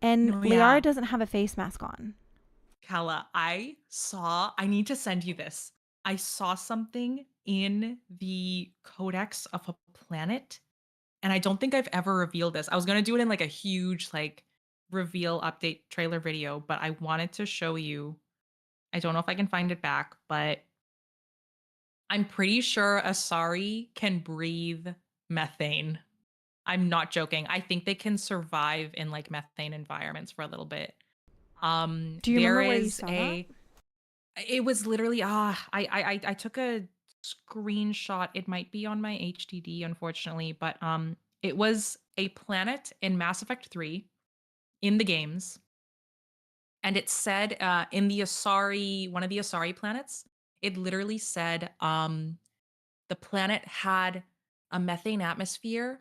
and Liara doesn't have a face mask on. Kala, I need to send you this. I saw something in the codex of a planet, and I don't think I've ever revealed this. I was going to do it in like a huge like reveal update trailer video, but I wanted to show you. I don't know if I can find it back, but I'm pretty sure Asari can breathe methane. I'm not joking. I think they can survive in like methane environments for a little bit. Do you remember where you saw that? It was literally I took a screenshot. It might be on my HDD, unfortunately, but it was a planet in Mass Effect 3 in the games, and it said, in the Asari one of the Asari planets, it literally said, the planet had a methane atmosphere,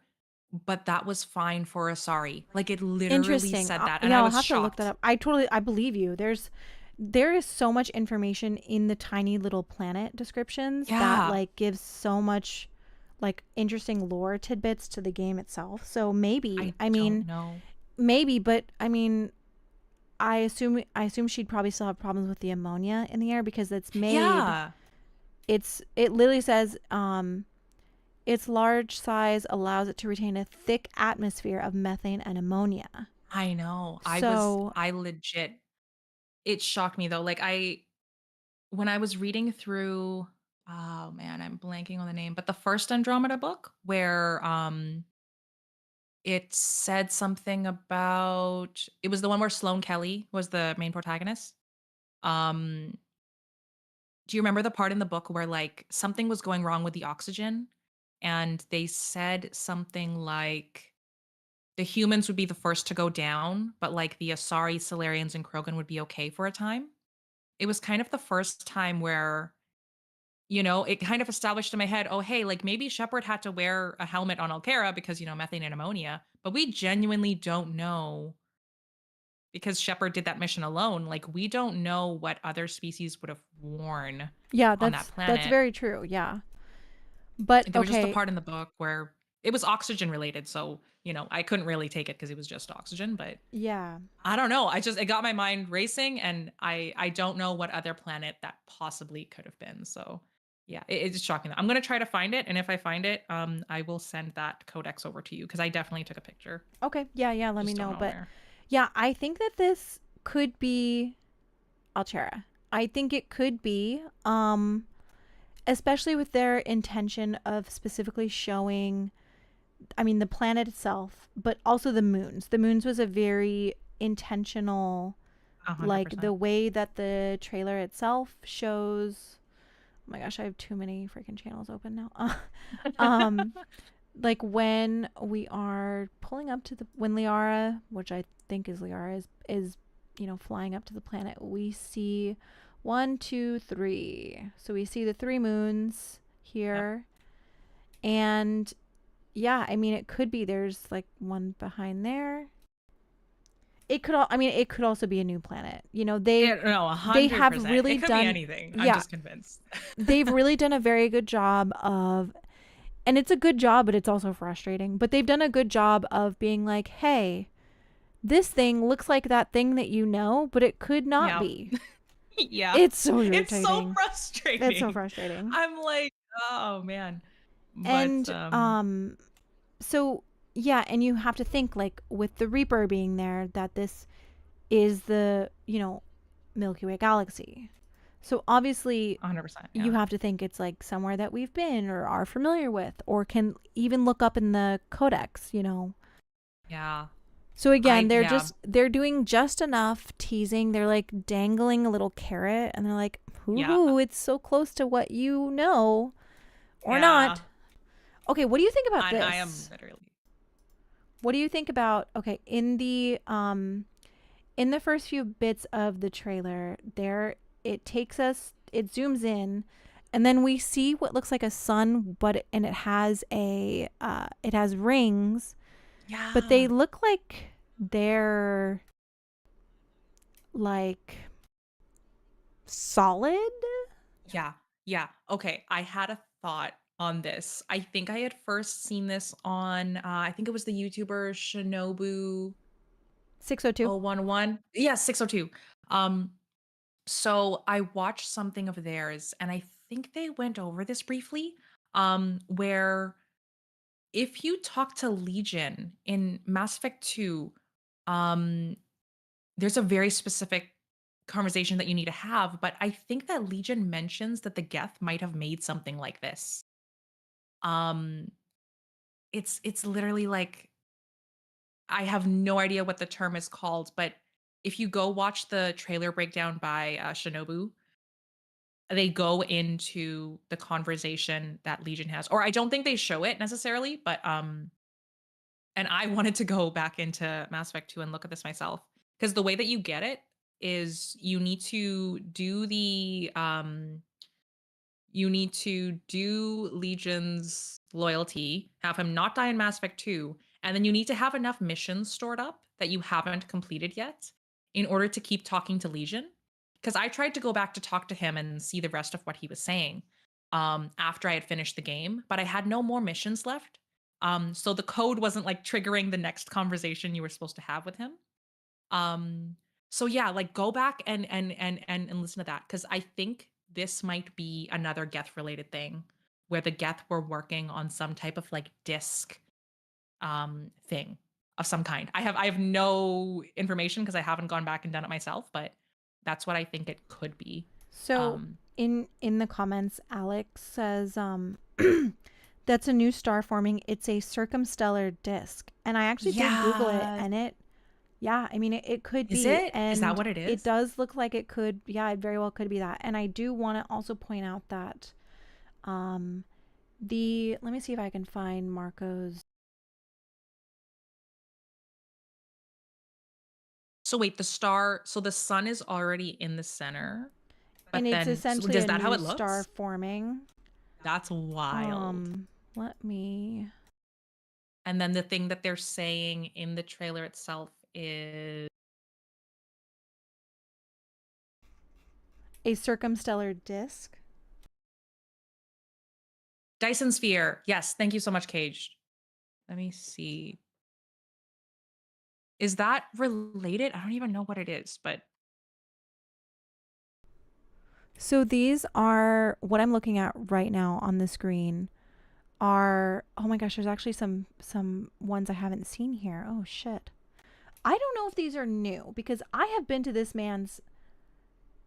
but that was fine for Asari. Like, it literally Interesting. said that, and Yeah, I I'll was have to look that shocked. up. I believe you. There is so much information in the tiny little planet descriptions that Yeah. like gives so much like interesting lore tidbits to the game itself. So maybe, I I don't mean, know. maybe, but I mean, I assume she'd probably still have problems with the ammonia in the air because Yeah. it literally says its large size allows it to retain a thick atmosphere of methane and ammonia. I know. So, I legit it shocked me though. Like, when I was reading through, oh man, I'm blanking on the name, but the first Andromeda book where it said something about, it was the one where Sloane Kelly was the main protagonist. Um do you remember the part in the book where like something was going wrong with the oxygen and they said something like the humans would be the first to go down, but like the Asari, Solarians, and Krogan would be okay for a time? It was kind of the first time where, it kind of established in my head, oh, hey, like maybe Shepard had to wear a helmet on Alkera because, methane and ammonia, but we genuinely don't know because Shepard did that mission alone. Like, we don't know what other species would have worn yeah, on that that's planet. very true. Yeah. But There was just a okay, part in the book where it was oxygen related. So, I couldn't really take it because it was just oxygen, but yeah. I don't know. It got my mind racing, and I don't know what other planet that possibly could have been. So yeah, it's shocking. I'm gonna try to find it, and if I find it, I will send that codex over to you because I definitely took a picture. Okay. Yeah, yeah, let me Just don't know. know But where. yeah, I think that this could be Altera. I think it could be especially with their intention of specifically showing I mean the planet itself, but also the moons. The moons was a very intentional, A hundred like the percent. way that the trailer itself shows. Oh my gosh, I have too many freaking channels open now. um like when we are pulling up to the when Liara, which I think is Liara, is flying up to the planet, we see one, two, three. So we see the three moons Yep. here, and yeah, I mean it could be there's like one behind there. I mean it could also be a new planet. Yeah, no, a They hundred have percent. really It could be done anything. I'm yeah, just convinced. they've really done a very good job of and it's a good job, but it's also frustrating. But they've done a good job of being like, hey, this thing looks like that thing that you know, but it could not Yeah. be. Yeah. It's so It's so irritating. It's so frustrating. frustrating. I'm like, oh man. But And so yeah, and you have to think like with the Reaper being there that this is the, Milky Way galaxy. So obviously 100%. you Yeah. have to think it's like somewhere that we've been or are familiar with or can even look up in the codex. Yeah. So again, Yeah. they're doing just enough teasing. They're like dangling a little carrot and they're like, Yeah. "Hoo, it's so close to what you know or Yeah. not." Okay, what do you think about And I am this? literally. What do you think about okay, in the first few bits of the trailer, it zooms in and then we see what looks like a sun and it has rings, but they Yeah. look like they're like solid. Yeah. Yeah. Okay. I had a thought on this. I think I had first seen this on, I think it was the YouTuber Shinobu 602. 011. Yeah, 602. Um, so I watched something of theirs and I think they went over this briefly. Where if you talk to Legion in Mass Effect 2, um, there's a very specific conversation that you need to have, but I think that Legion mentions that the Geth might have made something like this. Um, it's literally like I have no idea what the term is called, but if you go watch the trailer breakdown by Shinobu, they go into the conversation that Legion has. Or I don't think they show it necessarily, but And I wanted to go back into Mass Effect 2 and look at this myself. Because the way that you get it is you need to do Legion's loyalty, have him not die in Mass Effect 2, and then you need to have enough missions stored up that you haven't completed yet in order to keep talking to Legion. Because I tried to go back to talk to him and see the rest of what he was saying after I had finished the game, but I had no more missions left. So the code wasn't like triggering the next conversation you were supposed to have with him. Um, so yeah, like go back and listen to that because I think this might be another Geth related thing where the Geth were working on some type of like disc thing of some kind. I have no information because I haven't gone back and done it myself, but that's what I think it could be. So in the comments, Alex says that's a new star forming. It's a circumstellar disk. And I actually did Google it, and yeah, I mean, it could be. Is it? And is that what it is? It does look like it could. Yeah, it very well could be that. And I do want to also point out that let me see if I can find Marco's. So wait, the star, so the sun is already in the center. But And it's then, essentially is a that how new it looks? star forming. That's wild. Let me. And then the thing that they're saying in the trailer itself is A circumstellar disk. Dyson sphere. Yes, thank you so much, Cage. Let me see. Is that related? I don't even know what it is, but So these are what I'm looking at right now on the screen are, oh my gosh, there's actually some ones I haven't seen here. Oh shit. I don't know if these are new because I have been to this man's,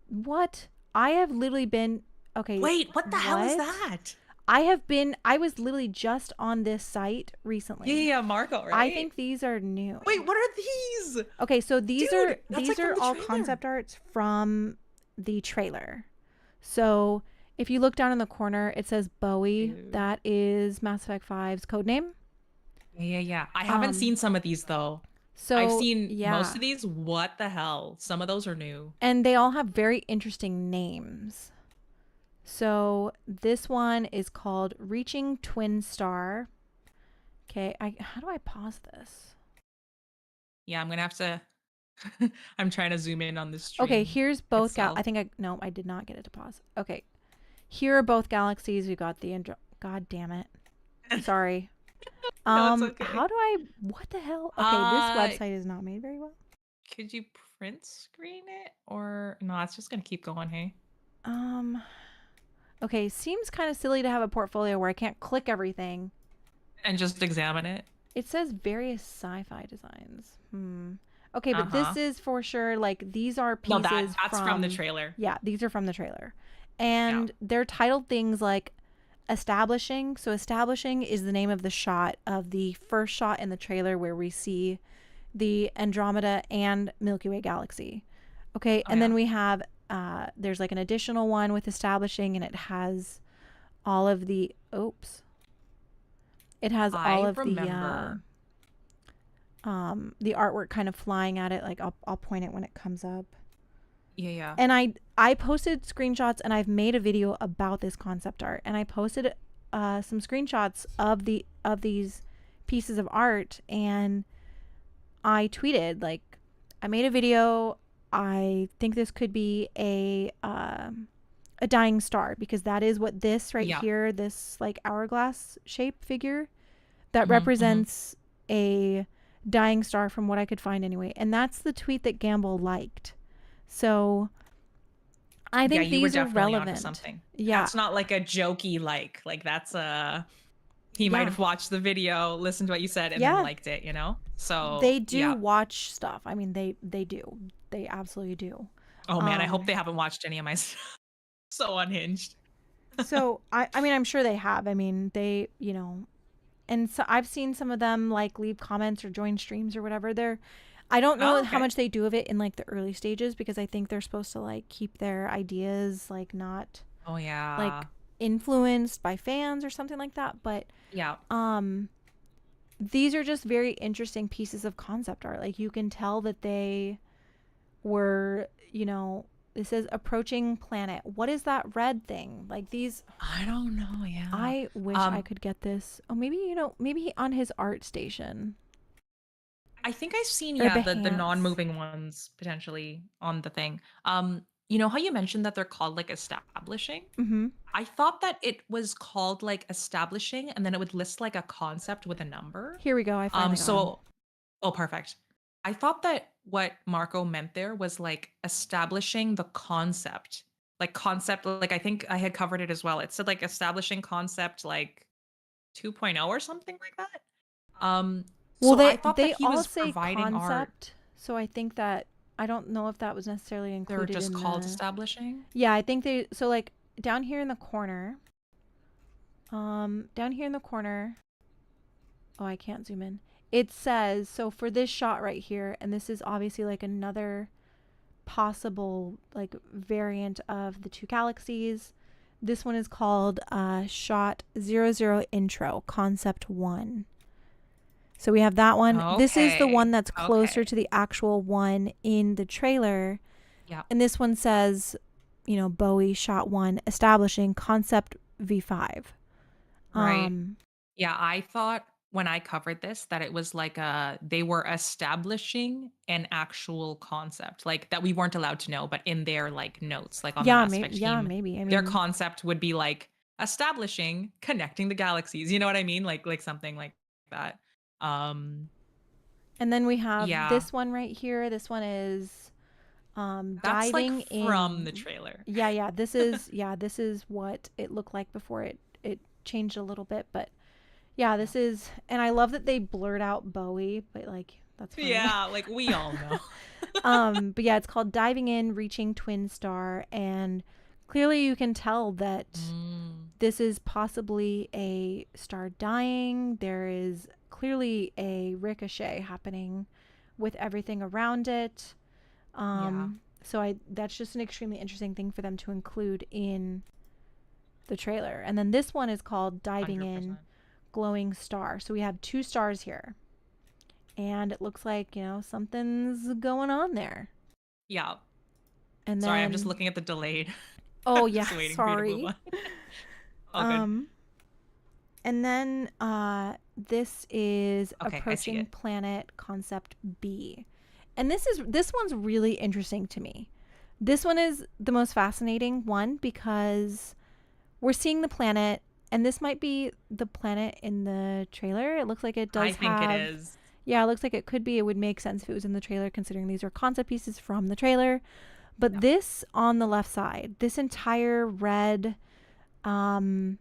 what? I have literally been, okay. wait, what the hell is that? I was literally just on this site recently. Yeah, Marco, right? I think these are new. Wait, what are these? Okay, so these Dude, are that's these like are from the all trailer. concept arts from the trailer. So if you look down in the corner, it says Bowie. Dude. That is Mass Effect 5's codename. Yeah. I haven't seen some of these though. So I've seen yeah. most of these. What the hell? Some of those are new. And they all have very interesting names. So this one is called Reaching Twin Star. Okay, how do I pause this? Yeah, I'm gonna have to. I'm trying to zoom in on this stream. Okay, here's both. itself. I think no, I did not get it to pause. Okay, here are both galaxies. We got the God damn it. Sorry. No, it's okay. How do I? What the hell? Okay, this website is not made very well. Could you print screen it or no? It's just gonna keep going. Hey. Okay, seems kind of silly to have a portfolio where I can't click everything and just examine it. It says various sci-fi designs. Okay, but this is for sure, like, these are pieces that's from the trailer. Yeah, these are from the trailer. And they're titled things like Establishing. So Establishing is the name of the shot of the first shot in the trailer where we see the Andromeda and Milky Way galaxy. Okay, and then we have, there's like an additional one with Establishing, and it has all of the, it has all of the artwork kind of flying at it. Like I'll point it when it comes up. Yeah. And I posted screenshots, and I've made a video about this concept art, and I posted some screenshots of these pieces of art, and I tweeted, like, I made a video. I think this could be a dying star, because that is what this here, this like hourglass shape figure that represents a dying star from what I could find anyway. And that's the tweet that Gamble liked. So I think these are relevant. Something. Yeah. That's not like a jokey like that's he might have watched the video, listened to what you said, and then liked it, you know? So they do watch stuff. I mean, they do. They absolutely do. Oh man, I hope they haven't watched any of my stuff. So unhinged. So I mean, I'm sure they have. I mean, they, you know, and so I've seen some of them like leave comments or join streams or whatever. I don't know how much they do of it in like the early stages, because I think they're supposed to like keep their ideas like not like influenced by fans or something like that. But these are just very interesting pieces of concept art. Like, you can tell that they were, it says approaching planet. What is that red thing? Like, these, I don't know. Yeah. I wish I could get this. Oh, maybe, maybe on his art station. I think I've seen, Or yeah, the Behance. non-moving ones potentially on the thing. You know how you mentioned that they're called like establishing? Mm-hmm. I thought that it was called like establishing, and then it would list like a concept with a number. Here we go. I finally got 'em. So, oh, perfect. I thought that what Marco meant there was like establishing the concept. Like concept, like I think I had covered it as well. It said like establishing concept like 2.0 or something like that. Well, So I thought they that he all was say providing art. concept, so I think that I don't know if that was necessarily They're included just in called the. establishing. Yeah, I think they. So like down here in the corner. Down here in the corner. Oh, I can't zoom in. It says, so for this shot right here, and this is obviously like another possible like variant of the two galaxies. This one is called shot 00 intro concept 1. So we have that one. This is the one that's closer to the actual one in the trailer. Yeah. And this one says, Bowie shot 1 establishing concept V5. Right. Yeah, I thought when I covered this that it was like they were establishing an actual concept, like that we weren't allowed to know, but in their like notes, like on the Mass Effect team, maybe. I mean, their concept would be like establishing connecting the galaxies. You know what I mean? Like something like that. And then we have Yeah. this one right here. This one is That's diving like from in the trailer. Yeah, this is what it looked like before it changed a little bit, but yeah, this is, and I love that they blurred out Bowie, but like that's funny. Yeah, like we all know. But yeah, it's called Diving In, Reaching Twin Star, and clearly you can tell that this is possibly a star dying. There is clearly a ricochet happening with everything around it. So that's just an extremely interesting thing for them to include in the trailer. And then this one is called Diving 100%. In, Glowing Star. So we have 2 stars here. And it looks like, something's going on there. Yeah. And Sorry, then, I'm just looking at the delayed. Oh yeah, Just waiting sorry. for you to move on. And then this is Okay, Approaching Planet Concept B. And this one's really interesting to me. This one is the most fascinating one because we're seeing the planet, and this might be the planet in the trailer. It looks like it does have... I think it is. Yeah, it looks like it could be. It would make sense if it was in the trailer, considering these are concept pieces from the trailer. But this on the left side, this entire red, kind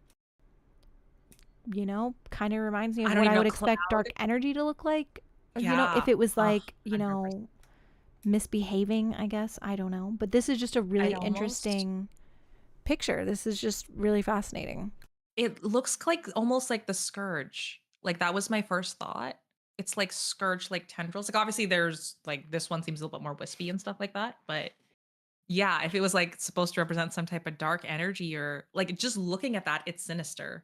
of reminds me of what I would expect dark energy to look like. Yeah. If it was like, 100%. misbehaving, I guess. I don't know. But this is just a really interesting picture. This is just really fascinating. It looks like almost like the Scourge. Like that was my first thought. It's like Scourge, like tendrils. Like obviously there's like this one seems a little bit more wispy and stuff like that. But yeah, if it was like supposed to represent some type of dark energy or like just looking at that, it's sinister.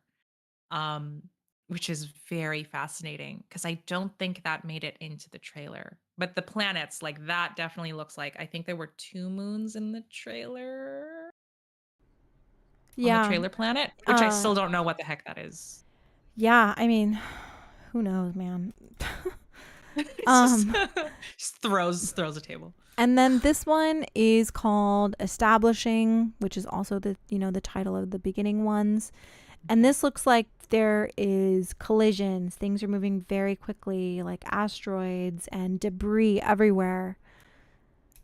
Which is very fascinating because I don't think that made it into the trailer. But the planets, like that definitely looks like, I think there were 2 moons in the trailer. Yeah. On the trailer planet, which I still don't know what the heck that is. Yeah, I mean, who knows, man. Just throws a table. And then this one is called Establishing, which is also the the title of the beginning ones. And this looks like there is collisions. Things are moving very quickly, like asteroids and debris everywhere.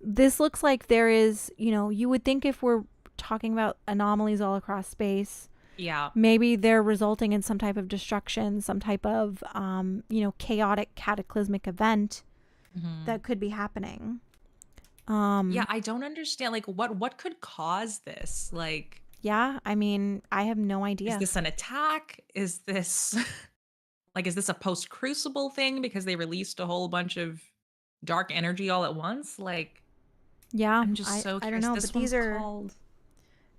This looks like there is, you would think if we're talking about anomalies all across space, yeah, maybe they're resulting in some type of destruction, some type of, chaotic, cataclysmic event that could be happening. Yeah, I don't understand. Like, what could cause this? Like, yeah, I mean, I have no idea. Is this an attack? Is this is this a post Crucible thing because they released a whole bunch of dark energy all at once? Like, yeah, I'm just so curious. I don't know, this but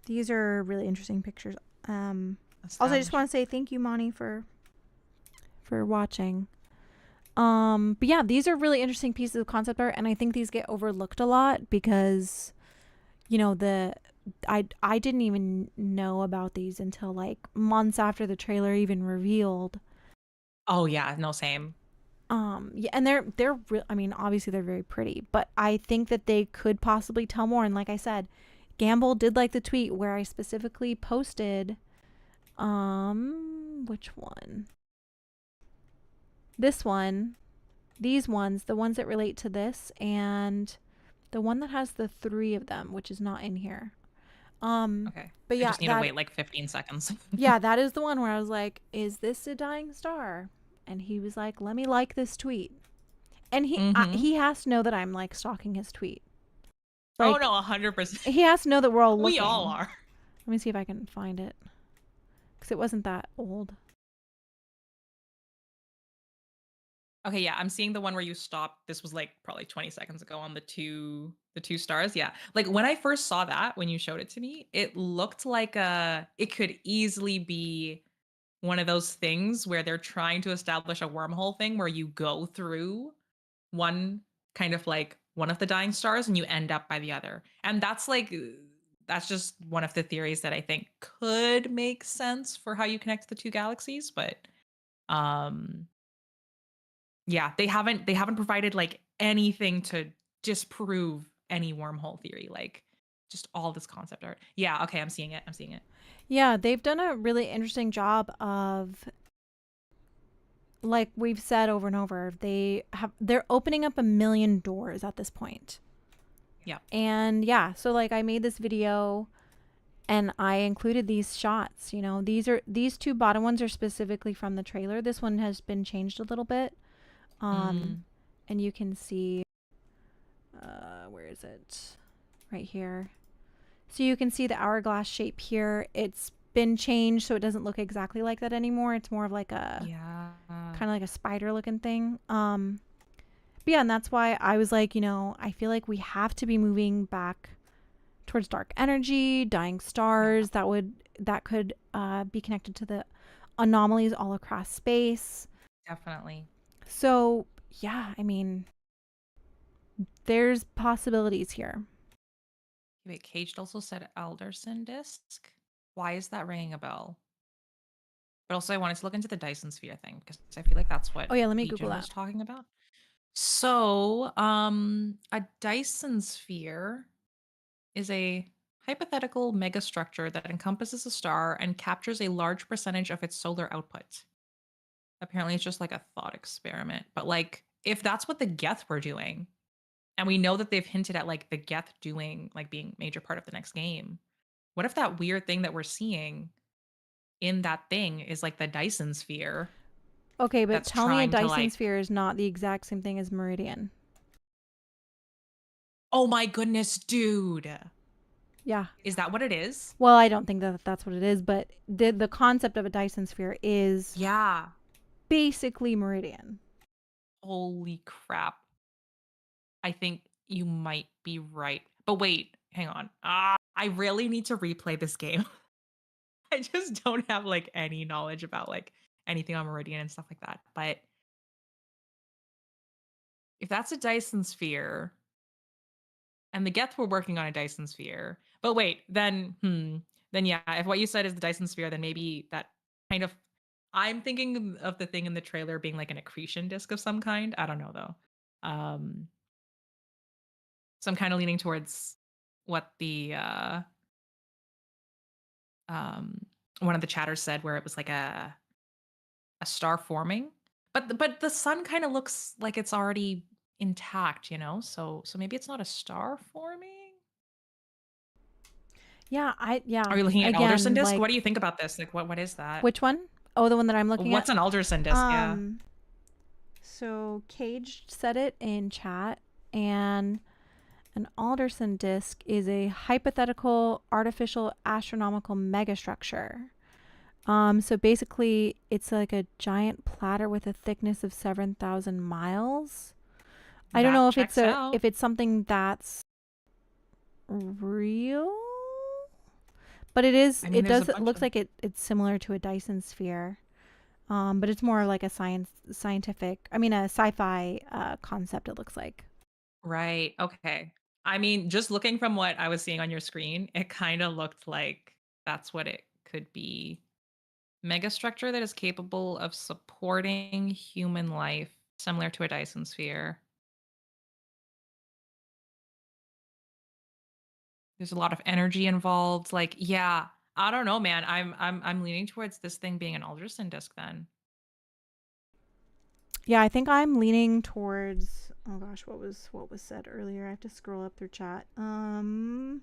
these are really interesting pictures. Also, I just want to say thank you, Moni, for watching. But yeah, these are really interesting pieces of concept art, and I think these get overlooked a lot because, you know, I didn't even know about these until like months after the trailer even revealed. Oh yeah, no, same. Yeah, and they're I mean, obviously they're very pretty, but I think that they could possibly tell more. And like I said, Gamble did like the tweet where I specifically posted, which one? This one, these ones, the ones that relate to this, and the one that has the 3 of them, which is not in here. Okay. But I yeah, just need to wait like 15 seconds. yeah, that is the one where I was like, "Is this a dying star?" And he was like, "Let me like this tweet." And Mm-hmm. he has to know that I'm like stalking his tweet. Oh Like no, 100%. he has to know that we're all We all looking. are. Let me see if I can find it because it wasn't that old. Okay, yeah, I'm seeing the one where you stopped. This was like probably 20 seconds ago on the two stars. Yeah. Like when I first saw that when you showed it to me, it looked like it could easily be one of those things where they're trying to establish a wormhole thing where you go through one kind of like one of the dying stars and you end up by the other. And that's just one of the theories that I think could make sense for how you connect the two galaxies, but um yeah, they haven't provided like anything to disprove any wormhole theory, like just all this concept art. Yeah, okay, I'm seeing it. I'm seeing it. Yeah, they've done a really interesting job of, like we've said over and over, they're opening up a million doors at this point. Yeah. And yeah, so like I made this video and I included these shots, you know. These 2 bottom ones are specifically from the trailer. This one has been changed a little bit. Mm, And you can see where is it? Right here. So you can see the hourglass shape here. It's been changed so it doesn't look exactly like that anymore. It's more of like a yeah. kind of like a spider looking thing. But yeah, and that's why I was like, you know, I feel like we have to be moving back towards dark energy, dying Yeah, stars that could be connected to the anomalies all across space. definitely. So yeah, I mean, there's possibilities here. Wait, Caged also said Alderson disc. Why is that ringing a bell? But also, I wanted to look into the Dyson sphere thing because I feel like that's what Oh yeah, let me Google Legion that. was talking about. So, a Dyson sphere is a hypothetical megastructure that encompasses a star and captures a large percentage of its solar output. Apparently, it's just like a thought experiment. But like, if that's what the Geth were doing, and we know that they've hinted at like the Geth doing like being major part of the next game, what if that weird thing that we're seeing in that thing is like the Dyson sphere Okay, but that's tell me a trying to Dyson like, sphere is not the exact same thing as Meridian. oh my goodness, dude. Yeah. Is that what it is? Well, I don't think that that's what it is, but the concept of a Dyson sphere is Yeah. basically Meridian. Holy crap. I think you might be right. But wait, hang on. I really need to replay this game. I just don't have like any knowledge about like anything on Meridian and stuff like that. But if that's a Dyson sphere, and the Geth were working on a Dyson sphere. But wait, then yeah, if what you said is the Dyson sphere, then maybe that kind of I'm thinking of the thing in the trailer being like an accretion disk of some kind. I don't know though. So I'm kind of leaning towards what the um one of the chatters said where it was like a star forming. But the sun kind of looks like it's already intact, you know? So maybe it's not a star forming. Yeah. Are you looking at Alderson Again, disk? What do you like think about this? Like what is that? which one? Oh, the one that I'm looking at. What's an Alderson disk? Yeah. Um so Caged said it in chat, and an Alderson disk is a hypothetical artificial astronomical megastructure. So basically, it's like a giant platter with a thickness of 7,000 miles. I don't That know checks out. if it's something that's real, but it is. I mean, It there's a does. It bunch looks of like it's similar to a Dyson sphere. But it's more like a a sci-fi concept, it looks like. Right. Okay. I mean, just looking from what I was seeing on your screen, it kind of looked like that's what it could be. Megastructure that is capable of supporting human life, similar to a Dyson sphere. There's a lot of energy involved. Like, yeah, I don't know, man. I'm leaning towards this thing being an Alderson disk then. Yeah, I think I'm leaning towards, oh gosh, what was said earlier? I have to scroll up through chat. The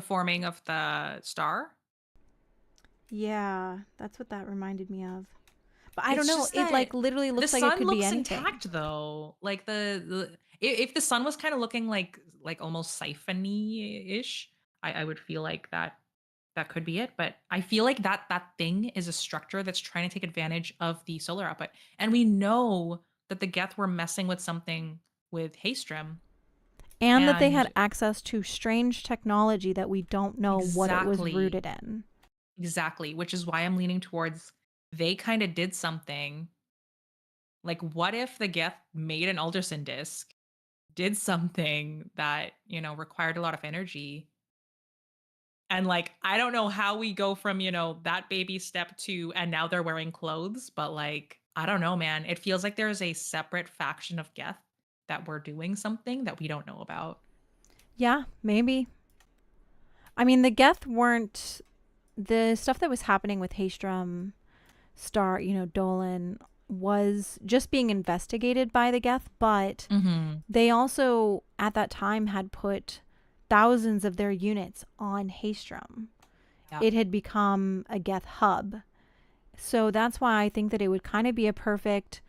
forming of the star. Yeah, that's what that reminded me of. But I don't It's know. just It that like literally the looks like it sun could be looks anything. intact though. Like if the sun was kind of looking like almost siphony ish, I would feel like that could be it. But I feel like that thing is a structure that's trying to take advantage of the solar output. And we know that the Geth were messing with something with Haystrom. And that they had And access to strange technology that we don't know what it was exactly, rooted in. exactly, which is why I'm leaning towards they kind of did something. Like, what if the Geth made an Alderson disk, did something that, required a lot of energy? And like, I don't know how we go from, that baby step to, and now they're wearing clothes, but like, I don't know, man. It feels like there's a separate faction of Geth that we're doing something that we don't know about. Yeah, maybe. I mean, the Geth weren't the stuff that was happening with Haystrom, Star, Dolan was just being investigated by the Geth, but Mm-hmm. they also at that time had put thousands of their units on Haystrom. Yeah. It had become a Geth hub. So that's why I think that it would kind of be a perfect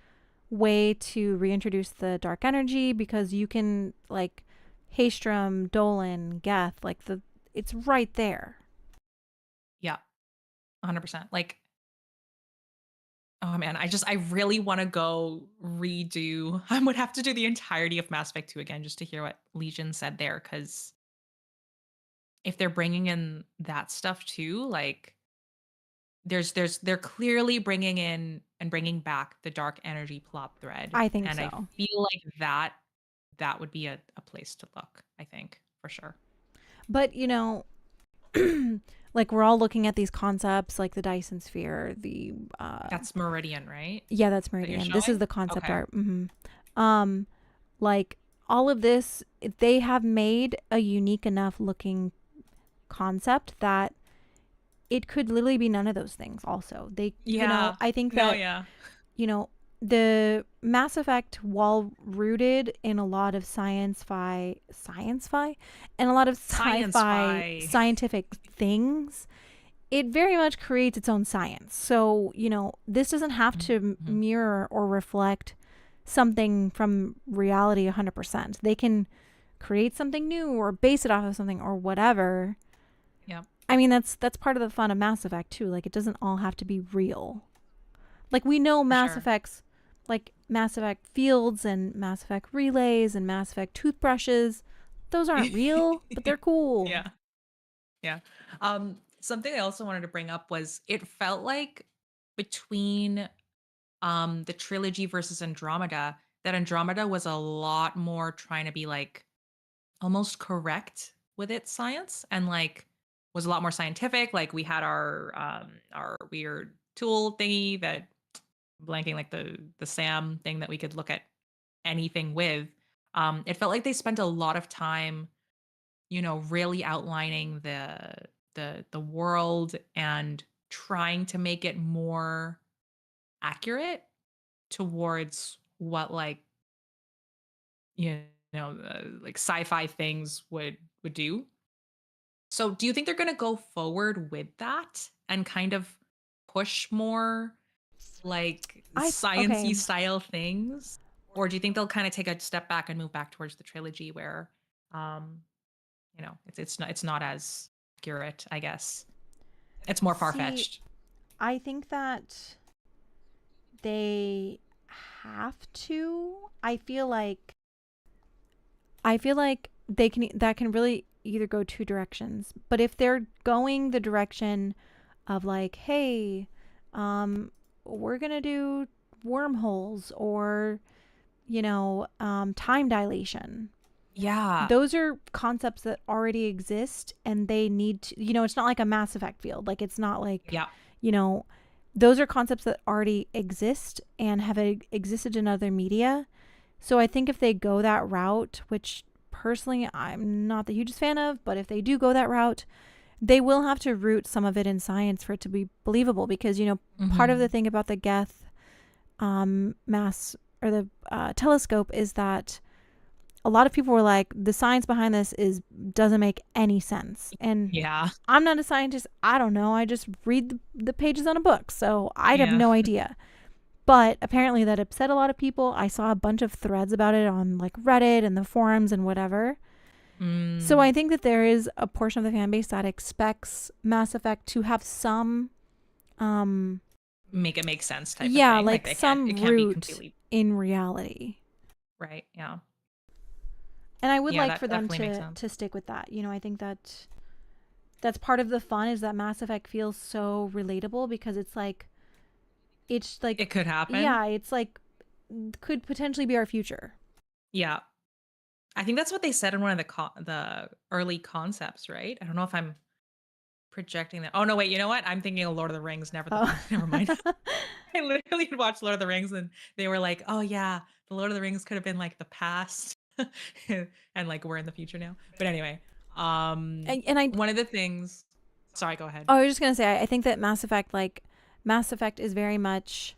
way to reintroduce the dark energy, because you can like Haystrom, Dolan, Geth, it's right there. Yeah. 100%. Like, oh man, I really want to go redo. I would have to do the entirety of Mass Effect 2 again just to hear what Legion said there, because if they're bringing in that stuff too, like they're clearly bringing in and bringing back the dark energy plot thread, I think and I so. feel like that would be a place to look. I think for sure. But, like we're all looking at these concepts like the Dyson sphere, That's Meridian, right? yeah, that's That you're Meridian. This is showing. the concept Okay. art. Um, like all of this, they have made a unique enough looking concept that it could literally be none of those things. Also, Yeah. I think No. that Yeah. you know, the Mass Effect, while rooted in a lot of science fi, and a lot of Science sci-fi fi. scientific things, it very much creates its own science. So, this doesn't have to Mhm. mirror or reflect something from reality 100%. They can create something new or base it off of something or whatever. Yeah. I mean, that's part of the fun of Mass Effect too. Like, it doesn't all have to be real. Like, we know For Mass sure. Effects, like Mass Effect fields and Mass Effect relays and Mass Effect toothbrushes. Those aren't real, but they're cool. Yeah. Yeah. Something I also wanted to bring up was it felt like between the trilogy versus Andromeda, that Andromeda was a lot more trying to be like almost correct with its science, and like was a lot more scientific. Like we had our weird tool thingy that blanking, like the SAM thing that we could look at anything with. It felt like they spent a lot of time, really outlining the world and trying to make it more accurate towards what like like sci-fi things would do. So do you think they're going to go forward with that and kind of push more like Okay. science-y style things, or do you think they'll kind of take a step back and move back towards the trilogy where um it's not as accurate, I guess. It's more See, far-fetched. I think that they have to. I feel like that can really either go two directions. But if they're going the direction of like, hey, We're going to do wormholes or, time dilation. Yeah. Those are concepts that already exist and they need to, it's not like a Mass Effect field. Like, it's not like, Yeah. Those are concepts that already exist and have existed in other media. So I think if they go that route, which personally I'm not the hugest fan of, but if they do go that route, they will have to root some of it in science for it to be believable. Because, part of the thing about the Geth mass or the telescope is that a lot of people were like, the science behind this doesn't make any sense. And Yeah. I'm not a scientist. I don't know. I just read the pages on a book. So I have Yeah. no idea. But apparently that upset a lot of people. I saw a bunch of threads about it on like Reddit and the forums and whatever. So I think that there is a portion of the fan base that expects Mass Effect to have some make it make sense type of yeah, thing. like some it can't be root completely in reality. right. Yeah. And I would Yeah, like that for them definitely makes sense. to stick with that. I think that's part of the fun is that Mass Effect feels so relatable because it's like It could happen. yeah, it's like could potentially be our future. Yeah. I think that's what they said in one of the early concepts, right? I don't know if I'm projecting that. Oh no, wait, you know what? I'm thinking of Lord of the Rings. Never mind. I literally watched Lord of the Rings and they were like, "Oh yeah, the Lord of the Rings could have been like the past." And like we're in the future now. But anyway, and I one of the things, sorry, go ahead. Oh, I was just going to say I think that Mass Effect is very much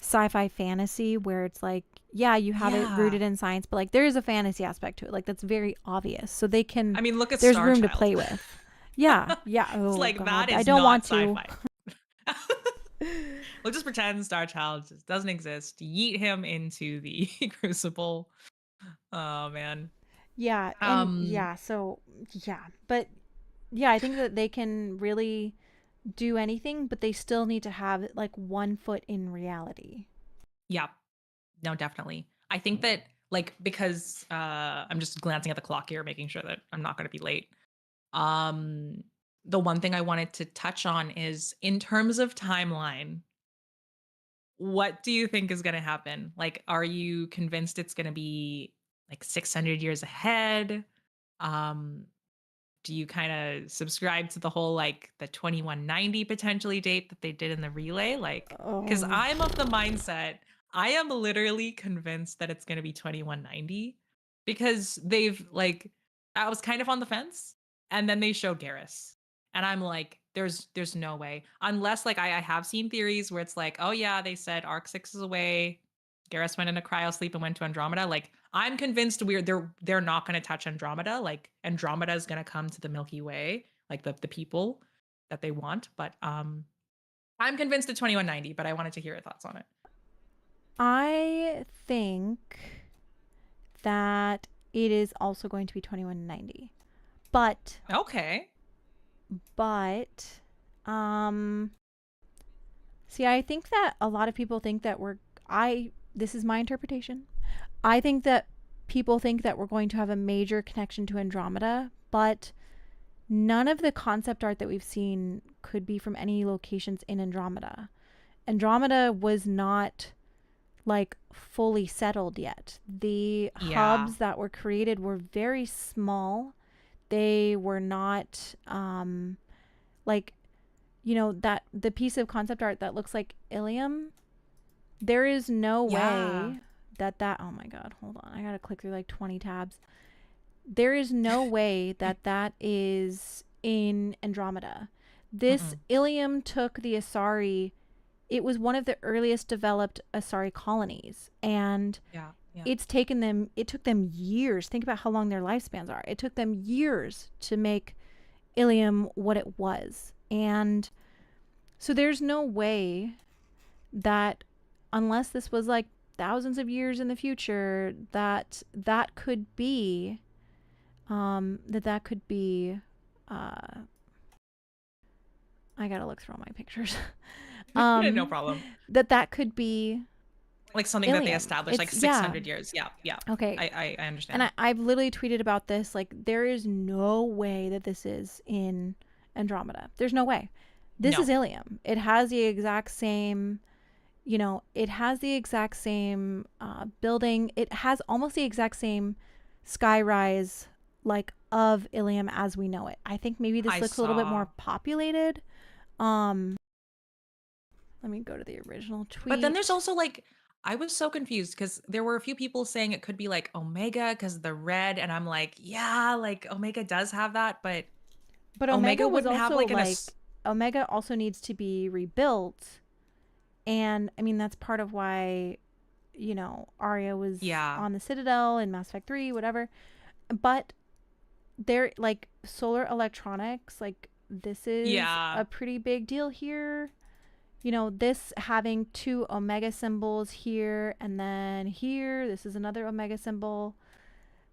sci-fi fantasy where it's like, yeah, you have it rooted in science, but like there is a fantasy aspect to it. Like that's very obvious. So they can I mean, look at there's Star room Child. to play with. Yeah. Yeah. Oh, It's like God. that is I don't not want sci-fi. to. We'll just pretend Star Child just doesn't exist. Yeet him into the crucible. Oh man. Yeah. And yeah. So yeah. But yeah, I think that they can really do anything, but they still need to have like one foot in reality. Yeah. No, definitely. I think that like because I'm just glancing at the clock here, making sure that I'm not going to be late. The one thing I wanted to touch on is in terms of timeline, what do you think is going to happen? Like, are you convinced it's going to be like 600 years ahead? Um, do you kind of subscribe to the whole like the 2190 potentially date that they did in the relay? Like, because Oh. I'm of the mindset, I am literally convinced that it's going to be 2190 because they've like, I was kind of on the fence and then they show Garrus. And I'm like, there's no way. Unless like I have seen theories where it's like, oh yeah, they said Arc 6 is away. Garrus went into cryo sleep and went to Andromeda. Like I'm convinced they're not going to touch Andromeda. Like Andromeda is going to come to the Milky Way, like the people that they want. But I'm convinced at 2190. But I wanted to hear your thoughts on it. I think that it is also going to be 2190. But Okay. See, I think that a lot of people think that this is my interpretation. I think that people think that we're going to have a major connection to Andromeda, but none of the concept art that we've seen could be from any locations in Andromeda. Andromeda was not like fully settled yet. The hubs that were created were very small. They were not like, that the piece of concept art that looks like Ilium, there is no way that oh my God, hold on, I gotta click through like 20 tabs. There is no way that is in Andromeda. This Ilium took the Asari. It was one of the earliest developed Asari colonies, and it took them years. Think about how long their lifespans are. It took them years to make Ilium what it was. And so there's no way that, unless this was like thousands of years in the future, that could be I gotta look through all my pictures. No problem. That could be like something Ilium. That they established like 600 years. Yeah. Okay. I understand. And I've literally tweeted about this. Like, there is no way that this is in Andromeda. There's no way. This No. is Ilium. It has the exact same, it has the exact same building. It has almost the exact same skyrise like of Ilium as we know it. I think maybe this I looks a little bit saw. more populated. Um, let me go to the original tweet. But then there's also like, I was so confused because there were a few people saying it could be like Omega because of the red, and I'm like, yeah, like Omega does have that, but Omega was wouldn't have also like like Omega also needs to be rebuilt, and I mean that's part of why Arya was yeah, on the Citadel in Mass Effect 3, whatever. But they're like solar electronics, like this is yeah, a pretty big deal here. This having two Omega symbols here and then here, this is another Omega symbol.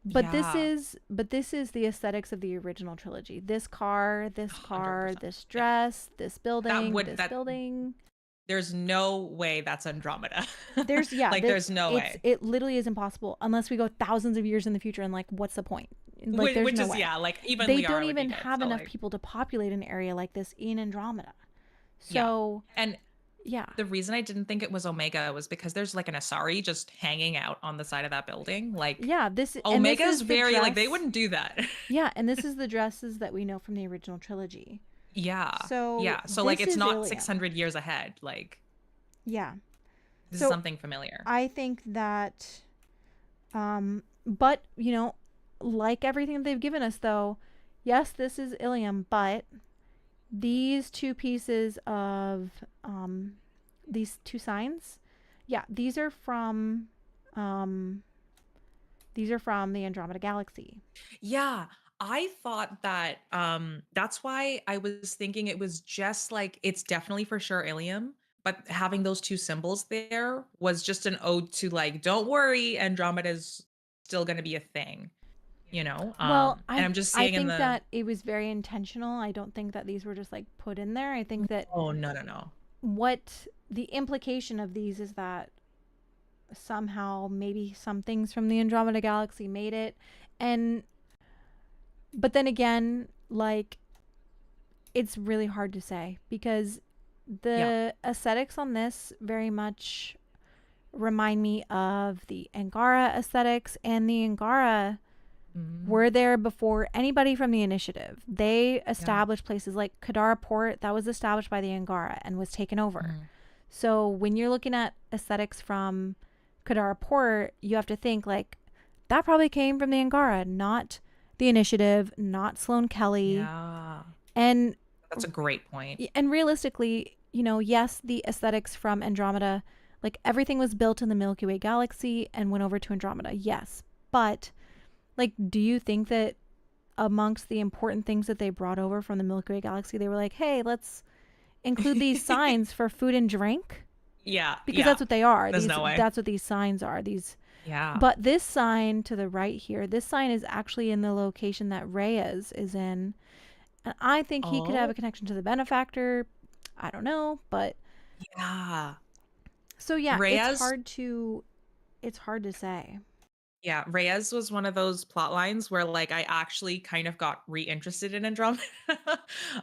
But yeah, this is the aesthetics of the original trilogy. This car, 100%. this Yeah, dress, this building, that building. there's no way that's Andromeda. There's Like there's no way. it literally is impossible unless we go thousands of years in the future and like what's the point? Like there's Which no is way. yeah, like even They Liara don't would be even good. have So enough like people to populate an area like this in Andromeda. yeah. So, And yeah. the reason I didn't think it was Omega was because there's like an Asari just hanging out on the side of that building. Like Yeah, this Omega's is the very like they dress. wouldn't do that. Yeah, and this is the dresses that we know from the original trilogy. Yeah. So, Yeah. So like this it's is not Ilium. 600 years ahead. Like Yeah. this is So something familiar. I think that but, like everything that they've given us though, yes, this is Ilium, but these two pieces of these two signs, yeah, these are from the Andromeda galaxy. Yeah. I thought that that's why I was thinking it was just like it's definitely for sure Ilium, but having those two symbols there was just an ode to like, don't worry, Andromeda's still gonna be a thing, you know? Well, And I'm just I seeing in think the that it was very intentional. I don't think that these were just like put in there. I think that oh no. what the implication of these is that somehow maybe some things from the Andromeda galaxy made it, and but then again, like it's really hard to say because Yeah. the aesthetics on this very much remind me of the Angara aesthetics, and the Angara Mhm. were there before anybody from the Initiative. They Yeah. established places like Kadara Port that was established by the Angara and was taken over. Mhm. So when you're looking at aesthetics from Kadara Port, you have to think like that probably came from the Angara, not the Initiative, not Sloane Kelly. Yeah. And That's a great point. realistically, yes, the aesthetics from Andromeda, like everything was built in the Milky Way galaxy and went over to Andromeda. Yes. But like, do you think that amongst the important things that they brought over from the Milky Way galaxy, they were like, hey, let's include these signs for food and drink? Yeah. Because that's what they are. There's no way. That's what these signs are. Yeah. But this sign to the right here, this sign is actually in the location that Reyes is in. And I think he could have a connection to the benefactor. I don't know, but yeah. so yeah, Reyes, it's hard to say. yeah, Reyes was one of those plot lines where like I actually kind of got re-interested in Andromeda when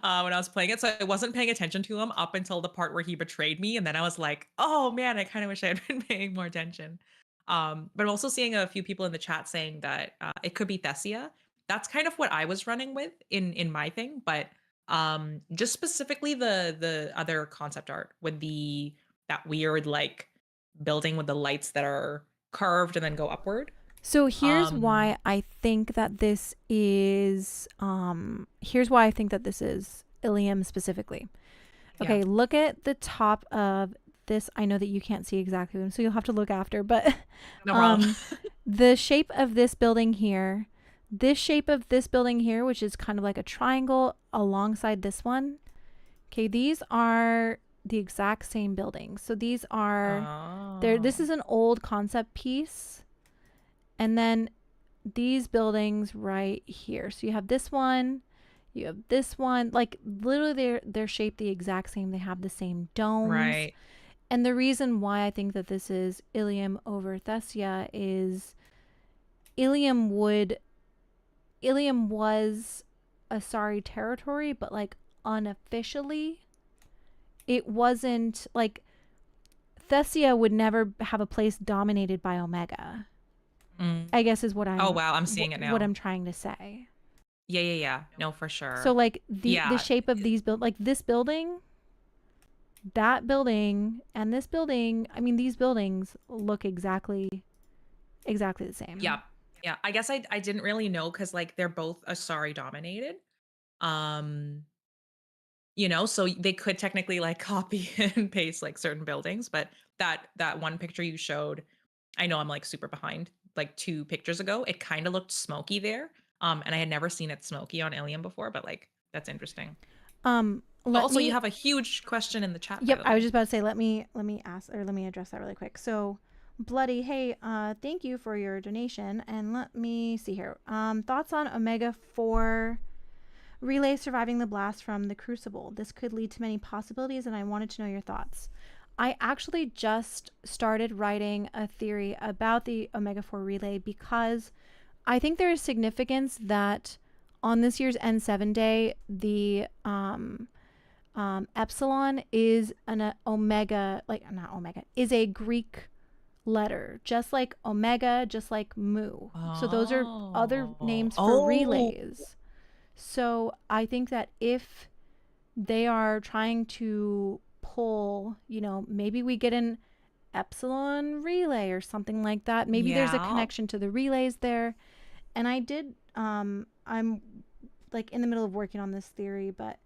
I was playing it. So I wasn't paying attention to him up until the part where he betrayed me. And then I was like, oh man, I kind of wish I had been paying more attention. But I'm also seeing a few people in the chat saying that it could be Thessia. That's kind of what I was running with in my thing, but just specifically the other concept art with that weird like building with the lights that are curved and then go upward. So here's why I think that this is Ilium specifically. Okay, Yeah. look at the top of this. I know that you can't see exactly, so you'll have to look after, but No problem. the shape of this building here, which is kind of like a triangle alongside this one. Okay, these are the exact same buildings. So these are this is an old concept piece. And then these buildings right here. So you have this one, you have this one, like literally they're shaped the exact same. They have the same domes. Right. And the reason why I think that this is Ilium over Thessia is Ilium was Asari territory, but like unofficially it wasn't like Thessia would never have a place dominated by Omega. Mm. I guess is what Oh wow, I'm seeing it what now. I'm trying to say. Yeah. No, for So sure. like the Yeah. shape of these like this building, that building, and this building, I mean these buildings look exactly the same. Yeah. Yeah. I guess I didn't really know because like they're both Asari dominated. Um, so they could technically like copy and paste like certain buildings, but that one picture you showed, I know I'm like super behind. Like 2 pictures ago, it kind of looked smoky there. And I had never seen it smoky on Alien before, but like that's interesting. But Let also you me have a huge question in the chat, by Yep, the I was way. just about to say let me address that really quick. So Bloody, hey, thank you for your donation, and let me see here. Thoughts on Omega 4 relay surviving the blast from the Crucible. This could lead to many possibilities, and I wanted to know your thoughts. I actually just started writing a theory about the Omega 4 relay because I think there is significance that on this year's N7 day, the epsilon is an omega, like not omega, is a Greek letter, just like omega, just like mu. So those are other names for Oh. relays. So I think that if they are trying to pull, maybe we get an epsilon relay or something like that. Maybe there's a Yeah. connection to the relays there. And I'm like in the middle of working on this theory, but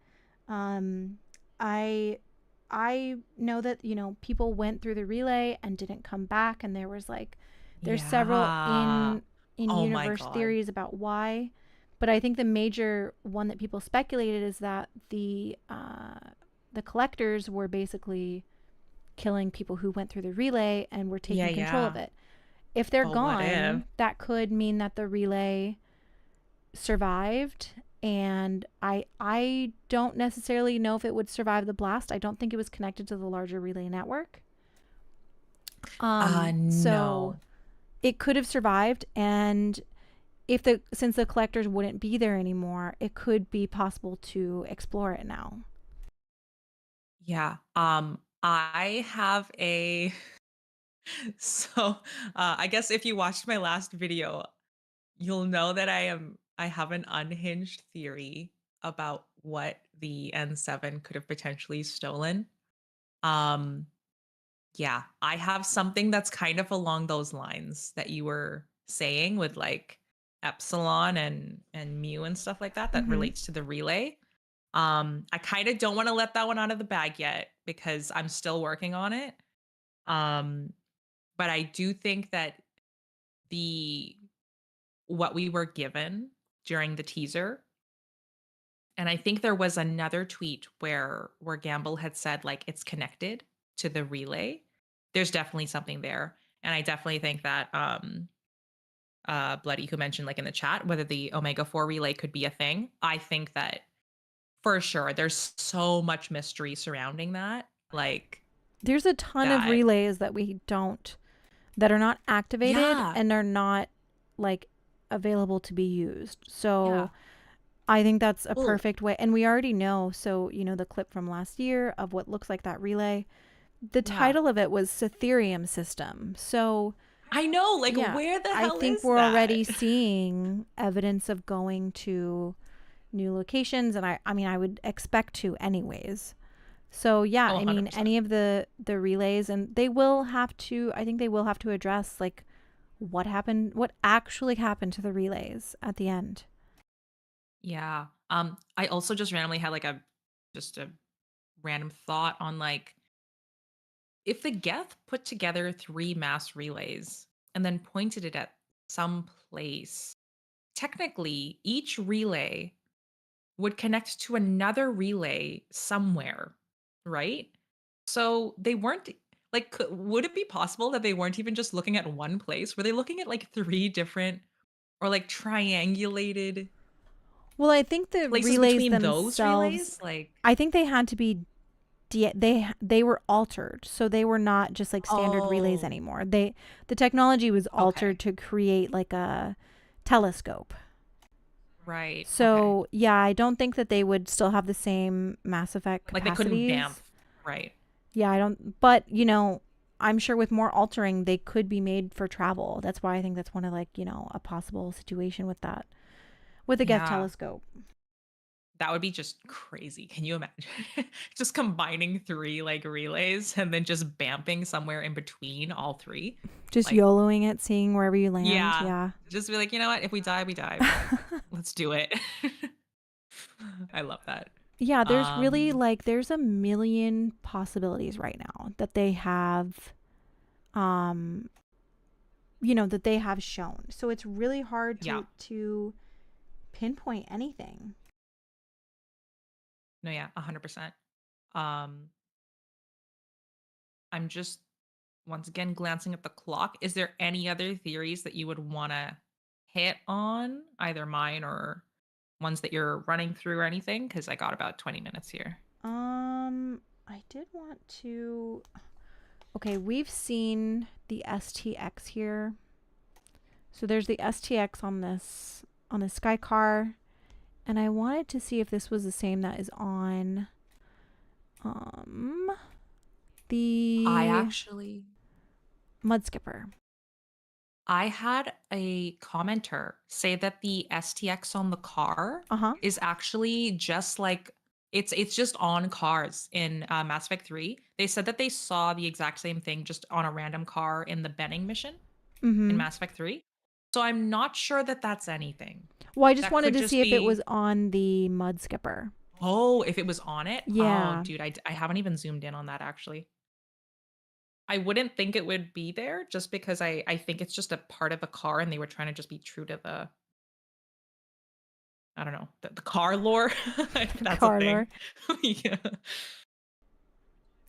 um, I know that people went through the relay and didn't come back, and there's several Yeah. in Oh my universe God. theories about why, but I think the major one that people speculated is that the collectors were basically killing people who went through the relay and were taking control of Yeah. it. If they're But what if? gone, that could mean that the relay survived, and I don't necessarily know if it would survive the blast. I don't think it was connected to the larger relay network. So No. it could have survived, and since the collectors wouldn't be there anymore, it could be possible to explore it now. Yeah. I have a so I guess if you watched my last video, you'll know that I have an unhinged theory about what the N7 could have potentially stolen. Um yeah, I have something that's kind of along those lines that you were saying with like epsilon and mu and stuff like that that Mm-hmm. relates to the relay. I kind of don't want to let that one out of the bag yet because I'm still working on it. Um, but I do think that the what we were given during the teaser, and I think there was another tweet where Gamble had said like it's connected to the relay. There's definitely something there. And I definitely think that Bloody who mentioned like in the chat whether the Omega 4 relay could be a thing. I think that for sure there's so much mystery surrounding that. Like There's a ton of that. relays that are not activated Yeah. and are not like available to be used. So Yeah. I think that's a Well, perfect way. And we already know. So, the clip from last year of what looks like that relay, the yeah. title of it was Cytherium System. So, I know. Like, yeah, where the I hell think is we're that? already seeing evidence of going to new locations. And I mean, I would expect to anyways. So, yeah, Oh, I mean, 100%. any of the relays, and I think they will have to address like what actually happened to the relays at the end. Yeah. I also just randomly had like just a random thought on like if the Geth put together 3 mass relays and then pointed it at some place, technically each relay would connect to another relay somewhere, right? So they weren't like would it be possible that they weren't even just looking at one place? Were they looking at like 3 different or like triangulated Well, I think the places relays between those themselves, relays? Like, I think they had to be they were altered. So they were not just like standard relays oh, anymore. The technology was okay. altered to create like a telescope. Right. Okay. So, yeah, I don't think that they would still have the same Mass Effect Like they couldn't capacities. vamp Right. Yeah, I don't, but I'm sure with more altering, they could be made for travel. That's why I think that's one of like, a possible situation with that, with the Geth Yeah. telescope. That would be just crazy. Can you imagine? Just combining three like relays and then just bamping somewhere in between all three. Just Like, YOLOing it, seeing wherever you land. yeah. Yeah. Just be like, you know what? If we die, we die, but let's do it. I love that. Yeah, there's really Um, like there's a million possibilities right now that they have um that they have shown. So it's really hard yeah. to pinpoint anything. No, yeah, 100%. Um, I'm just once again glancing at the clock. Is there any other theories that you would want to hit on, either mine or ones that you're running through or anything? Because I got about 20 minutes here. I did want to. Okay, we've seen the STX here. So there's the STX on this sky car, and I wanted to see if this was the same that is on I the actually mud skipper. I had a commenter say that the STX on the car Uh-huh. is actually just like it's just on cars in Mass Effect 3. They said that they saw the exact same thing just on a random car in the Benning mission in Mm-hmm. Mass Effect 3. So I'm not sure that that's anything. Well, I just That wanted could to just see if it was be, on the mud skipper. oh, if it was on it. Oh, Yeah. dude, I haven't even zoomed in on that actually. I wouldn't think it would be there just because I think it's just a part of a car and they were trying to just be true to the I don't know, the car lore, if that's a Car thing. lore. Yeah.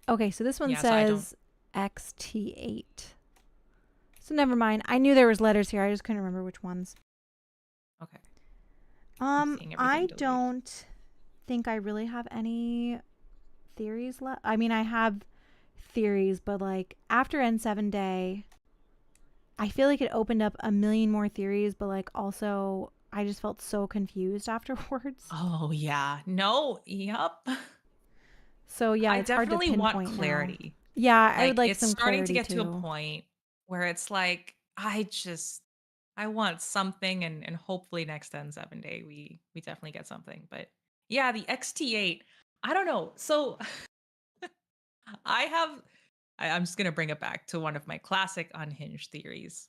Okay, so this one Yeah, so I don't says XT8. So never mind. I knew there was letters here. I just couldn't remember which ones. okay. I'm seeing everything I delete. don't think I really have any theories left. I mean, I have theories, but like after N7 day, I feel like it opened up a million more theories, but like also I just felt so confused afterwards. Oh, yeah. No, yep. So yeah, I it's hard to definitely want pinpoint now. clarity. Yeah, I would Like, like it's some starting to clarity get to a too. point where it's like, I want something and hopefully next N7 day we definitely get something. But yeah, the XT8, I don't know. So I have I'm just gonna bring it back to one of my classic unhinged theories.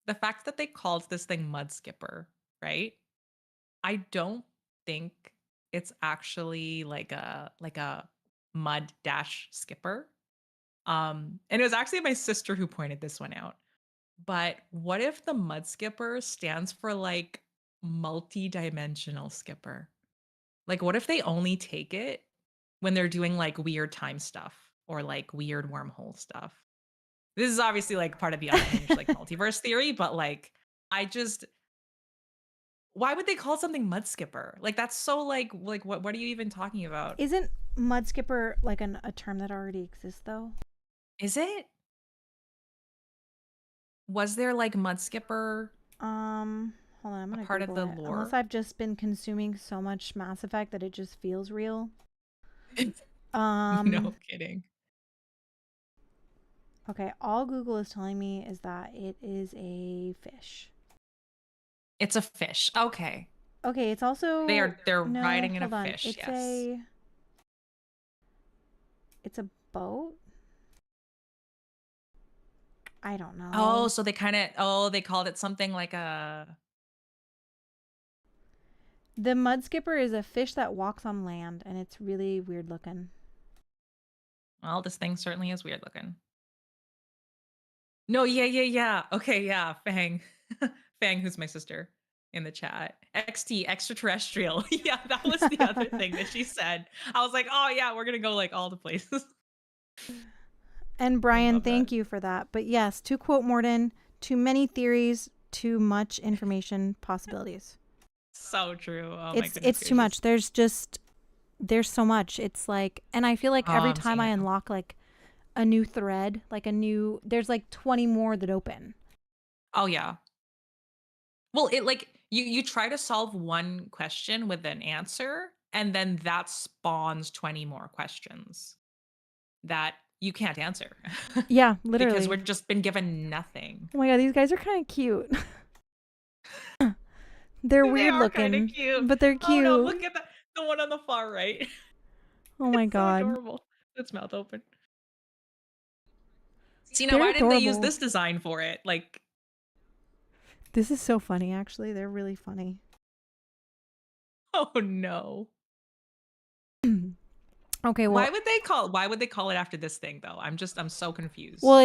The fact that they called this thing Mud Skipper, right? I don't think it's actually like a mud dash skipper. And it was actually my sister who pointed this one out. But what if the mud skipper stands for like multi-dimensional skipper? Like what if they only take it when they're doing like weird time stuff or like weird wormhole stuff? This is obviously like part of the unhinged like multiverse theory, but like I just why would they call something mud skipper? Like that's so like what are you even talking about? Isn't mud skipper like a term that already exists though? Is it? Was there like mud skipper Hold on, I'm a gonna part of Google the it. Unless lore? I've just been consuming so much Mass Effect that it just feels real. Um, No kidding. okay, all Google is telling me is that it is a fish. It's a fish. Okay. Okay, it's also They're no, riding in a hold on. fish, yes. It's a boat? I don't Oh, know. so they called it something like a The mud skipper is a fish that walks on land and it's really weird looking. well, this thing certainly is weird looking. No, yeah, yeah, yeah. Okay, yeah, Fang. Fang, who's my sister in the chat. XT, extraterrestrial. Yeah, that was the other thing that she said. I was like, oh yeah, we're gonna go like all the places. And I Brian, love that. thank you for that. But yes, to quote Morden, too many theories, too much information, possibilities. So true. Oh my goodness It's too gracious. much. There's so much. It's like, and I feel like Oh, every I'm time seeing I it now. unlock like a new thread, there's like 20 more that open. Oh yeah. Well, it like you try to solve one question with an answer, and then that spawns 20 more questions. that you can't answer. Yeah, Because literally. we're just been given nothing. Oh my god, these guys are kind of cute. They're They weird are kind of looking, cute. but they're Oh no, cute. look at the one on the far right. Oh my It's so god. adorable. Its mouth open. See, now They're why didn't they use adorable. this design for it? Like, This is so funny, actually. They're really funny. oh no. Okay, well, Why would they call it after this thing though? I'm so confused. well,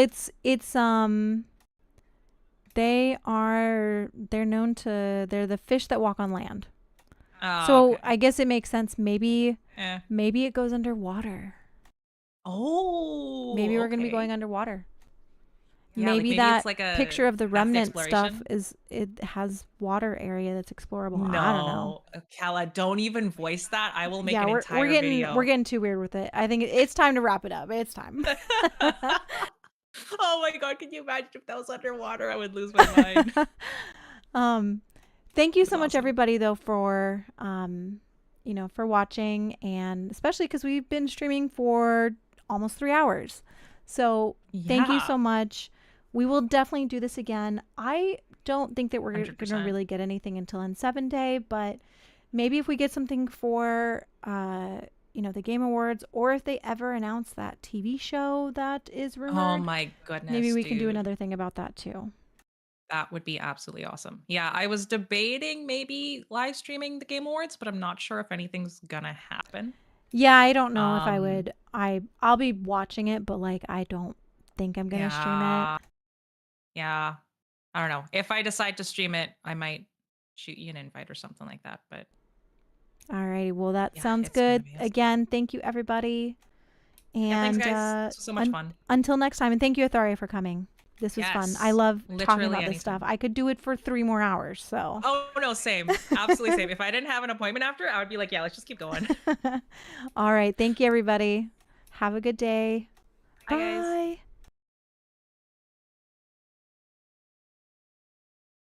they're known to, they're the fish that walk on land. Oh, So okay. I guess it makes sense. Maybe Eh. it goes underwater. Oh, Maybe we're gonna be okay. going underwater. Yeah, like maybe maybe that it's like a picture of the path to remnant stuff exploration. it has water area that's explorable. No, I don't know. Kala, don't even voice that. I will make Yeah, an we're entire getting video. too weird with it. I think it's time to wrap it up. It's time. Oh my god, can you imagine if that was underwater? I would lose my mind. Thank you That's so much, awesome. everybody, though, for for watching, and especially because we've been streaming for almost 3 hours. So thank you Yeah, so much. We will definitely do this again. I don't think that we're going to 100%. really get anything until N7 Day, but maybe if we get something for the Game Awards, or if they ever announce that TV show that is Oh rumored, my goodness, maybe we can do dude. another thing about that too. That would be absolutely awesome. Yeah, I was debating maybe live streaming the Game Awards, but I'm not sure if anything's gonna happen. Yeah, I don't know if I Um, would. I'll be watching it, but like I don't think I'm gonna stream it. Yeah. I don't know. If I decide to stream it, I might shoot you an invite or something like that. But Alrighty, well that yeah, sounds it's gonna good. be awesome. Again, thank you everybody, Yeah, thanks and guys. This was so much fun. until next time, and thank you Atharia for coming. This was fun. I Yes, love talking literally about this stuff. anytime. I could do it for 3 more hours. So. Oh no, same. Absolutely same. If I didn't have an appointment after, I would be like, yeah, let's just keep going. All right, thank you everybody. Have a good day. Bye, guys.